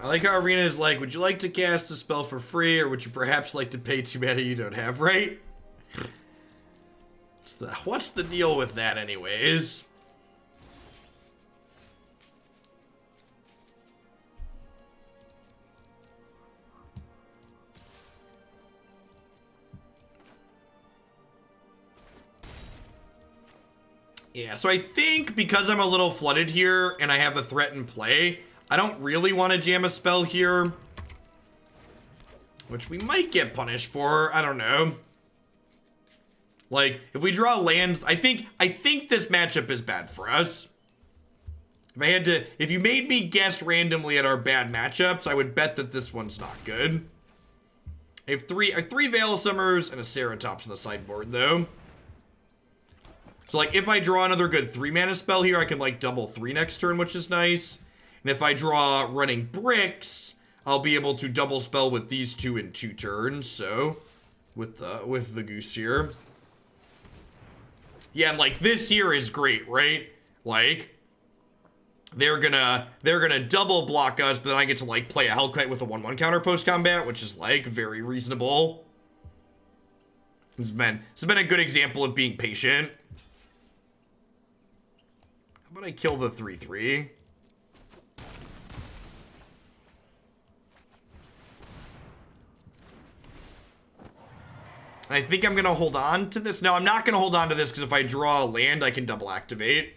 I like how Arena is like, would you like to cast a spell for free, or would you perhaps like to pay 2 mana you don't have, right? What's the deal with that anyways? Yeah, so I think because I'm a little flooded here and I have a threat in play, I don't really want to jam a spell here, which we might get punished for. I don't know. Like, if we draw lands, I think this matchup is bad for us. If you made me guess randomly at our bad matchups, I would bet that this one's not good. I have three Veil Summers and a Ceratops on the sideboard, though. So, like, if I draw another good 3-mana spell here, I can, like, double 3 next turn, which is nice. And if I draw Running Bricks, I'll be able to double spell with these 2 in 2 turns. So, with the Goose here. Yeah, and, like, this here is great, right? Like, they're gonna double block us, but then I get to, like, play a Hellkite with a 1/1 counter post-combat, which is, like, very reasonable. This has been a good example of being patient. How about I kill the 3/3? I think I'm going to hold on to this. No, I'm not going to hold on to this because if I draw a land, I can double activate.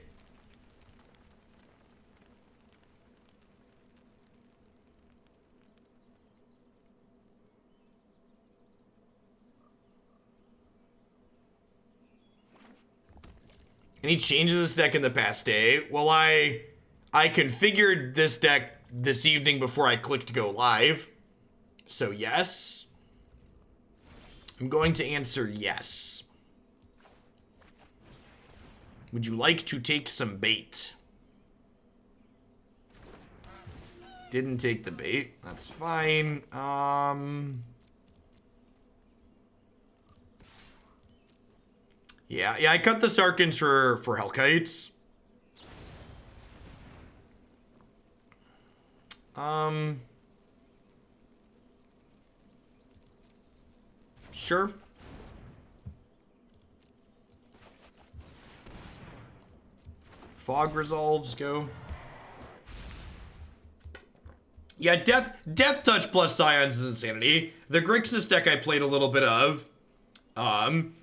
Any changes to this deck in the past day? Well, I configured this deck this evening before I clicked go live. So yes. I'm going to answer yes. Would you like to take some bait? Didn't take the bait. That's fine. Yeah, I cut the Skarrgans for Hellkites. Sure. Fog resolves, go. Yeah, Death Touch plus Scions is insanity. The Grixis deck I played a little bit of,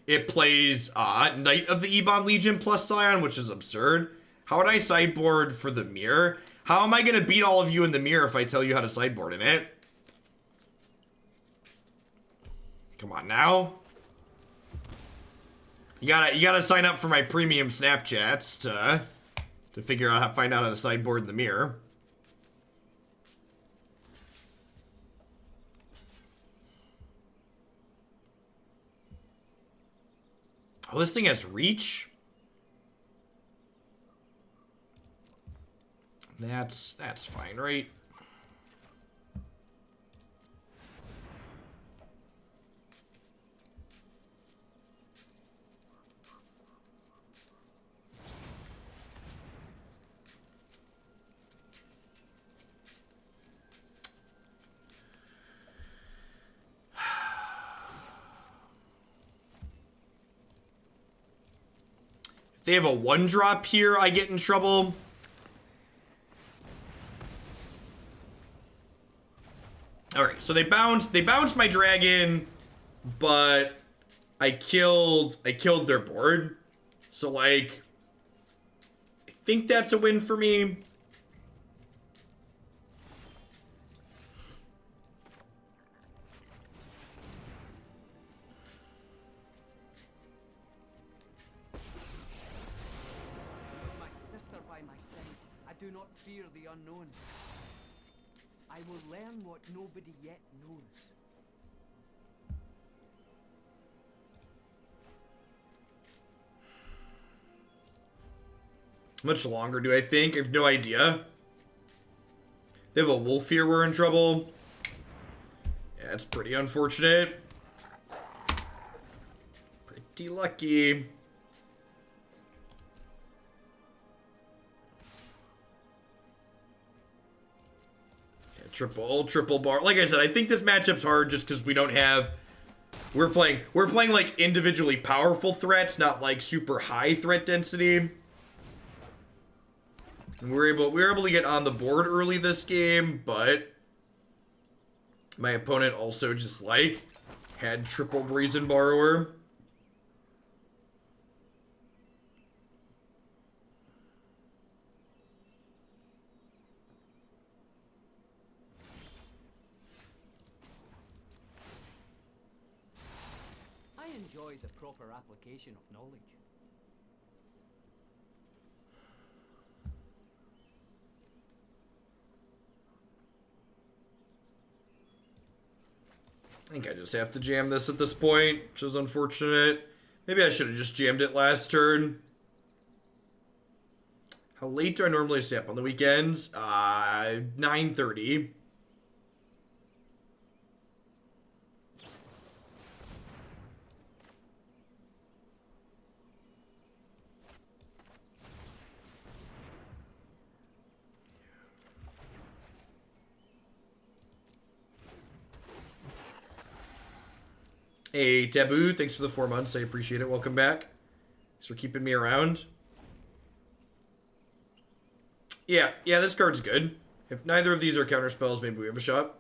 it plays Knight of the Ebon Legion plus Scion, which is absurd. How would I sideboard for the mirror? How am I gonna beat all of you in the mirror if I tell you how to sideboard in it? Come on now. You gotta sign up for my premium Snapchats to figure out find out how to sideboard in the mirror. Oh, this thing has reach? That's fine, right? If they have a 1-drop here, I get in trouble. Alright, so they bounced my dragon, but I killed their board. So like I think that's a win for me. My sister by my side, I do not fear the unknown. I will learn what nobody yet knows. How much longer do I think? I have no idea. They have a wolf here, we're in trouble. Yeah, it's pretty unfortunate. Pretty lucky. Triple bar. Like I said, I think this matchup's hard just because we don't have. We're playing like individually powerful threats, not like super high threat density. And we were able to get on the board early this game, but my opponent also just like had triple Brazen Borrower. Enjoy the proper application of knowledge. I think I just have to jam this at this point, which is unfortunate. Maybe I should have just jammed it last turn. How late do I normally stay up on the weekends? 9:30. Hey, Taboo, thanks for the 4 months. I appreciate it. Welcome back. Thanks for keeping me around. Yeah, this card's good. If neither of these are counter spells, maybe we have a shot.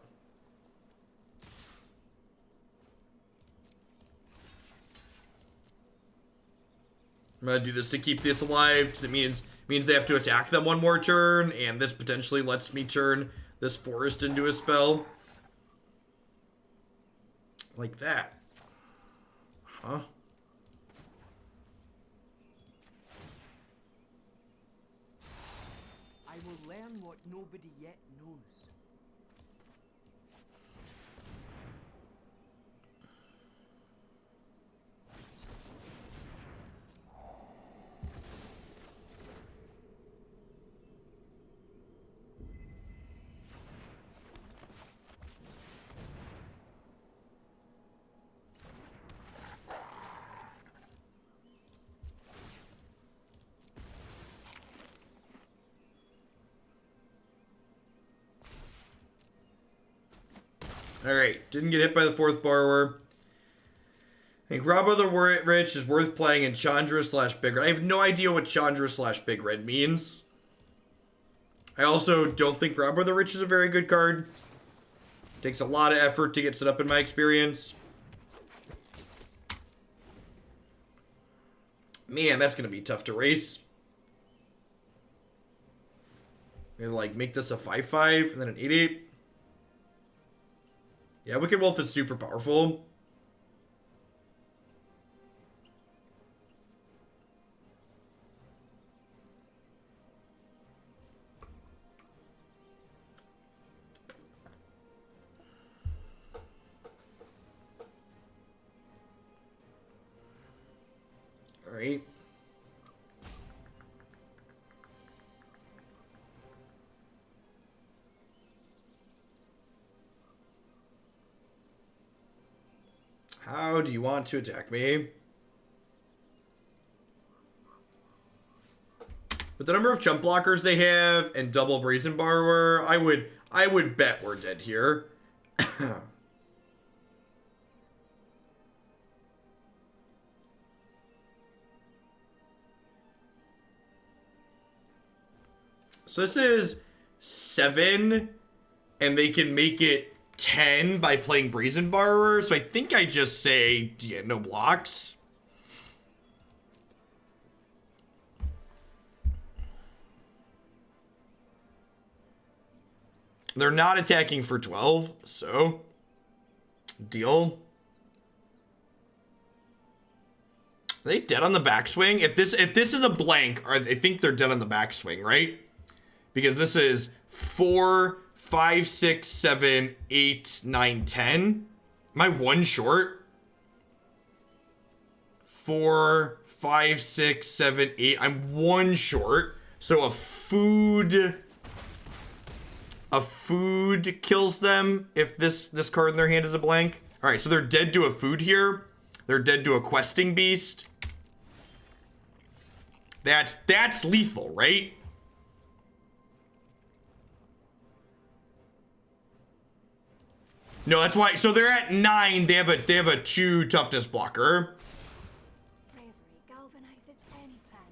I'm gonna do this to keep this alive, because it means they have to attack them one more turn, and this potentially lets me turn this forest into a spell. Like that. Huh? I will learn what nobody yet knows. Alright, didn't get hit by the 4th borrower. I think Robbo the Rich is worth playing in Chandra / Big Red. I have no idea what Chandra / Big Red means. I also don't think Robber the Rich is a very good card. Takes a lot of effort to get set up in my experience. Man, that's going to be tough to race. And like make this a 5/5 and then an 8/8. Yeah, Wicked Wolf is super powerful. All right. How do you want to attack me? With the number of jump blockers they have and double Brazen Borrower, I would bet we're dead here. So this is 7, and they can make it 10 by playing Brazen Borrower. So I think I just say, yeah, no blocks. They're not attacking for 12, so deal. Are they dead on the backswing? If this is a blank, I think they're dead on the backswing, right? Because this is 4, 5, 6, 7, 8, 9, 10. Am I one short? 4, 5, 6, 7, 8. I'm one short. So a food kills them if this card in their hand is a blank. All right, so they're dead to a food here. They're dead to a questing beast. That's lethal, right? No, that's why. So they're at 9. They have a 2 toughness blocker. Bravery galvanizes any plan.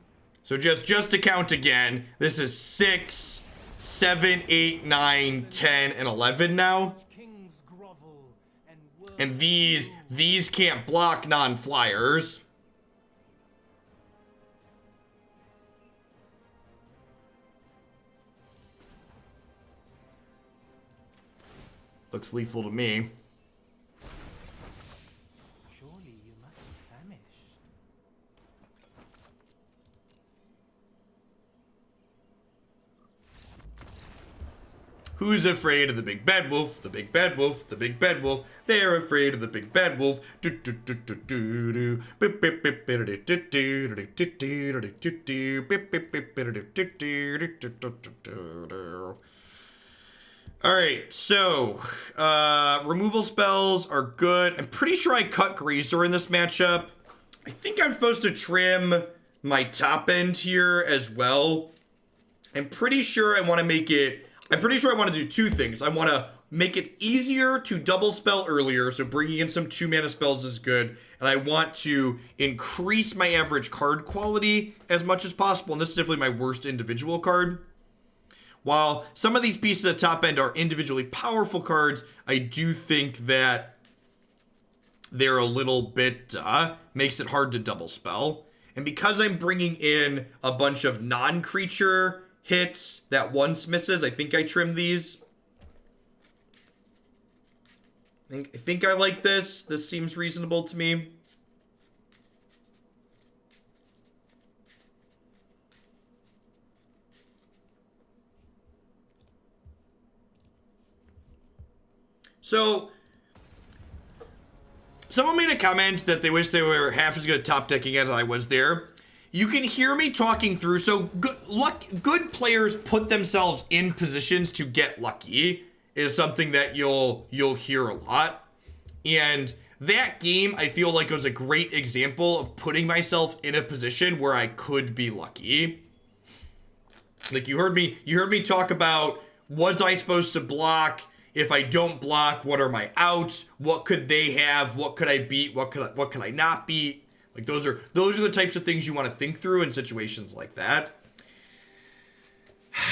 So just to count again, this is 6, 7, 8, 9, 10, and 11 now. Kings grovel and And these can't block non-flyers. Looks lethal to me. surely you must be famished. Who's afraid of the big bad wolf? The big bad wolf, the big bad wolf. They're afraid of the big bad wolf. Alright, so removal spells are good. I'm pretty sure I cut Grazer in this matchup. I think I'm supposed to trim my top end here as well. I'm pretty sure I want to make it... I'm pretty sure I want to do 2 things. I want to make it easier to double spell earlier, so bringing in some 2 mana spells is good. And I want to increase my average card quality as much as possible. And this is definitely my worst individual card. While some of these pieces at top end are individually powerful cards, I do think that they're a little bit, makes it hard to double spell. And because I'm bringing in a bunch of non-creature hits that once misses, I think I trim these. I think I like this. This seems reasonable to me. So, someone made a comment that they wish they were half as good at top decking as I was there. You can hear me talking through, so good players put themselves in positions to get lucky is something that you'll hear a lot. And that game, I feel like, was a great example of putting myself in a position where I could be lucky. Like you heard me talk about, was I supposed to block? If I don't block, what are my outs? What could they have? What could I beat? What could I not beat? Like those are the types of things you want to think through in situations like that.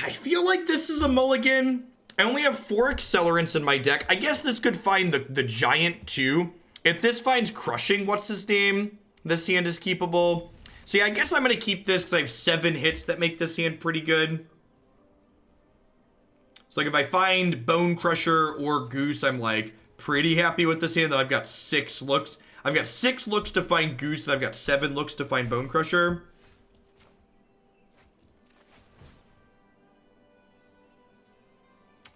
I feel like this is a mulligan. I only have 4 accelerants in my deck. I guess this could find the giant too. If this finds crushing, what's his name? This hand is keepable. So yeah, I guess I'm going to keep this because I have 7 hits that make this hand pretty good. So like if I find Bonecrusher or Goose, I'm like pretty happy with this hand. That I've got 6 looks. I've got 6 looks to find Goose, and I've got 7 looks to find Bonecrusher.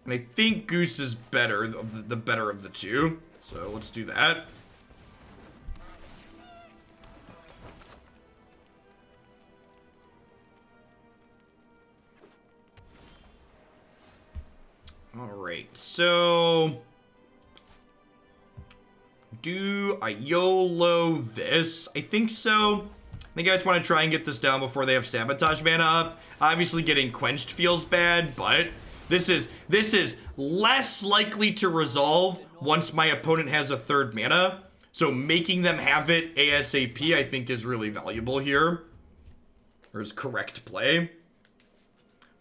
And I think Goose is better, the better of the two. So let's do that. Alright, so do I YOLO this? I think so. I think I just want to try and get this down before they have Sabotage mana up. Obviously getting quenched feels bad, but this is less likely to resolve once my opponent has a 3rd mana. So making them have it ASAP I think is really valuable here. Or is correct play.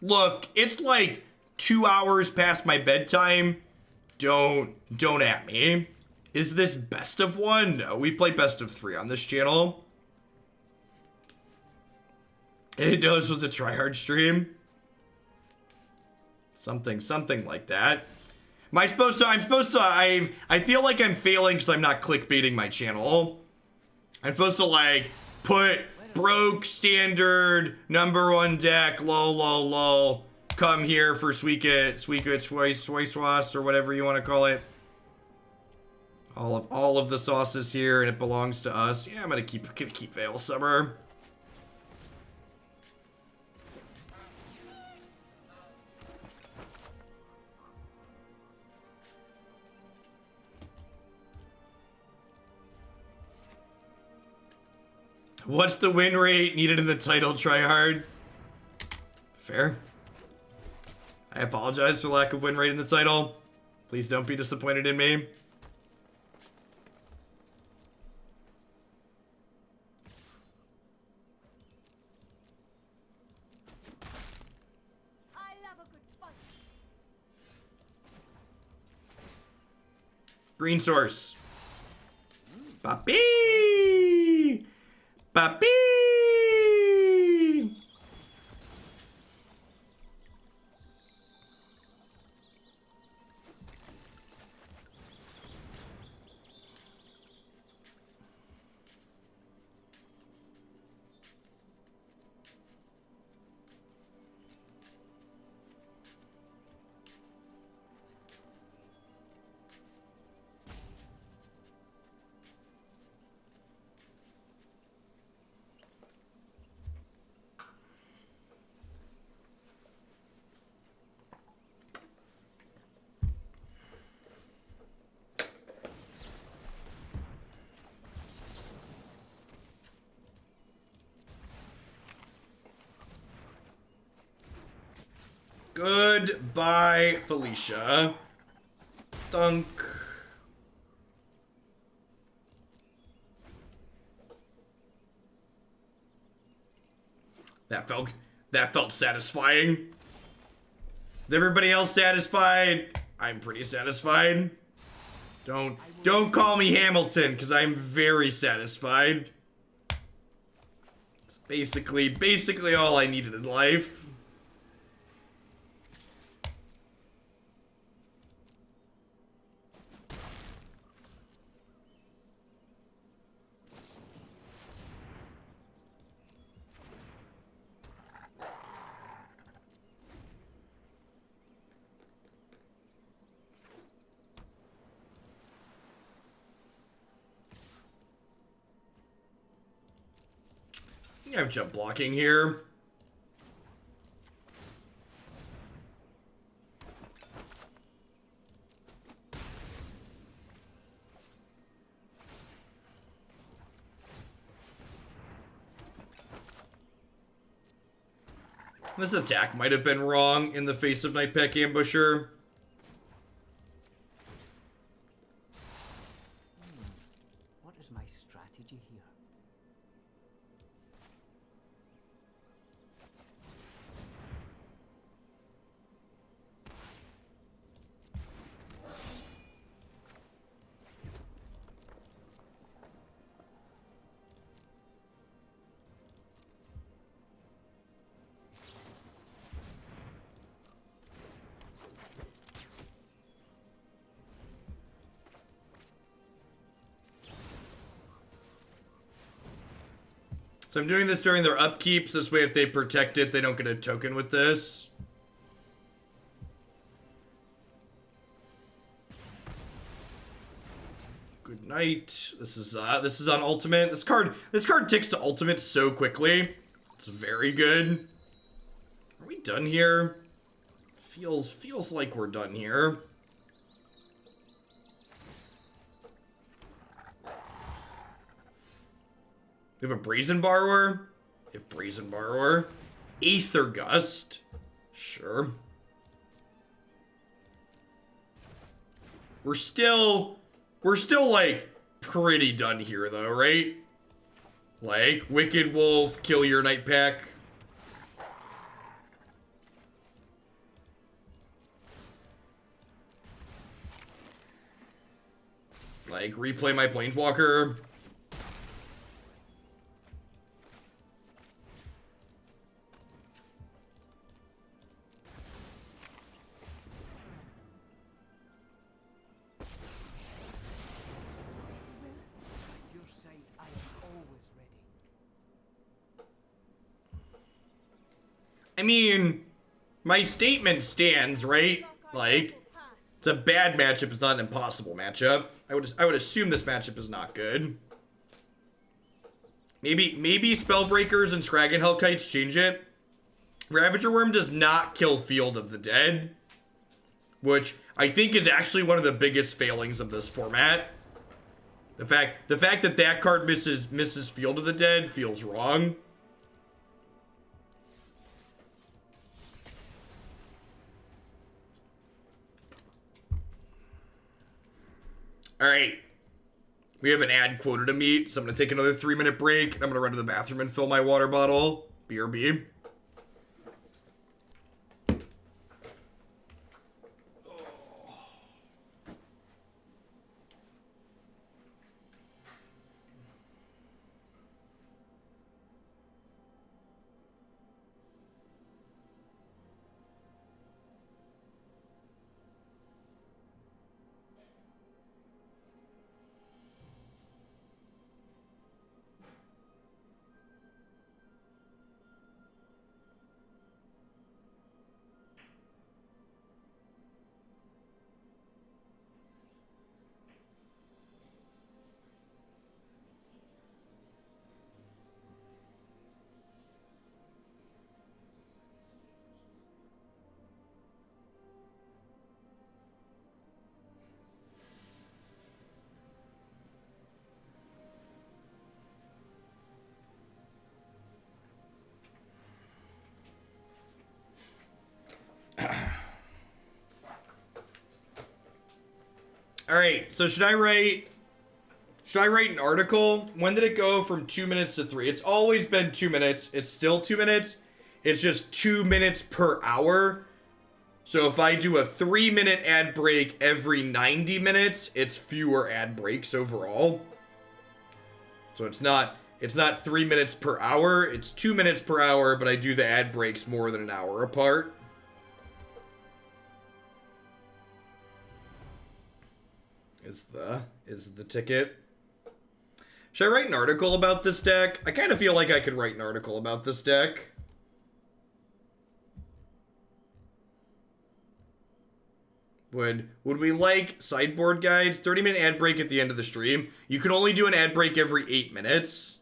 Look, it's like 2 hours past my bedtime. Don't at me. Is this best of 1? No, we play best of 3 on this channel. It knows was a tryhard stream. Something like that. Am I supposed to? I feel like I'm failing because I'm not clickbaiting my channel. I'm supposed to like put broke standard #1 deck lol. Come here for Sweekit, Swice, or whatever you want to call it. All of the sauces here, and it belongs to us. Yeah, I'm gonna keep Veil Summer. What's the win rate needed in the title tryhard? Fair. I apologize for lack of win rate in the title. Please don't be disappointed in me. I love a good fight. Green source. Papi! Papi! Goodbye, Felicia. Dunk. That felt satisfying. Is everybody else satisfied? I'm pretty satisfied. Don't call me Hamilton, because I'm very satisfied. It's basically all I needed in life. I have jump blocking here. This attack might have been wrong in the face of Nightpack Ambusher. What is my strategy here? So I'm doing this during their upkeeps. This way, if they protect it, they don't get a token with this. Good night. This is on ultimate. This card ticks to ultimate so quickly. It's very good. Are we done here? Feels like we're done here. We have a Brazen Borrower. We have Brazen Borrower. Aether Gust. Sure. We're still like pretty done here though, right? Like Wicked Wolf, kill your Night Pack. Like replay my Planeswalker. Your side, I am always ready. I mean, my statement stands, right? Like, it's a bad matchup, it's not an impossible matchup. I would assume this matchup is not good. Maybe Spellbreakers and Skarrgan Hellkites change it. Ravager Worm does not kill Field of the Dead, which I think is actually one of the biggest failings of this format. The fact that card misses Field of the Dead feels wrong. All right. We have an ad quota to meet, so I'm going to take another 3-minute break. I'm going to run to the bathroom and fill my water bottle. BRB. All right, so should I write an article? When did it go from 2 minutes to 3? It's always been 2 minutes. It's still 2 minutes. It's just 2 minutes per hour. So if I do a 3-minute ad break every 90 minutes, it's fewer ad breaks overall. So it's not 3 minutes per hour. It's 2 minutes per hour, but I do the ad breaks more than an hour apart. Is the ticket. Should I write an article about this deck? I kind of feel like I could write an article about this deck. Would we like sideboard guides? 30-minute ad break at the end of the stream. You can only do an ad break every 8 minutes.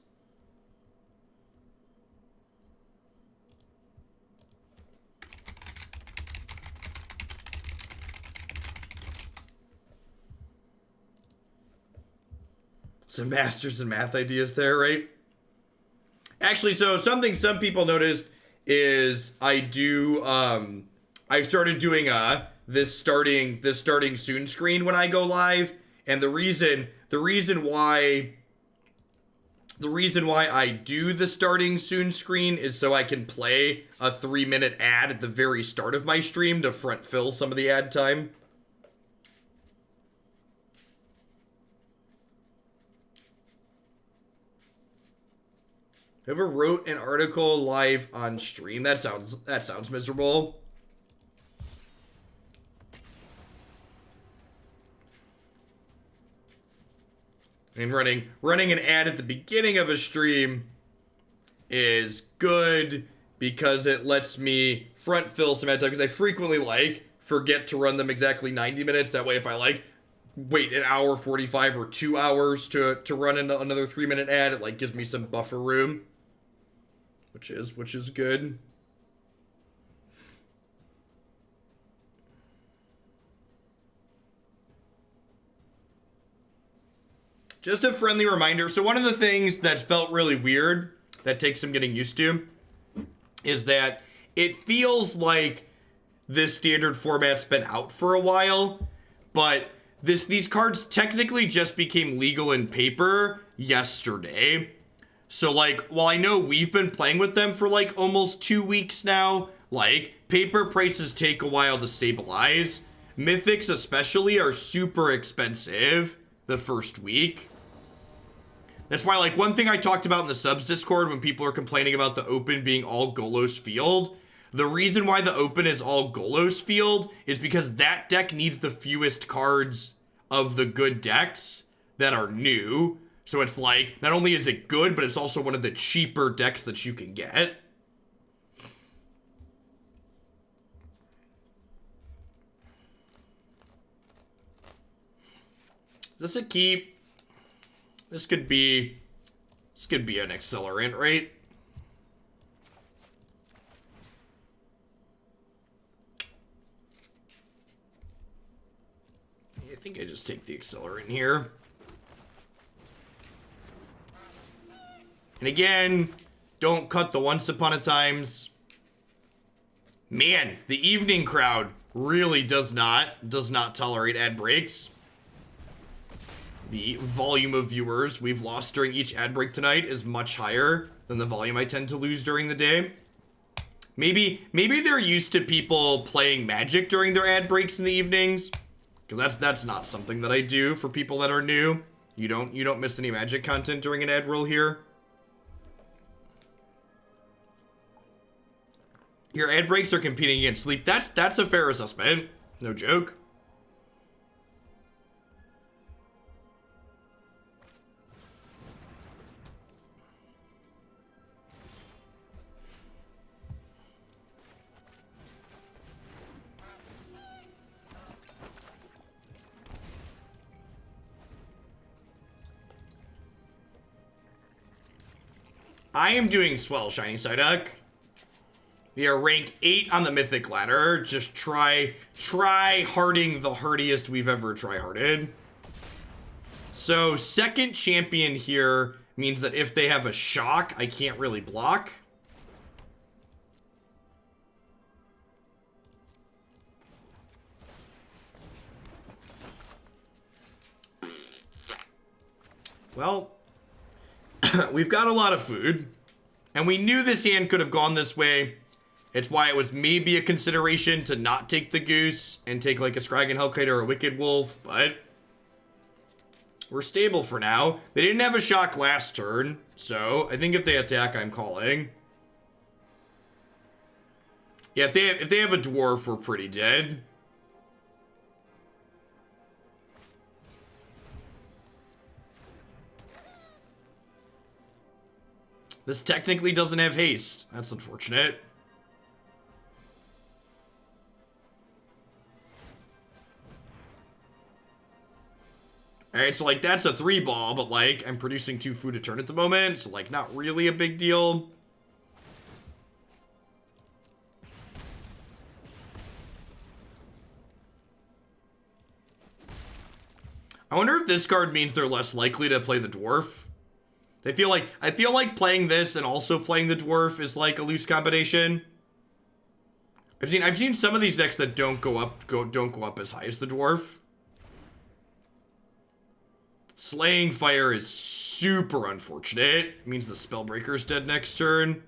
Some masters and math ideas there, right? Actually, so something some people noticed is I started doing this starting soon screen when I go live, and the reason why I do the starting soon screen is so I can play a 3-minute ad at the very start of my stream to front fill some of the ad time. Whoever wrote an article live on stream, that sounds miserable. I mean, running an ad at the beginning of a stream is good because it lets me front fill some ad time, because I frequently forget to run them exactly 90 minutes. That way if I wait an hour 45 or 2 hours to run another 3-minute ad, it gives me some buffer room, which is good. Just a friendly reminder. So one of the things that's felt really weird, that takes some getting used to, is that it feels like this standard format's been out for a while, but these cards technically just became legal in paper yesterday. So while I know we've been playing with them for almost 2 weeks now, paper prices take a while to stabilize. Mythics especially are super expensive the first week. That's why, one thing I talked about in the subs Discord when people are complaining about the open being all Golos Field, the reason why the open is all Golos Field is because that deck needs the fewest cards of the good decks that are new. So it's not only is it good, but it's also one of the cheaper decks that you can get. Is this a keep? This could be an accelerant, right? I think I just take the accelerant here. And again, don't cut the once upon a times. Man, the evening crowd really does not tolerate ad breaks. The volume of viewers we've lost during each ad break tonight is much higher than the volume I tend to lose during the day. Maybe they're used to people playing Magic during their ad breaks in the evenings, because that's not something that I do for people that are new. You don't miss any Magic content during an ad roll here. Your ad breaks are competing against sleep. That's a fair assessment. No joke. I am doing swell, Shiny Psyduck. We are ranked 8 on the Mythic ladder. Just try harding the hardiest we've ever try-harded. So, second champion here means that if they have a shock, I can't really block. Well, we've got a lot of food, and we knew this hand could have gone this way. It's why it was maybe a consideration to not take the Goose and take a Skarrgan Hellkite or a Wicked Wolf, but we're stable for now. They didn't have a shock last turn, so I think if they attack, I'm calling. Yeah, if they have a Dwarf, we're pretty dead. This technically doesn't have haste. That's unfortunate. Alright, so that's a 3-ball, but I'm producing 2 food a turn at the moment, so not really a big deal. I wonder if this card means they're less likely to play the Dwarf. I feel like playing this and also playing the Dwarf is a loose combination. I've seen some of these decks that don't go up as high as the Dwarf. Slaying Fire is super unfortunate. It means the Spellbreaker's dead next turn.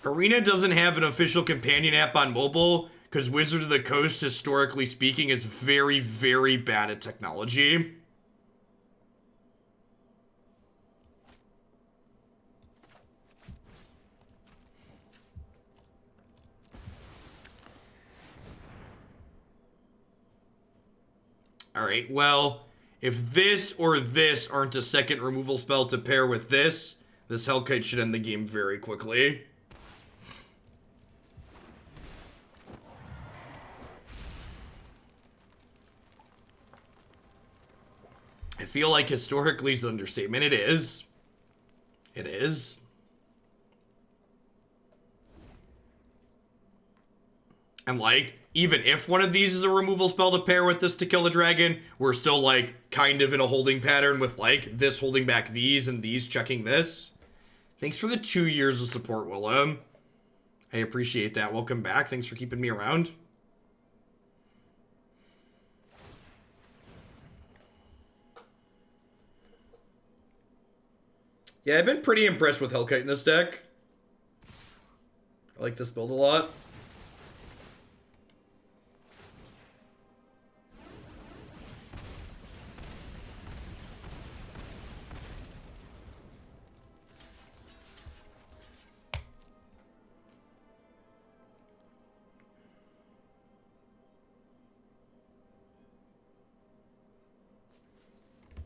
Arena doesn't have an official companion app on mobile because Wizard of the Coast, historically speaking, is very, very bad at technology. Alright, well, if this or this aren't a second removal spell to pair with this Hellkite should end the game very quickly. I feel like historically is an understatement. It is. It is. And like, even if one of these is a removal spell to pair with this to kill the dragon, we're still like kind of in a holding pattern with like this holding back these and these checking this. Thanks for the 2 years of support, Willem. I appreciate that. Welcome back. Thanks for keeping me around. Yeah, I've been pretty impressed with Hellkite in this deck. I like this build a lot.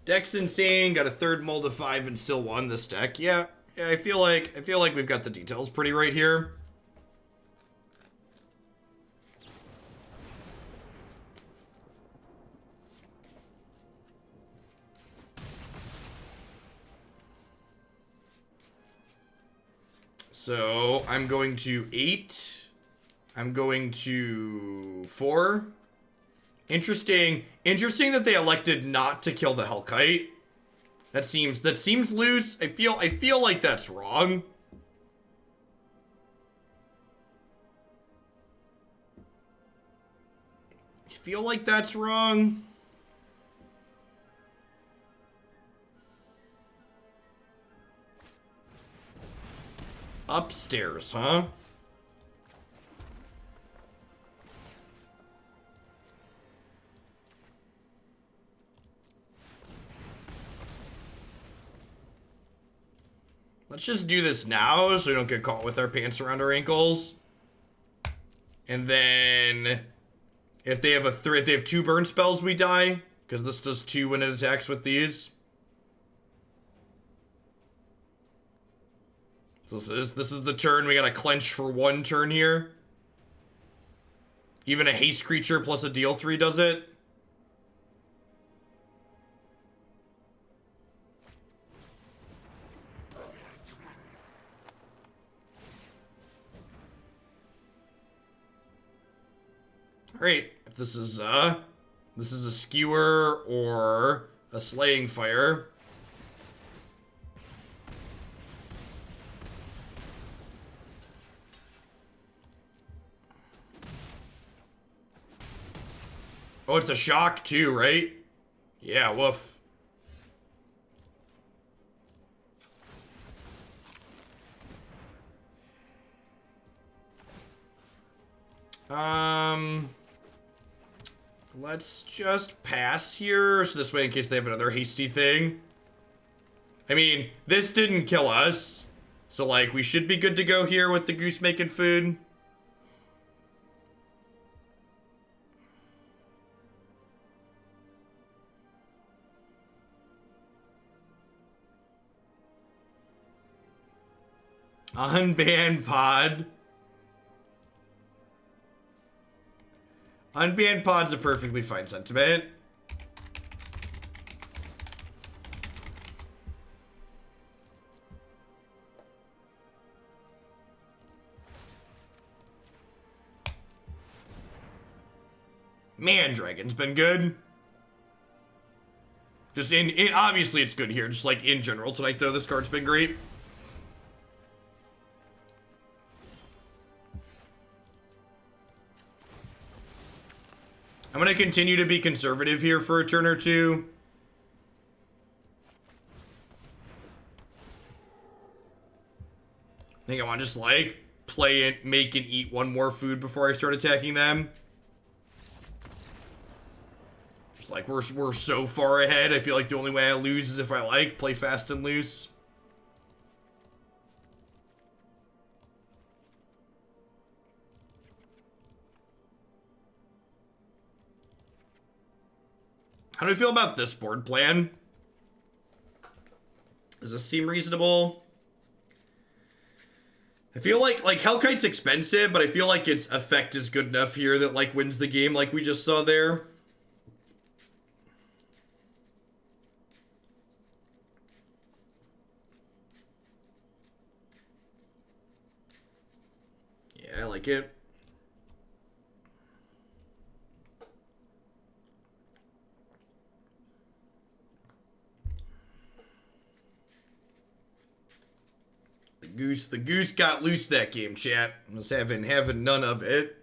Deck's insane. Got a third mull to 5 and still won this deck. Yeah, I feel like we've got the details pretty right here. So I'm going to 8. I'm going to 4. Interesting that they elected not to kill the Hellkite. That seems loose. I feel like that's wrong. I feel like that's wrong. Upstairs, huh? Let's just do this now so we don't get caught with our pants around our ankles. And then if they have if they have 2 burn spells, we die. Because this does 2 when it attacks with these. So this is the turn. We gotta clench for 1 turn here. Even a haste creature plus a deal 3 does it. Alright, if this is a skewer or a slaying fire. Oh, it's a shock too, right? Yeah, woof. Let's just pass here, so this way in case they have another hasty thing. I mean, this didn't kill us, so like we should be good to go here with the goose making food. Unbanned pod. Unbanned pod's a perfectly fine sentiment. Man, Dragon's been good. Just obviously it's good here, just like in general tonight though, this card's been great. I'm going to continue to be conservative here for a turn or two. I think I want to just like play it, make and eat 1 more food before I start attacking them. Just like we're so far ahead. I feel like the only way I lose is if I like play fast and loose. How do we feel about this board plan? Does this seem reasonable? I feel like Hellkite's expensive, but I feel like its effect is good enough here that like wins the game like we just saw there. Yeah, I like it. The goose got loose that game, chat. Was having none of it.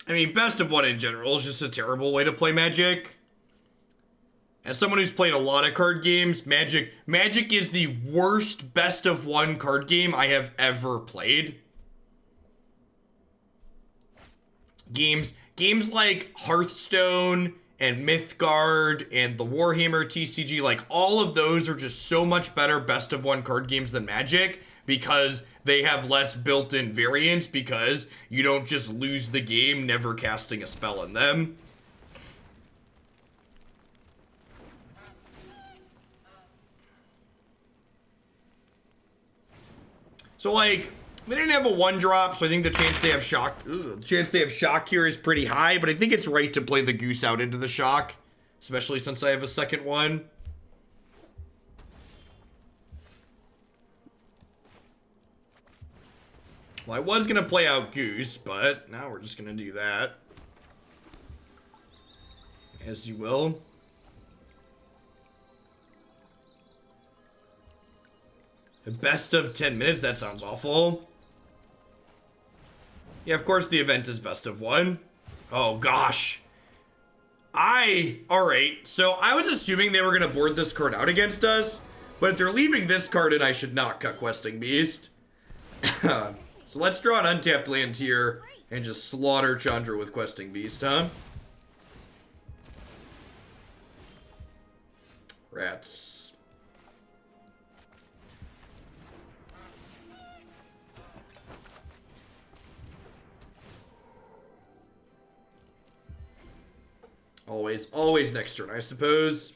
I mean, best of one in general is just a terrible way to play Magic. As someone who's played a lot of card games, Magic is the worst best of one card game I have ever played. Games like Hearthstone and Mythgard and the Warhammer TCG, like all of those are just so much better best of one card games than Magic because they have less built-in variance because you don't just lose the game never casting a spell in them. So like, they didn't have a 1-drop, so I think the chance they have shock here is pretty high, but I think it's right to play the goose out into the shock, especially since I have a second one. Well, I was going to play out goose, but now we're just going to do that. As you will. The best of 10 minutes? That sounds awful. Yeah, of course the event is best of one. Oh, gosh. Alright, so I was assuming they were going to board this card out against us, but if they're leaving this card in, I should not cut Questing Beast. So let's draw an untapped land here and just slaughter Chandra with Questing Beast, huh? Rats. Always next turn, I suppose.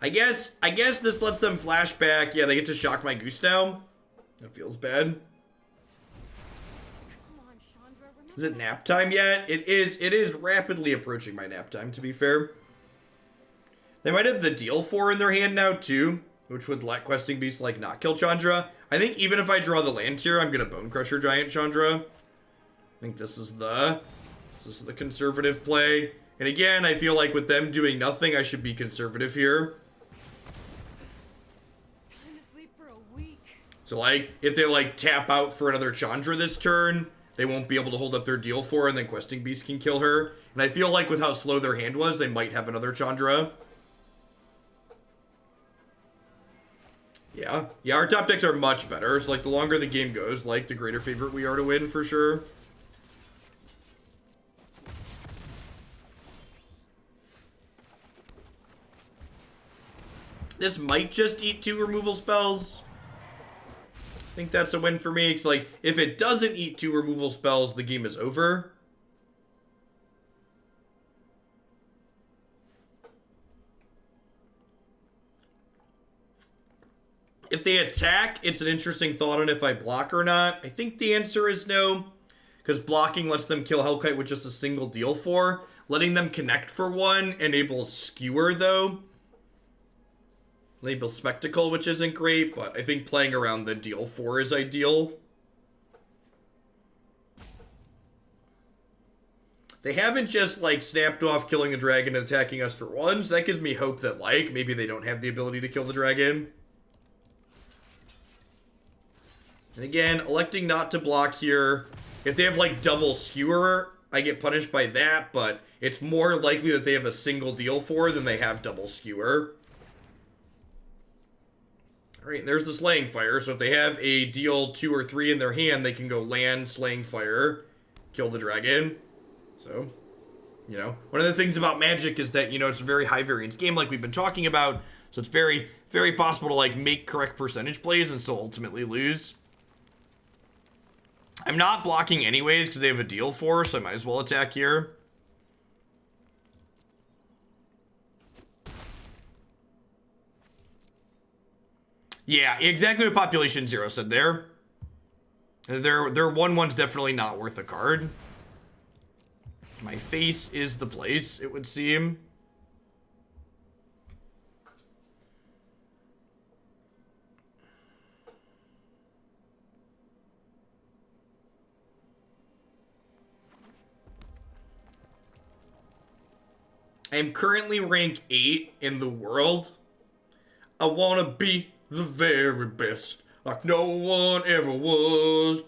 I guess this lets them flash back. Yeah, they get to shock my goose now. That feels bad. Is it nap time yet? It is rapidly approaching my nap time, to be fair. They might have the deal 4 in their hand now, too, which would let Questing Beast, like, not kill Chandra. I think even if I draw the land here, I'm going to Bonecrusher Giant Chandra. I think this is the conservative play. And again, I feel like with them doing nothing, I should be conservative here. Time to sleep for a week. So, like, if they, like, tap out for another Chandra this turn, they won't be able to hold up their deal 4, and then Questing Beast can kill her. And I feel like with how slow their hand was, they might have another Chandra. Yeah, our top decks are much better. So, like, the longer the game goes, like, the greater favorite we are to win, for sure. This might just eat 2 removal spells. I think that's a win for me. It's like, if it doesn't eat 2 removal spells, the game is over. If they attack, it's an interesting thought on if I block or not. I think the answer is no, because blocking lets them kill Hellkite with just a single deal 4. Letting them connect for 1 enables Skewer, though. Enable Spectacle, which isn't great, but I think playing around the deal 4 is ideal. They haven't just, like, snapped off killing the dragon and attacking us for once. That gives me hope that, like, maybe they don't have the ability to kill the dragon. And again, electing not to block here. If they have, like, double skewer, I get punished by that, but it's more likely that they have a single deal 4 than they have double skewer. Alright, there's the Slaying Fire. So if they have a deal 2 or 3 in their hand, they can go land, Slaying Fire, kill the dragon. So, you know, one of the things about Magic is that, you know, it's a very high variance game like we've been talking about. So it's very, very possible to, like, make correct percentage plays and still ultimately lose. I'm not blocking anyways because they have a deal 4, so I might as well attack here. Yeah, exactly what Population 0 said there. Their 1/1's definitely not worth a card. My face is the place, it would seem. I am currently rank 8 in the world. I wanna be the very best, like no one ever was.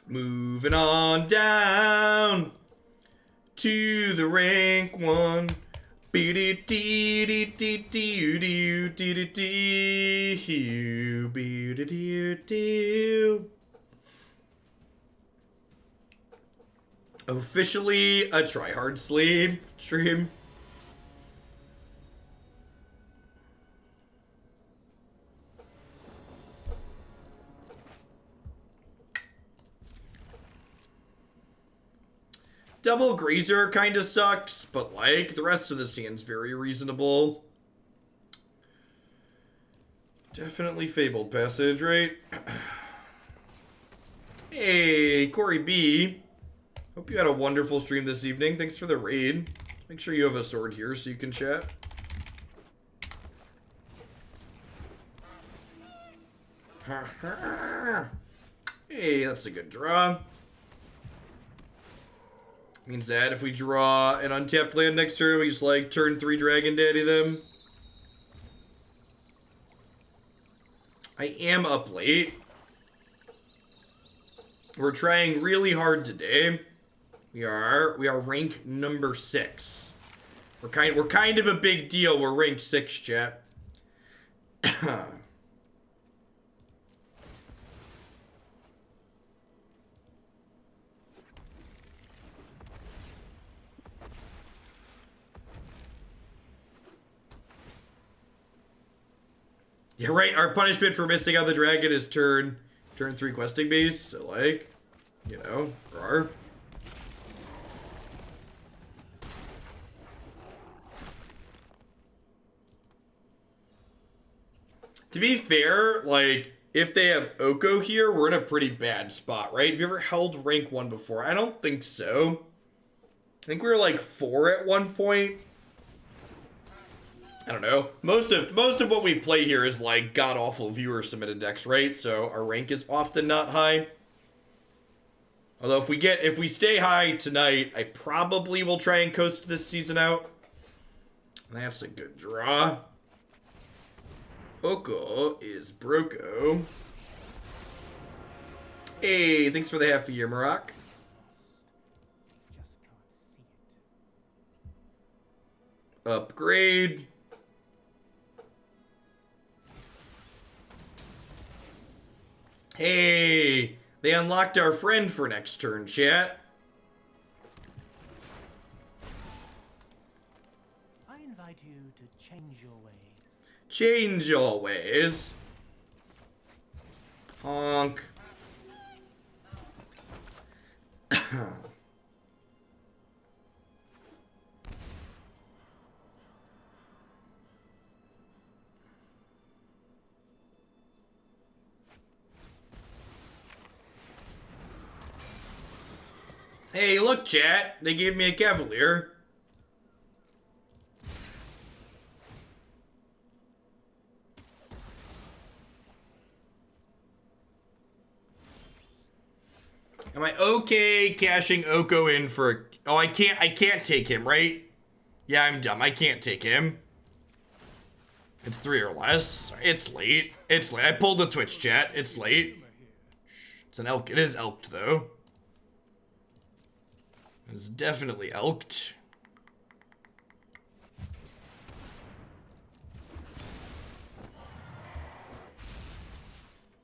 Moving on down to the rank 1. Officially a tryhard sleep stream. Double Grazer kind of sucks, but, like, the rest of the scene's very reasonable. Definitely Fabled Passage, right? Hey, Corey B. Hope you had a wonderful stream this evening. Thanks for the raid. Make sure you have a sword here so you can chat. Hey, that's a good draw. Means that if we draw an untapped land next turn, we just, like, turn 3 Dragon Daddy them. I am up late. We're trying really hard today. We are rank number 6. We're kind of a big deal. We're ranked 6, chat. Yeah, right. Our punishment for missing out the dragon is turn 3 questing base. So, like, you know, rar. To be fair, like, if they have Oko here, we're in a pretty bad spot, right? Have you ever held rank 1 before? I don't think so. I think we were like 4 at one point. I don't know. Most of what we play here is like god-awful viewer submitted decks, right? So our rank is often not high. Although if we stay high tonight, I probably will try and coast this season out. That's a good draw. Oko is Broko. Hey, thanks for the half a year, Maroc. Just can't see it. Upgrade. Hey, they unlocked our friend for next turn, chat. I invite you to change your ways. Change your ways. Honk. Hey, look, chat. They gave me a Cavalier. Am I okay cashing Oko in for a... Oh, I can't take him, right? Yeah, I'm dumb. I can't take him. It's 3 or less. It's late. It's late. I pulled the Twitch chat. It's late. It's an elk. It is elked, though. It's definitely elked.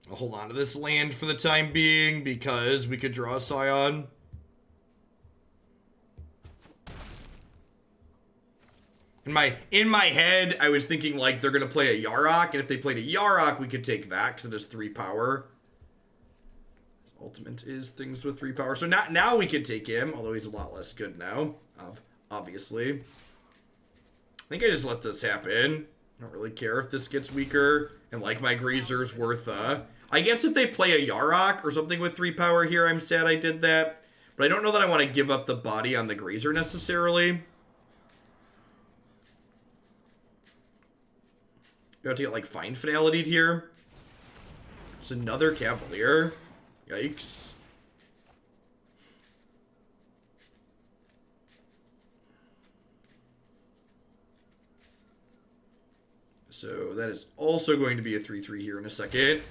I'll hold on to this land for the time being because we could draw a Scion. In my head, I was thinking like they're gonna play a Yarok, and if they played a Yarok, we could take that because it has 3 power. Ultimate is things with 3 power, so now we could take him, although he's a lot less good now, obviously. I think I just let this happen. I don't really care if this gets weaker, and like my Grazer's worth I guess if they play a Yarok or something with 3 power here, I'm sad I did that. But I don't know that I want to give up the body on the Grazer necessarily. You have to get like Find Finality'd here. It's another Cavalier. Yikes. So that is also going to be a 3/3 here in a second.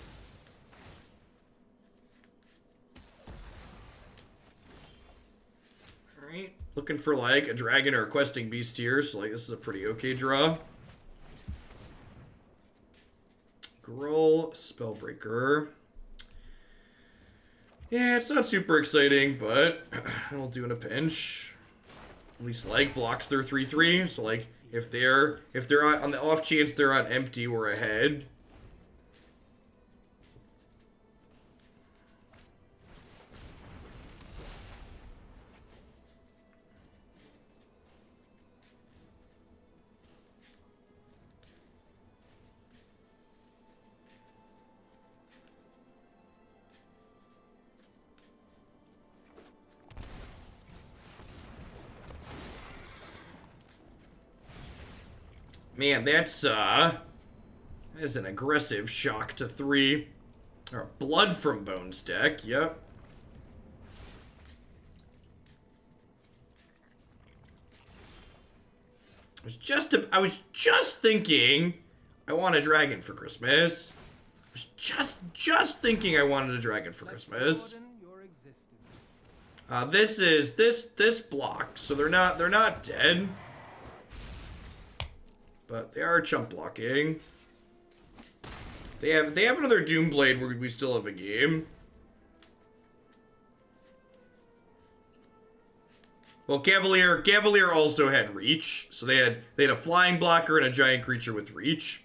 Alright. Looking for like a dragon or a questing beast here, so like this is a pretty okay draw. Gruul Spellbreaker. Yeah, it's not super exciting, but it'll do in a pinch. At least like blocks their 3/3. So like if they're on the off chance they're on empty, we're ahead. Man, that is an aggressive shock to 3. Or Blood from Bones deck, yep. I was just thinking I want a dragon for Christmas. I was just thinking I wanted a dragon for Christmas. This is this block, so they're not dead. But they are chump blocking. They have another Doomblade where we still have a game. Well, Cavalier also had reach, so they had a flying blocker and a giant creature with reach.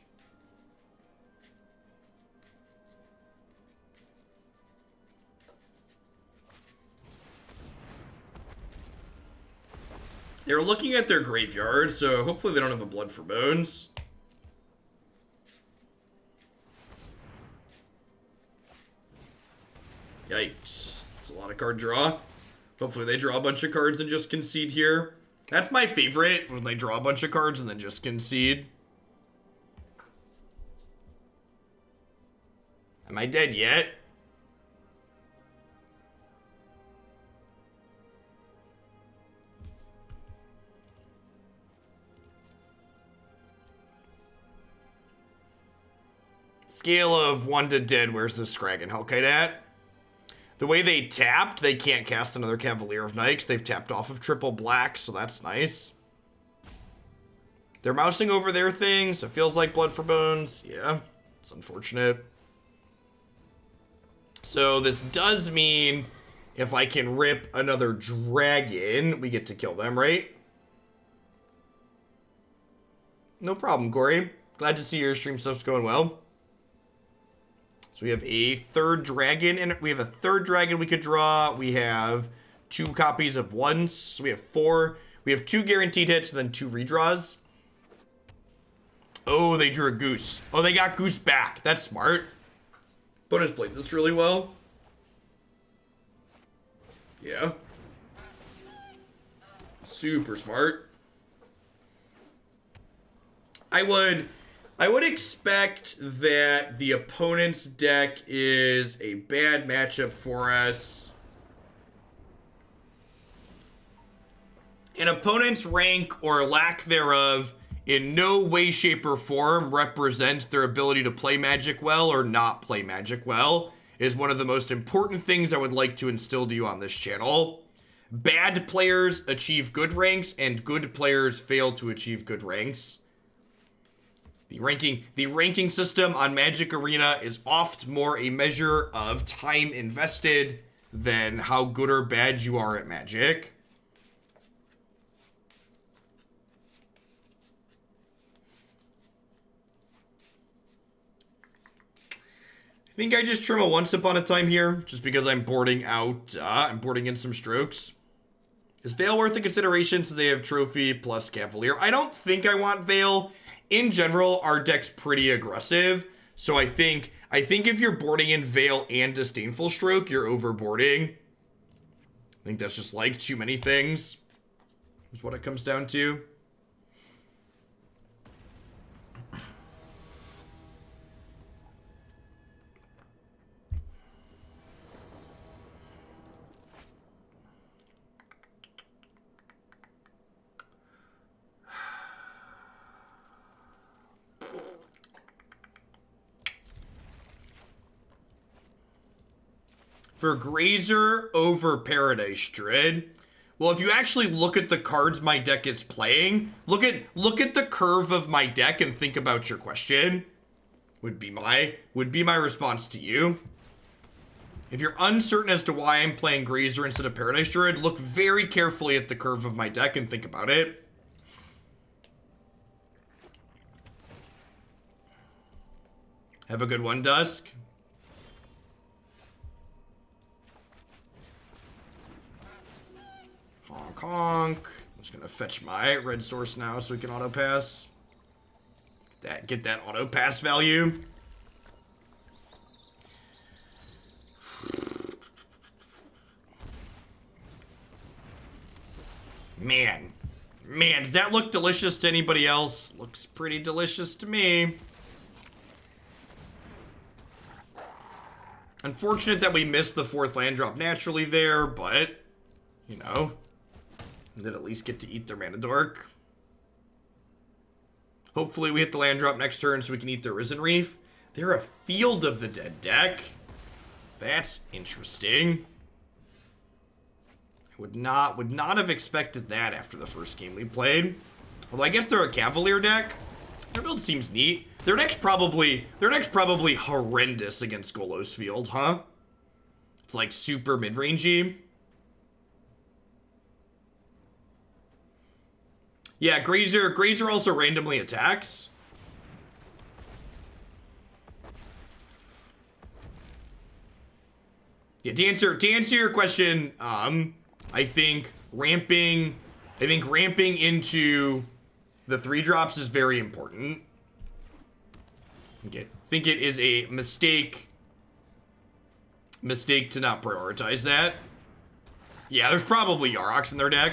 They were looking at their graveyard, so hopefully they don't have a Blood for Bones. Yikes. That's a lot of card draw. Hopefully they draw a bunch of cards and just concede here. That's my favorite, when they draw a bunch of cards and then just concede. Am I dead yet? Scale of 1 to dead, where's the Skarrgan Hellkite at? The way they tapped, they can't cast another Cavalier of Night because they've tapped off of triple black, so that's nice. They're mousing over their thing, so it feels like Blood for Bones. Yeah, it's unfortunate. So this does mean if I can rip another dragon, we get to kill them, right? No problem, Corey. Glad to see your stream stuff's going well. So we have a third dragon, and we have a third dragon we could draw. We have 2 copies of once. So we have 4. We have 2 guaranteed hits and then 2 redraws. Oh, they drew a goose. Oh, they got goose back. That's smart. Bonus played this really well. Yeah. Super smart. I would expect that the opponent's deck is a bad matchup for us. An opponent's rank or lack thereof in no way, shape, or form represents their ability to play Magic well or not play Magic well, is one of the most important things I would like to instill to you on this channel. Bad players achieve good ranks, and good players fail to achieve good ranks. The ranking system on Magic Arena is oft more a measure of time invested than how good or bad you are at Magic. I think I just trim a Once Upon a Time here, just because I'm boarding out, I'm boarding in some strokes. Is Veil worth a consideration since they have Trophy plus Cavalier? I don't think I want Veil. In general, our deck's pretty aggressive, so I think if you're boarding in Veil and Disdainful Stroke, you're overboarding. I think that's just like too many things, is what it comes down to. For Grazer over Paradise Druid. Well, if you actually look at the cards my deck is playing, look at the curve of my deck and think about your question. Would be my response to you. If you're uncertain as to why I'm playing Grazer instead of Paradise Druid, look very carefully at the curve of my deck and think about it. Have a good one, Dusk. Honk, honk. I'm just gonna fetch my red source now so we can auto pass. Get that auto pass value. Man, does that look delicious to anybody else? Looks pretty delicious to me. Unfortunate that we missed the 4th land drop naturally there, but, you know, did at least get to eat their Mana Dork. Hopefully we hit the land drop next turn so we can eat their Risen Reef. They're a Field of the Dead deck. That's interesting. I would not have expected that after the first game we played. Although I guess they're a Cavalier deck. Their build seems neat. Their deck's probably horrendous against Golos Field, huh? It's like super mid-rangey. Yeah, Grazer also randomly attacks. Yeah, to answer your question, I think ramping into the 3-drops is very important. I think it is a mistake to not prioritize that. Yeah, there's probably Yarok in their deck.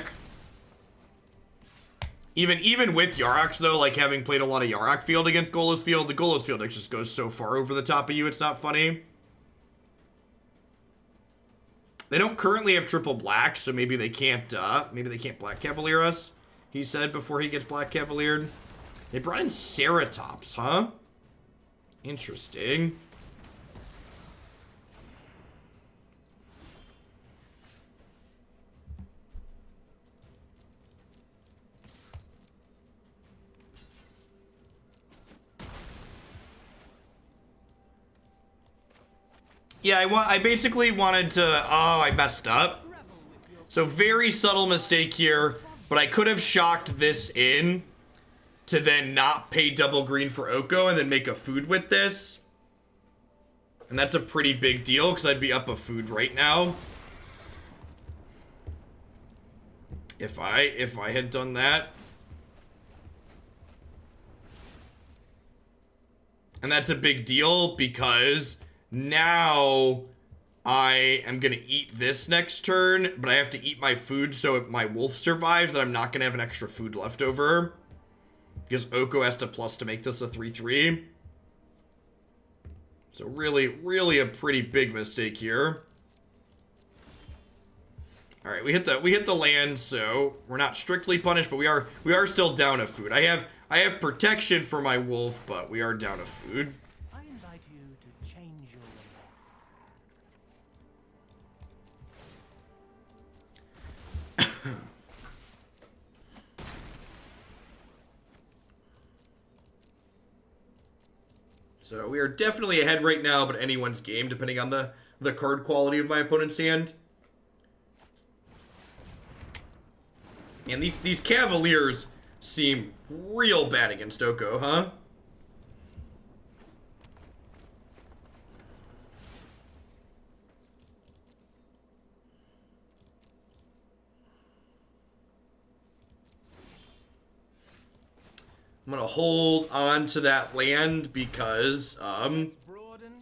Even with Yarok, though, like having played a lot of Yarok Field against Golos Field, the Golos Field deck just goes so far over the top of you, it's not funny. They don't currently have triple black, so maybe they can't Black Cavalier us, he said before he gets Black Cavaliered. They brought in Ceratops, huh? Interesting. Yeah, I basically wanted to... Oh, I messed up. So very subtle mistake here, but I could have shocked this in to then not pay double green for Oko and then make a food with this. And that's a pretty big deal because I'd be up a food right now. If I had done that. And that's a big deal because now I am going to eat this next turn, but I have to eat my food so if my wolf survives, that I'm not going to have an extra food left over. Because Oko has to plus to make this a 3-3. So really, really a pretty big mistake here. All right, we hit the land, so we're not strictly punished, but we are still down a food. I have protection for my wolf, but we are down a food. I invite you to change your ways. So we are definitely ahead right now, but anyone's game, depending on the card quality of my opponent's hand. And these Cavaliers seem real bad against Oko, huh? I'm gonna hold on to that land because Broaden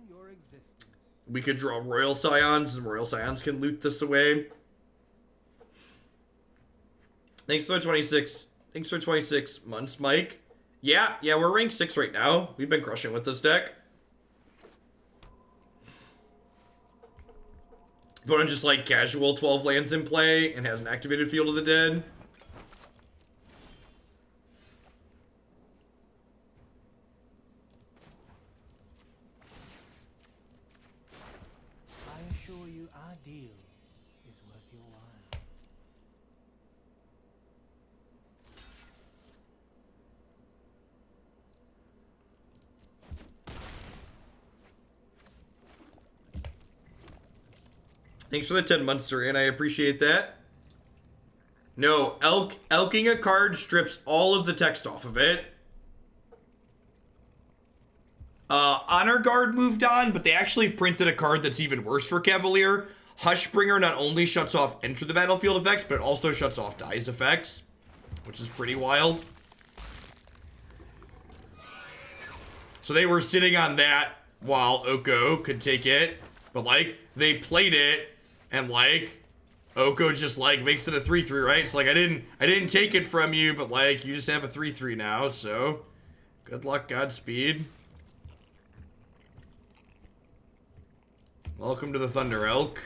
your existence. we could draw Royal Scions, and Royal Scions can loot this away. Thanks for 26. Thanks for 26 months, Mike. Yeah, we're ranked 6 right now. We've been crushing with this deck. Opponent just like casual 12 lands in play and has an activated Field of the Dead. I assure you our deal is worth your while. Thanks for the 10 months, sir, and I appreciate that. No, elking a card strips all of the text off of it. Honor Guard moved on, but they actually printed a card that's even worse for Cavalier. Hushbringer not only shuts off enter the battlefield effects, but it also shuts off dies effects, which is pretty wild. So they were sitting on that while Oko could take it, but like they played it, and like Oko just like makes it a 3-3, right? It's like I didn't take it from you, but like you just have a 3-3 now, so good luck, Godspeed. Welcome to the Thunder Elk.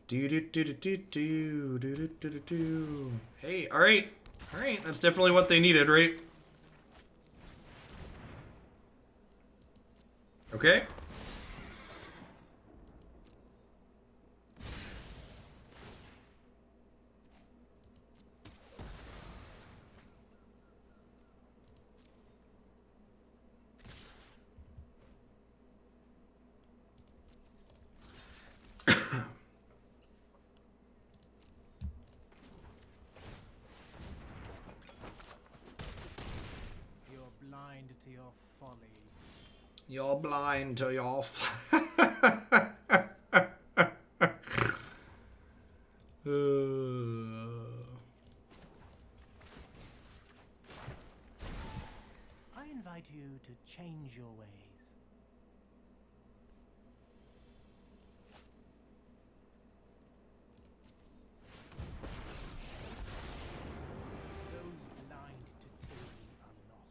Hey, all right, that's definitely what they needed, right? Okay. Blind to your folly. You're blind to your I invite you to change your ways. Those blind to tyranny are lost.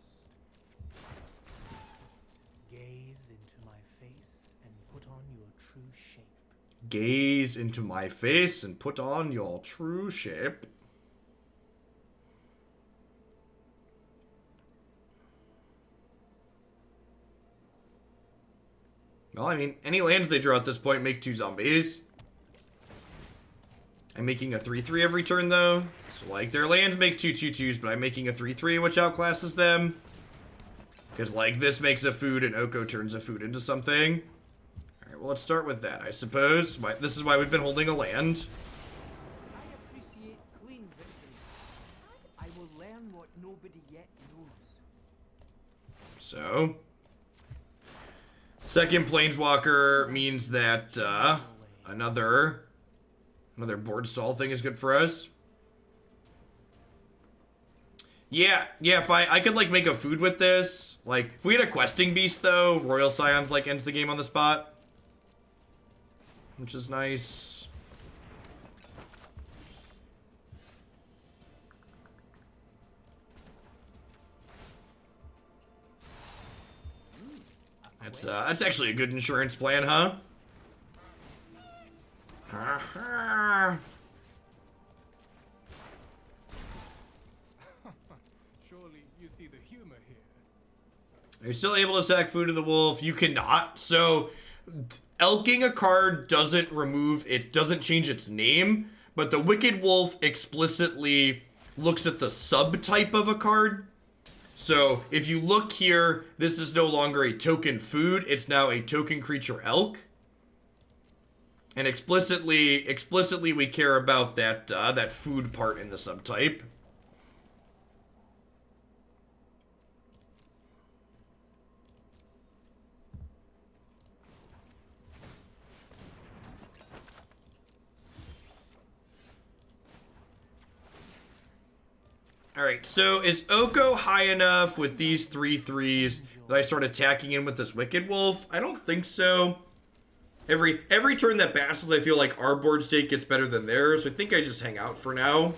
Gaze into my face and put on your true shape. Gaze into my face and put on your true shape. Well, I mean, any lands they draw at this point make 2 zombies. I'm making a 3-3 every turn, though. So, like, their lands make 2 2/2s, but I'm making a 3-3, which outclasses them. Because, like, this makes a food and Oko turns a food into something. Alright, well, let's start with that, I suppose. This is why we've been holding a land. I appreciate clean victory. I will learn what nobody yet knows. So, second Planeswalker means that, another Another board stall thing is good for us. Yeah, if I could, like, make a food with this. Like, if we had a questing beast, though, Royal Scions, like, ends the game on the spot. Which is nice. That's actually a good insurance plan, huh? Surely you see the humor here. Are you still able to sack food to the wolf? You cannot. So, elking a card doesn't remove, it doesn't change its name, but the Wicked Wolf explicitly looks at the subtype of a card. So, if you look here, this is no longer a token food, it's now a token creature elk. And explicitly we care about that that food part in the subtype. Alright, so is Oko high enough with these 3/3s that I start attacking in with this Wicked Wolf? I don't think so. Every turn that passes, I feel like our board state gets better than theirs. So I think I just hang out for now.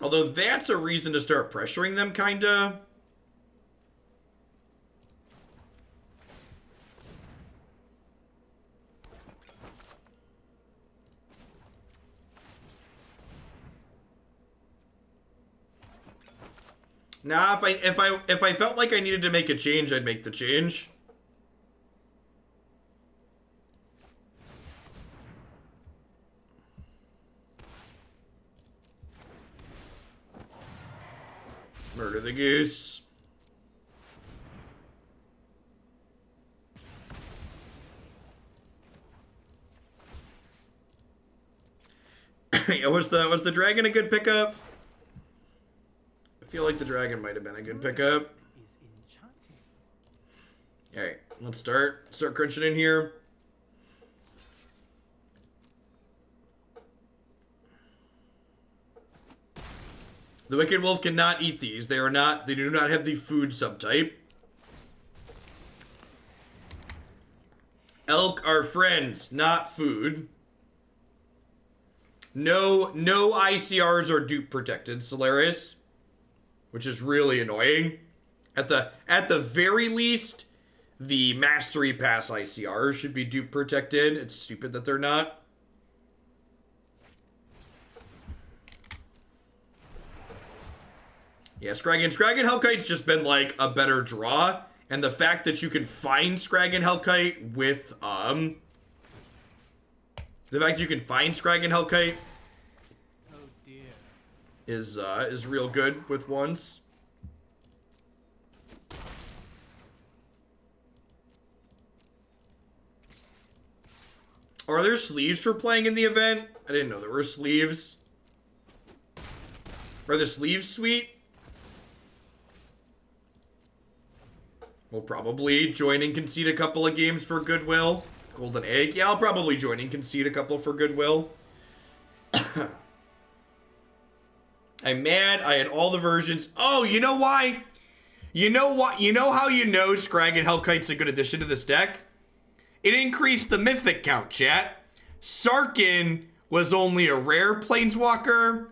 Although that's a reason to start pressuring them, kinda. Nah, if I felt like I needed to make a change, I'd make the change. Murder the goose. Yeah, was the dragon a good pickup? I feel like the dragon might have been a good pickup. Is enchanting. Alright, let's start crunching in here. The Wicked Wolf cannot eat these. They do not have the food subtype. Elk are friends, not food. No ICRs are dupe protected, Solaris. Which is really annoying. At the very least, the Mastery Pass ICRs should be dupe protected. It's stupid that they're not. Yeah, Skarrgan Hellkite's just been like a better draw, and the fact that you can find Skarrgan Hellkite with Oh dear. is real good with ones. Are there sleeves for playing in the event? I didn't know there were sleeves. Are the sleeves sweet? We'll probably join and concede a couple of games for goodwill. Golden egg. Yeah, I'll probably join and concede a couple for goodwill. I'm mad. I had all the versions. Oh, you know why? You know what? You know how you know Skarrgan Hellkite's a good addition to this deck? It increased the mythic count, chat. Skarrgan was only a rare planeswalker.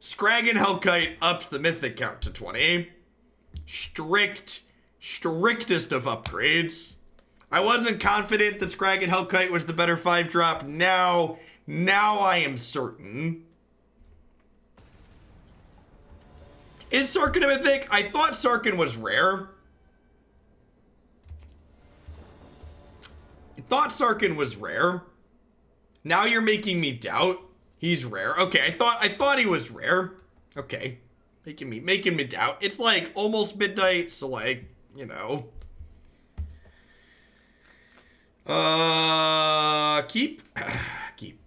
Skarrgan Hellkite ups the mythic count to 20. Strictest of upgrades. I wasn't confident that Skarrgan Hellkite was the better 5-drop. Now I am certain. Is Skarrgan a mythic? I thought Skarrgan was rare. I thought Skarrgan was rare. Now you're making me doubt. He's rare. Okay, I thought he was rare. Okay. Making me doubt. It's like almost midnight, so like, you know. Keep. Keep.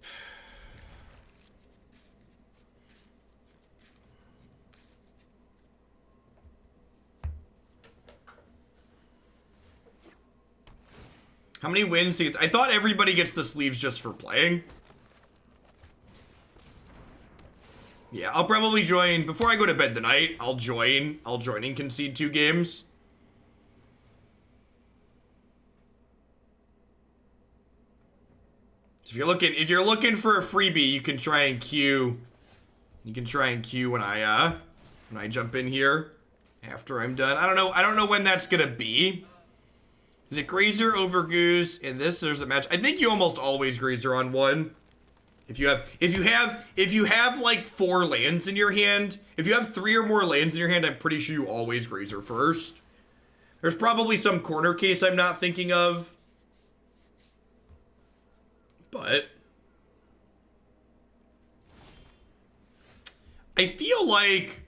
How many wins? I thought everybody gets the sleeves just for playing. Yeah, I'll probably join, before I go to bed tonight, I'll join and concede 2 games. If you're looking for a freebie, you can try and queue. You can try and queue when I jump in here after I'm done. I don't know when that's gonna be. Is it Grazer over Goose? In this, there's a match. I think you almost always Grazer on 1. If you have like 4 lands in your hand, if you have 3 or more lands in your hand, I'm pretty sure you always Grazer first. There's probably some corner case I'm not thinking of. But I feel like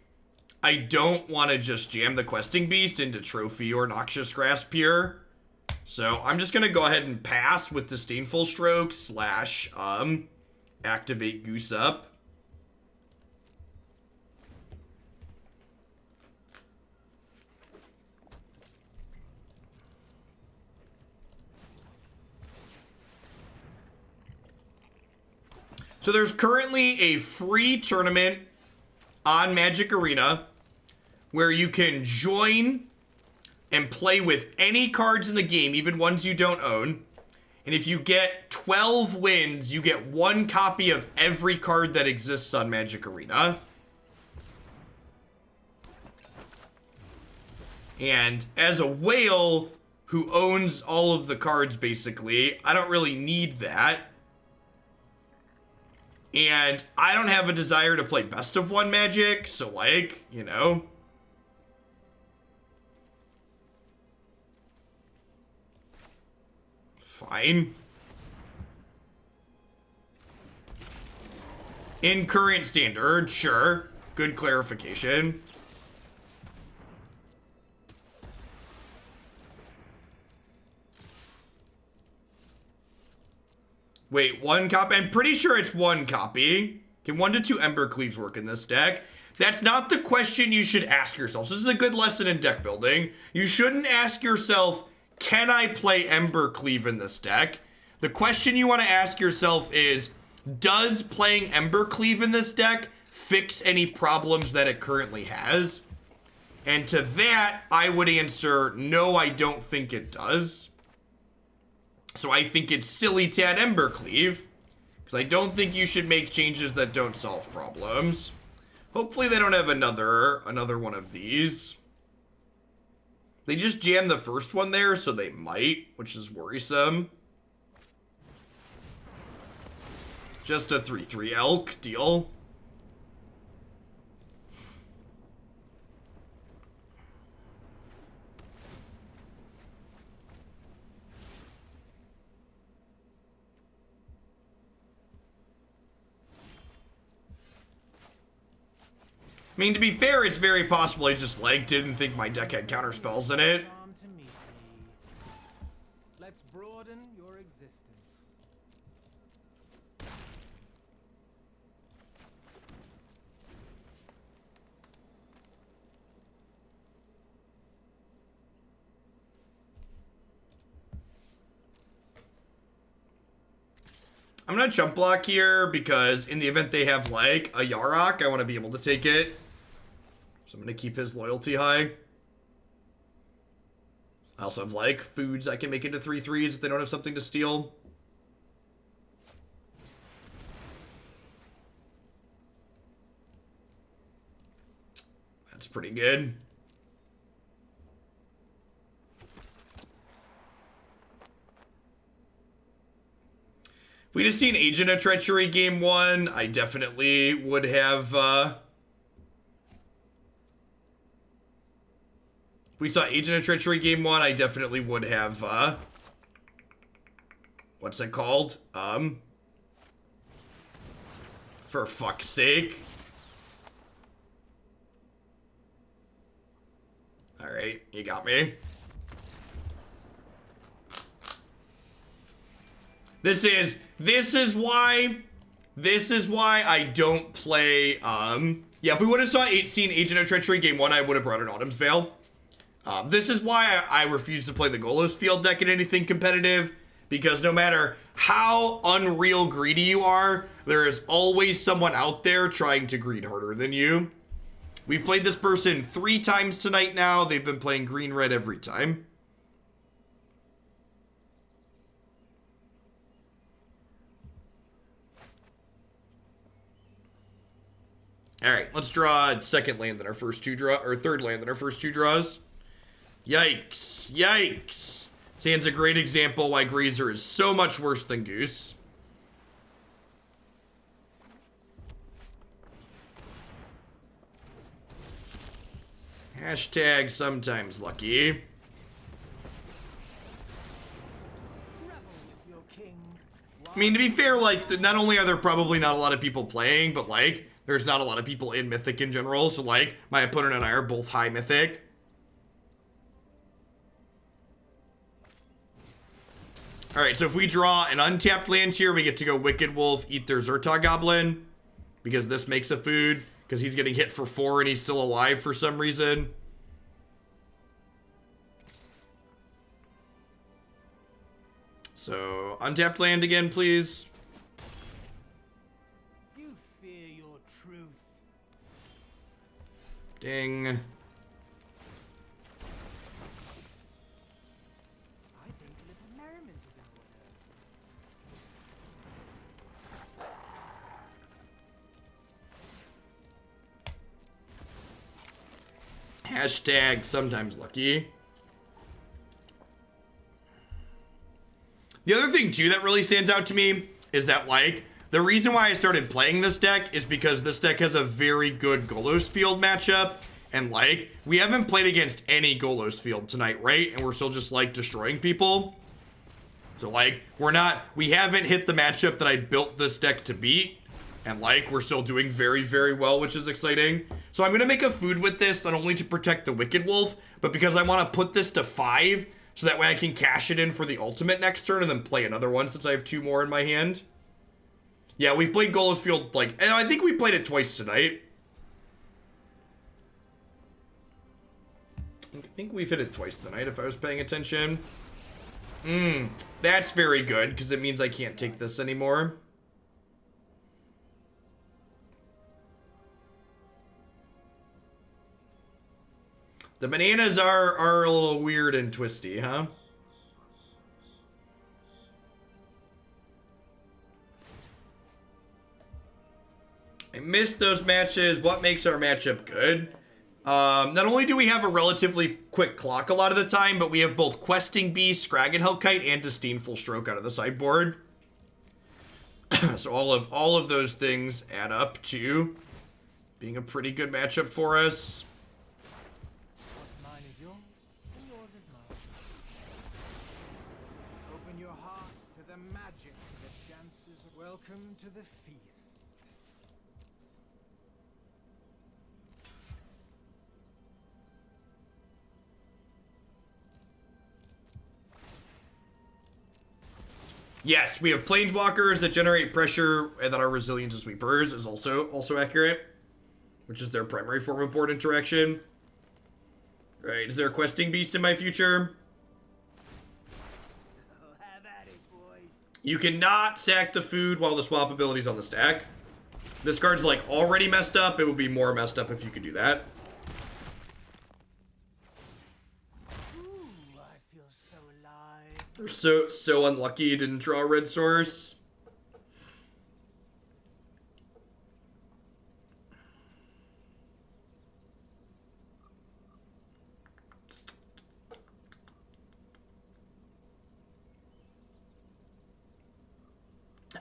I don't want to just jam the Questing Beast into Trophy or Noxious Grasp here. So I'm just going to go ahead and pass with Disdainful Stroke / activate Goose Up. So there's currently a free tournament on Magic Arena where you can join and play with any cards in the game, even ones you don't own. And if you get 12 wins, you get 1 copy of every card that exists on Magic Arena. And as a whale who owns all of the cards, basically, I don't really need that. And I don't have a desire to play best of 1 Magic, so like, you know. Fine. In current standard, sure. Good clarification. Wait, 1 copy? I'm pretty sure it's 1 copy. Can 1 to 2 Embercleaves work in this deck? That's not the question you should ask yourself. This is a good lesson in deck building. You shouldn't ask yourself, can I play Embercleave in this deck? The question you want to ask yourself is, does playing Embercleave in this deck fix any problems that it currently has? And to that, I would answer, no, I don't think it does. So I think it's silly to add Embercleave, because I don't think you should make changes that don't solve problems. Hopefully they don't have another one of these. They just jammed the first one there, so they might, which is worrisome. Just a 3/3 elk deal. I mean, to be fair, it's very possible I just, like, didn't think my deck had counter spells in it. Let's broaden your existence. I'm gonna jump block here because in the event they have, like, a Yarok, I want to be able to take it. So I'm gonna keep his loyalty high. I also have, like, foods I can make into 3/3s if they don't have something to steal. That's pretty good. If we'd have seen Agent of Treachery game 1, I definitely would have, if we saw Agent of Treachery game 1, I definitely would have, what's it called? For fuck's sake. Alright, you got me. This is why I don't play, yeah, if we would have seen Agent of Treachery game 1, I would have brought an Autumn's Veil. This is why I refuse to play the Golos Field deck in anything competitive, Because no matter how unreal greedy you are, there is always someone out there trying to greed harder than you. We've played this person 3 times tonight now. They've been playing green-red every time. All right, let's draw a second land in our first 2 draw, or third land in our first 2 draws. Yikes, yikes. Sand's a great example why Grazer is so much worse than Goose. Hashtag sometimes lucky. Revel with your king. I mean, to be fair, like, not only are there probably not a lot of people playing, but, like, there's not a lot of people in Mythic in general, so, like, my opponent and I are both high Mythic. Alright, so if we draw an untapped land here, we get to go Wicked Wolf, eat their Zertog Goblin, because this makes a food, because he's getting hit for 4 and he's still alive for some reason. So, untapped land again, please. You fear your truth. Ding. I think a little merriment is in order. Hashtag sometimes lucky. The other thing, too, that really stands out to me is that, like, the reason why I started playing this deck is because this deck has a very good Golos Field matchup. And, like, we haven't played against any Golos Field tonight, right? And we're still just, like, destroying people. So, like, we haven't hit the matchup that I built this deck to beat. And, like, we're still doing very, very well, which is exciting. So I'm going to make a food with this, not only to protect the Wicked Wolf, but because I want to put this to 5, so that way I can cash it in for the ultimate next turn and then play another one since I have 2 more in my hand. Yeah, we played Golos Field, like, and I think we played it twice tonight. I think we've hit it twice tonight if I was paying attention. That's very good, because it means I can't take this anymore. The bananas are a little weird and twisty, huh? I missed those matches. What makes our matchup good? Not only do we have a relatively quick clock a lot of the time, but we have both Questing Beast, Skarrgan Hellkite, and Disdainful Stroke out of the sideboard. So all of those things add up to being a pretty good matchup for us. What's mine is yours, and yours is mine. Open your heart to the magic that dances. Welcome to the feast. Yes, we have Planeswalkers that generate pressure and that are resilient to sweepers is also accurate, which is their primary form of board interaction. Right, is there a Questing Beast in my future? Oh, have at it, boys. You cannot sack the food while the swap ability's on the stack. This card's like already messed up. It would be more messed up if you could do that. Ooh, I feel so alive. We're so unlucky you didn't draw a red source.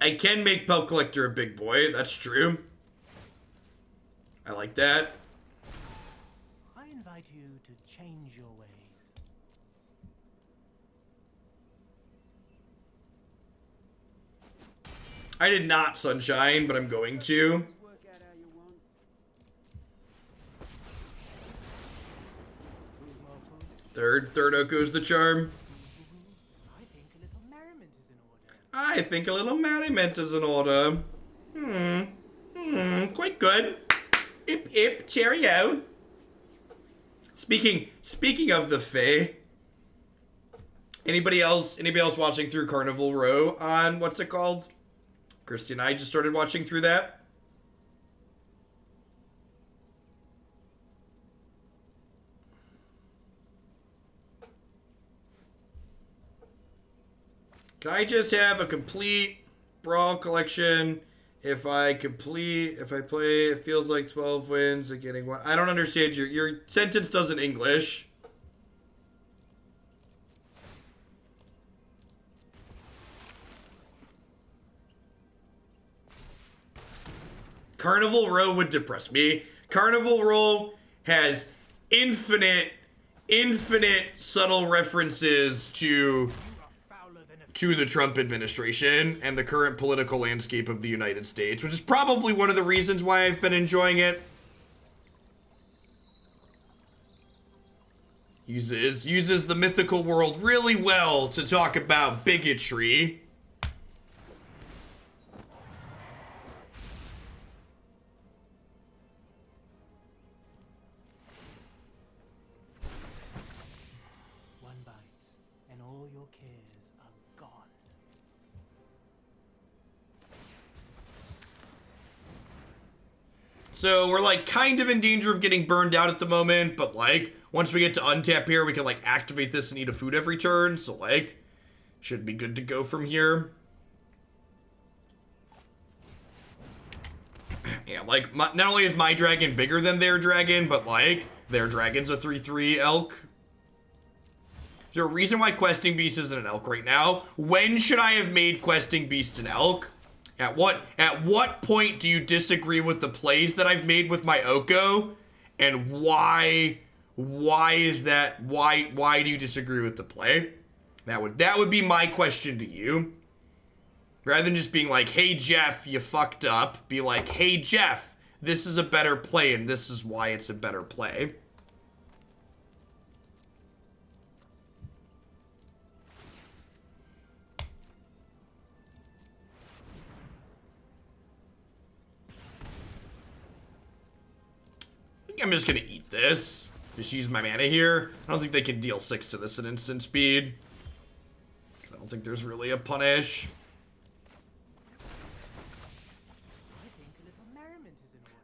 I can make Pelt Collector a big boy, that's true. I like that. I invite you to change your ways. I did not Sunshine, but I'm going to. Work out how you want. Who's more food? Third Oko's the charm. I think a little merriment is in order. I think a little merriment is in order. Quite good. Ip ip, cheerio. Speaking of the Fae, Anybody else watching through Carnival Row on what's it called? Christy and I just started watching through that. Can I just have a complete Brawl collection? If I play, it feels like 12 wins and getting one. I don't understand your sentence doesn't English. Carnival Row would depress me. Carnival Row has infinite subtle references to the Trump administration and the current political landscape of the United States, which is probably one of the reasons why I've been enjoying it. Uses the mythical world really well to talk about bigotry. One bite, and all your cares are gone. So we're like kind of in danger of getting burned out at the moment, but like once we get to untap here, we can like activate this and eat a food every turn. So like should be good to go from here. Yeah, like not only is my dragon bigger than their dragon, but like their dragon's a 3/3 elk. Is there a reason why Questing Beast isn't an elk right now? When should I have made Questing Beast an elk? At what point do you disagree with the plays that I've made with my Oko? And why is that? Why do you disagree with the play? That would be my question to you. Rather than just being like, hey Jeff, you fucked up. Be like, hey Jeff, this is a better play and this is why it's a better play. I'm just gonna eat this. Just use my mana here. I don't think they can deal 6 to this at instant speed. I don't think there's really a punish.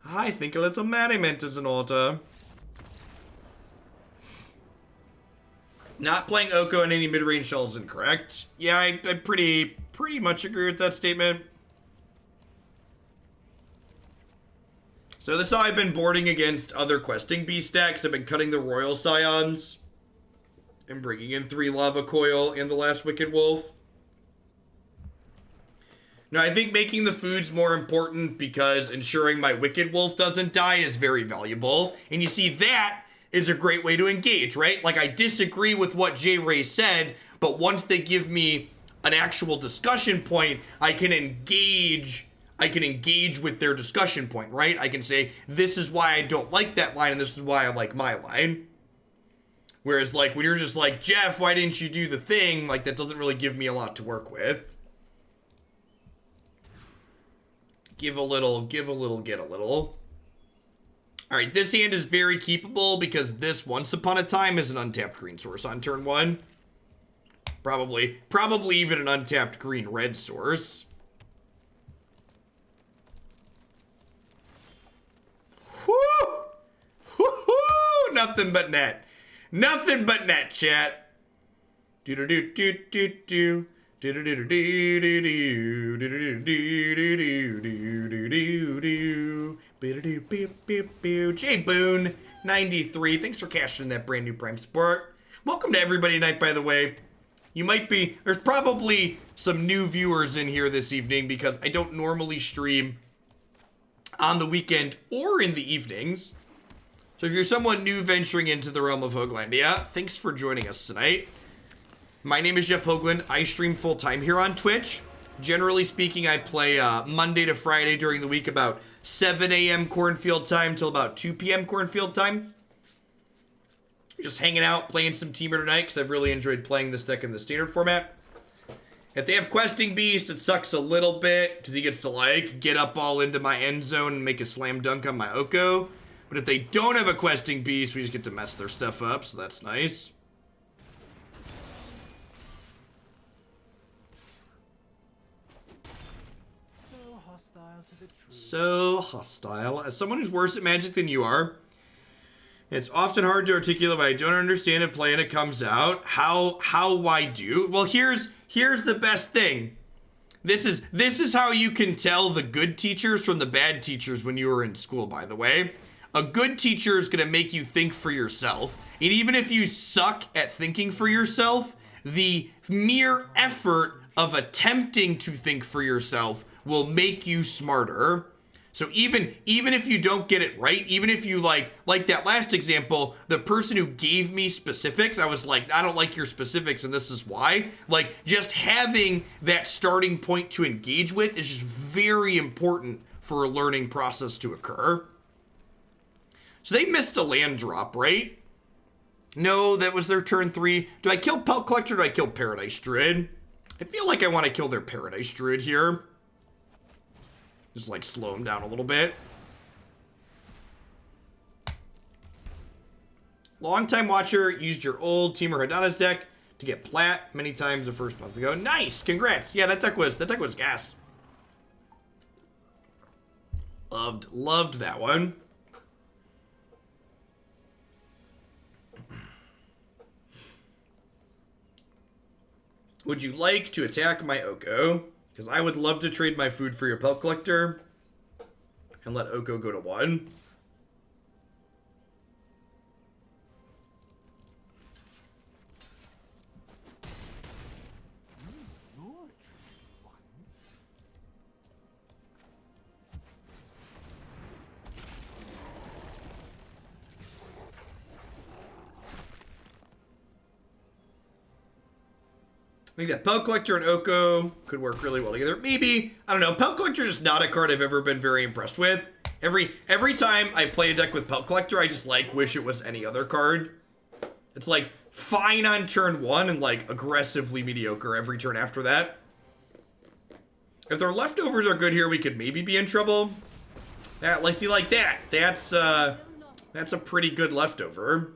I think a little merriment is in order. Not playing Oko in any mid-range shell is incorrect. Yeah, I pretty much agree with that statement. So this is how I've been boarding against other Questing Beast decks. I've been cutting the Royal Scions and bringing in 3 Lava Coil and the last Wicked Wolf. Now, I think making the food's more important because ensuring my Wicked Wolf doesn't die is very valuable. And you see, that is a great way to engage, right? Like, I disagree with what J. Ray said, but once they give me an actual discussion point, I can engage with their discussion point, right? I can say, this is why I don't like that line, and this is why I like my line. Whereas, like, when you're just like, Jeff, why didn't you do the thing? Like, that doesn't really give me a lot to work with. Give a little, get a little. Alright, this hand is very keepable because this, once upon a time, is an untapped green source on turn 1. Probably even an untapped green-red source. Nothing but net. Nothing but net, chat. Jay Boone 93. Thanks for cashing in that brand new Prime support. Welcome to everybody tonight, by the way. There's probably some new viewers in here this evening because I don't normally stream on the weekend or in the evenings. So if you're someone new venturing into the realm of Hoaglandia, thanks for joining us tonight. My name is Jeff Hoagland. I stream full-time here on Twitch. Generally speaking, I play Monday to Friday during the week about 7 a.m. Cornfield time till about 2 p.m. Cornfield time. Just hanging out, playing some Temur tonight because I've really enjoyed playing this deck in the standard format. If they have Questing Beast, it sucks a little bit because he gets to like get up all into my end zone and make a slam dunk on my Oko. But if they don't have a Questing Beast, we just get to mess their stuff up, so that's nice. to the truth. So hostile. As someone who's worse at Magic than you are, it's often hard to articulate why I don't understand a play and it comes out. Why do? Well, here's the best thing. This is how you can tell the good teachers from the bad teachers when you were in school, by the way. A good teacher is going to make you think for yourself. And even if you suck at thinking for yourself, the mere effort of attempting to think for yourself will make you smarter. So even if you don't get it right, even if you like that last example, the person who gave me specifics, I was like, I don't like your specifics and this is why. Like, just having that starting point to engage with is just very important for a learning process to occur. So they missed a land drop, right? No, that was their turn 3. Do I kill Pelt Collector or do I kill Paradise Druid? I feel like I want to kill their Paradise Druid here. Just like slow him down a little bit. Longtime watcher used your old Temur Hadana's deck to get plat many times the first month ago. Nice, congrats. Yeah, that deck was gas. Loved that one. Would you like to attack my Oko? Because I would love to trade my food for your Pelt Collector and let Oko go to 1. I think that Pelt Collector and Oko could work really well together. Maybe, I don't know, Pelt Collector is not a card I've ever been very impressed with. Every time I play a deck with Pelt Collector, I just like wish it was any other card. It's like fine on turn 1 and like aggressively mediocre every turn after that. If their leftovers are good here, we could maybe be in trouble. That, like, see, like that. That's a pretty good leftover.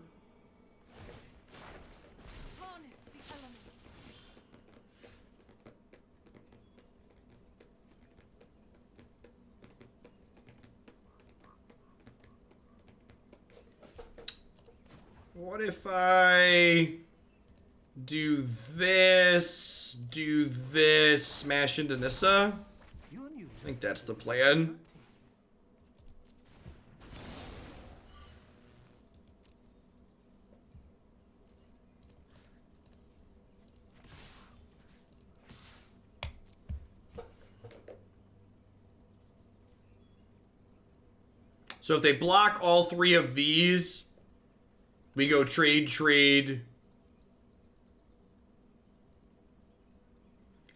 What if I do this, smash into Nissa? I think that's the plan. So if they block all 3 of these, we go trade.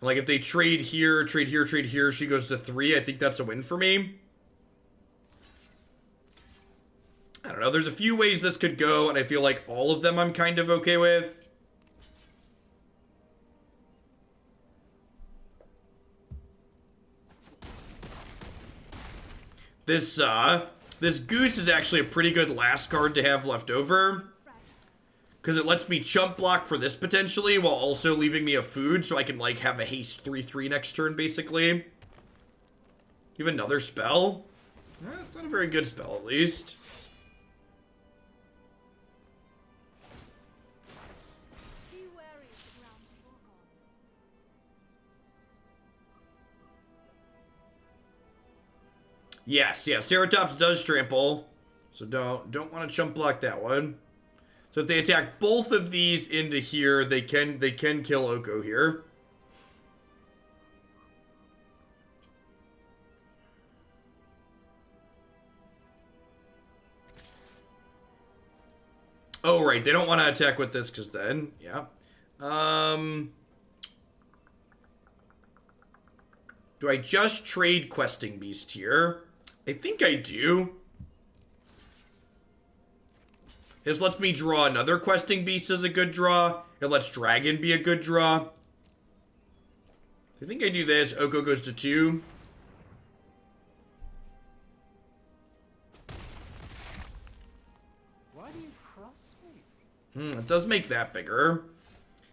Like if they trade here, she goes to 3. I think that's a win for me. I don't know. There's a few ways this could go, and I feel like all of them I'm kind of okay with. This Goose is actually a pretty good last card to have left over. Because it lets me chump block for this potentially, while also leaving me a food, so I can, like, have a haste 3/3 next turn, basically. You have another spell? It's not a very good spell, at least. Yes, Ceratops does trample, so don't want to chump block that one. So if they attack both of these into here, they can kill Oko here. Oh, right, they don't want to attack with this because then, yeah. Do I just trade Questing Beast here? I think I do. This lets me draw another Questing Beast as a good draw. It lets Dragon be a good draw. I think I do this. Oko goes to 2. Why do you cross me? It does make that bigger.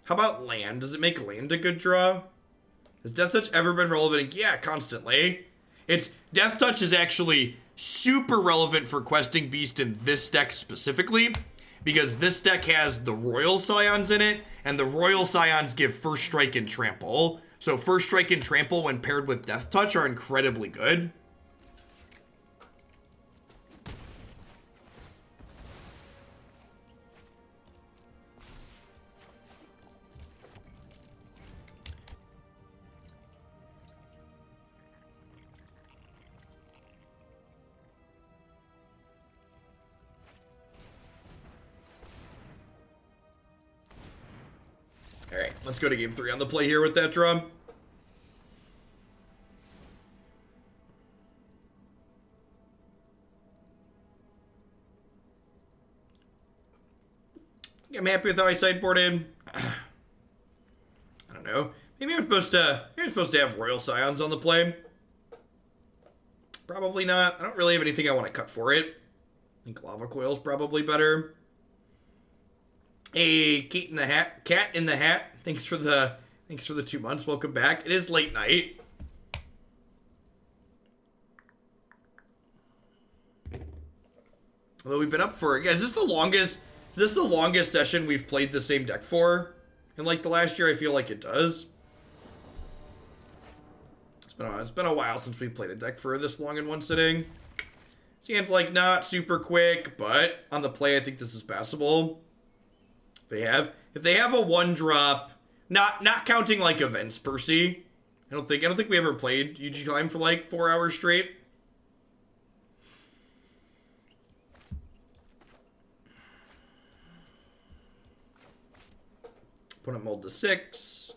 How about land? Does it make land a good draw? Has Death Touch ever been relevant? Yeah, constantly. It's Death Touch is actually super relevant for questing beast in this deck specifically, because this deck has the Royal Scions in it, and the Royal Scions give First Strike and Trample. So First Strike and Trample when paired with Death Touch are incredibly good. Alright, let's go to game 3 on the play here with that drum. I'm happy with how I sideboarded. I don't know. Maybe I'm supposed to have Royal Scions on the play. Probably not. I don't really have anything I want to cut for it. I think Lava Coil is probably better. Hey, Cat in the Hat. Thanks for the 2 months. Welcome back. It is late night. Although we've been up for, is this the longest session we've played the same deck for? In like the last year, I feel like it does. It's been a while since we played a deck for this long in one sitting. Seems like not super quick, but on the play, I think this is passable. If they have a 1-drop, not counting like events per se. I don't think we ever played UG Time for like 4 hours straight. Opponent mold to 6.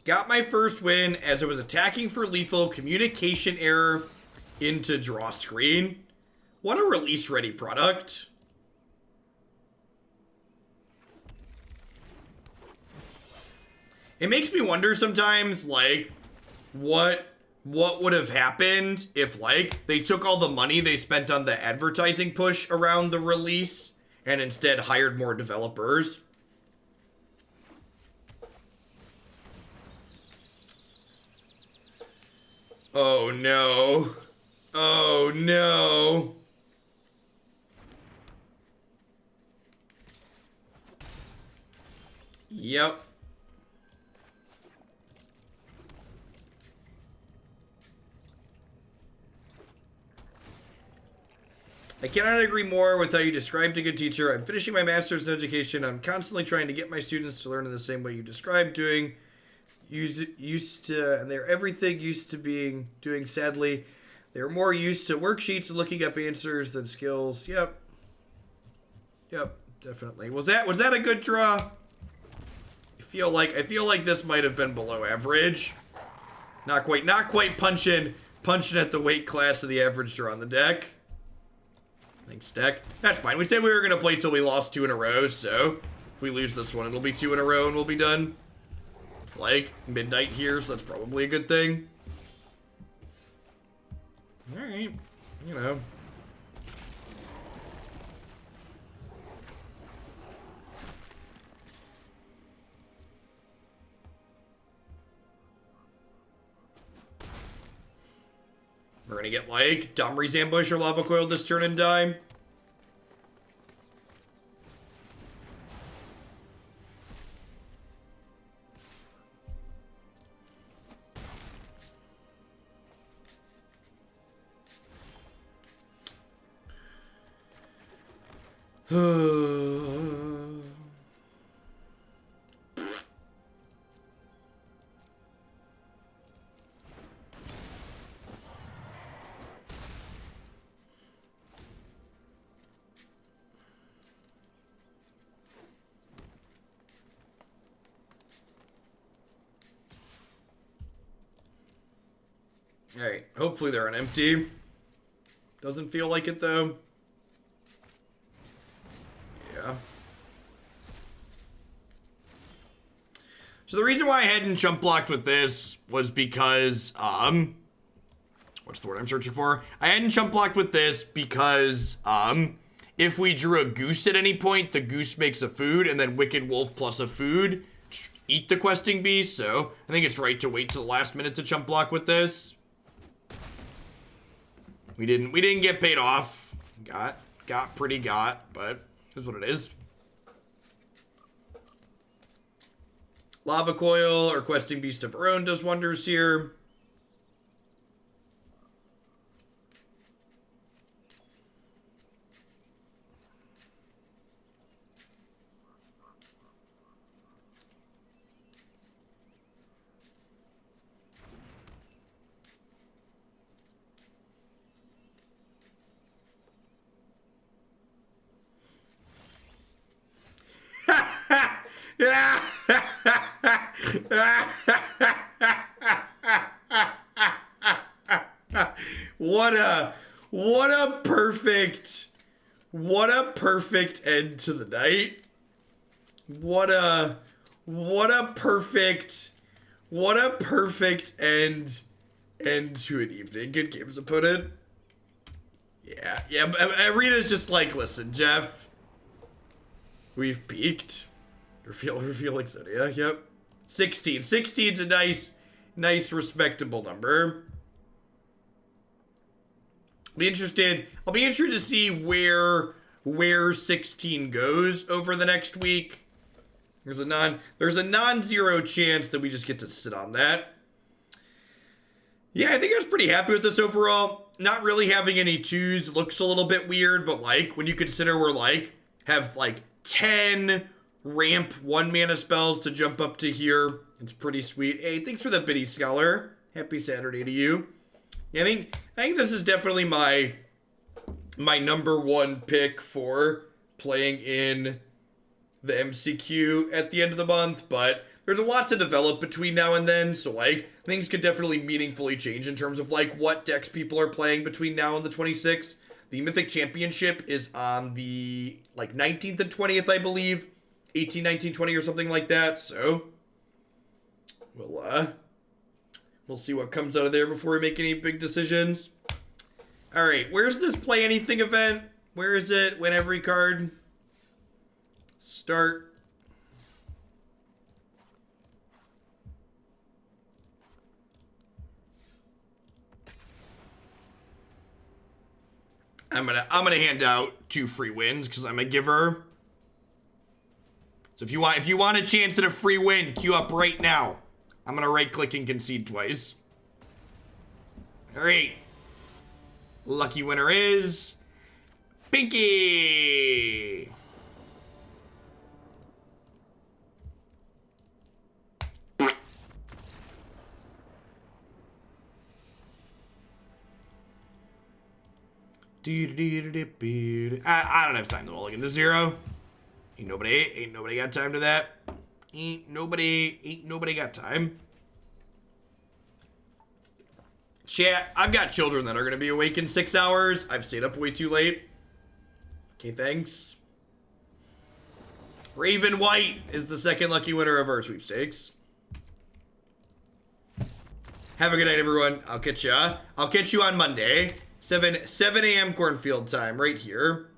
Got my first win as I was attacking for lethal, communication error into draw screen. What a release ready product. It makes me wonder sometimes, like, what would have happened if, like, they took all the money they spent on the advertising push around the release and instead hired more developers. Oh no. Oh no. Yep. I cannot agree more with how you described a good teacher. I'm finishing my master's in education. I'm constantly trying to get my students to learn in the same way you described doing. Used to, and they're everything used to doing, sadly. They're more used to worksheets and looking up answers than skills. Yep, definitely. Was that a good draw? I feel like this might have been below average. Not quite punching at the weight class of the average draw on the deck. Thanks, deck. That's fine. We said we were gonna play till we lost 2 in a row, so if we lose this one, it'll be 2 in a row and we'll be done. It's like midnight here, so that's probably a good thing. Alright, you know. We're gonna get like Domri's Ambush or Lava Coil this turn and die. Alright, hopefully they're an empty. Doesn't feel like it though. Yeah. So the reason why I hadn't jump blocked with this was because, what's the word I'm searching for? I hadn't jump blocked with this because, if we drew a goose at any point, the goose makes a food, and then Wicked Wolf plus a food eat the questing beast, so I think it's right to wait till the last minute to jump block with this. We didn't get paid off. Got, but here's what it is. Lava Coil, our questing beast of our own, does wonders here. What a perfect end to the night. What a perfect end to an evening. Good games, opponent. Yeah, Arena's just like, listen, Jeff, we've peaked. Revealing Zodiac, yep. 16. 16's a nice, respectable number. I'll be interested to see where 16 goes over the next week. There's a non-zero chance that we just get to sit on that. Yeah, I think I was pretty happy with this overall. Not really having any 2s looks a little bit weird, but like when you consider we're like have like 10 ramp 1 mana spells to jump up to here, it's pretty sweet. Hey, thanks for the Biddy Scholar. Happy Saturday to you. Yeah, I think this is definitely my number 1 pick for playing in the MCQ at the end of the month, but there's a lot to develop between now and then, so like things could definitely meaningfully change in terms of like what decks people are playing between now and the 26th. The Mythic Championship is on the like 19th and 20th, I believe. 18, 19, 20 or something like that, so we'll see what comes out of there before we make any big decisions. All right, where's this play anything event? Where is it? When every card start. I'm gonna hand out 2 free wins because I'm a giver. So if you want a chance at a free win, queue up right now. I'm gonna right click and concede twice. All right. Lucky winner is Pinky. I don't have time to mulligan to 0. Ain't nobody got time to that. Ain't nobody got time. Chat, I've got children that are gonna be awake in 6 hours. I've stayed up way too late. Okay, thanks. Raven White is the second lucky winner of our sweepstakes. Have a good night, everyone. I'll catch you on Monday. 7 a.m. cornfield time right here.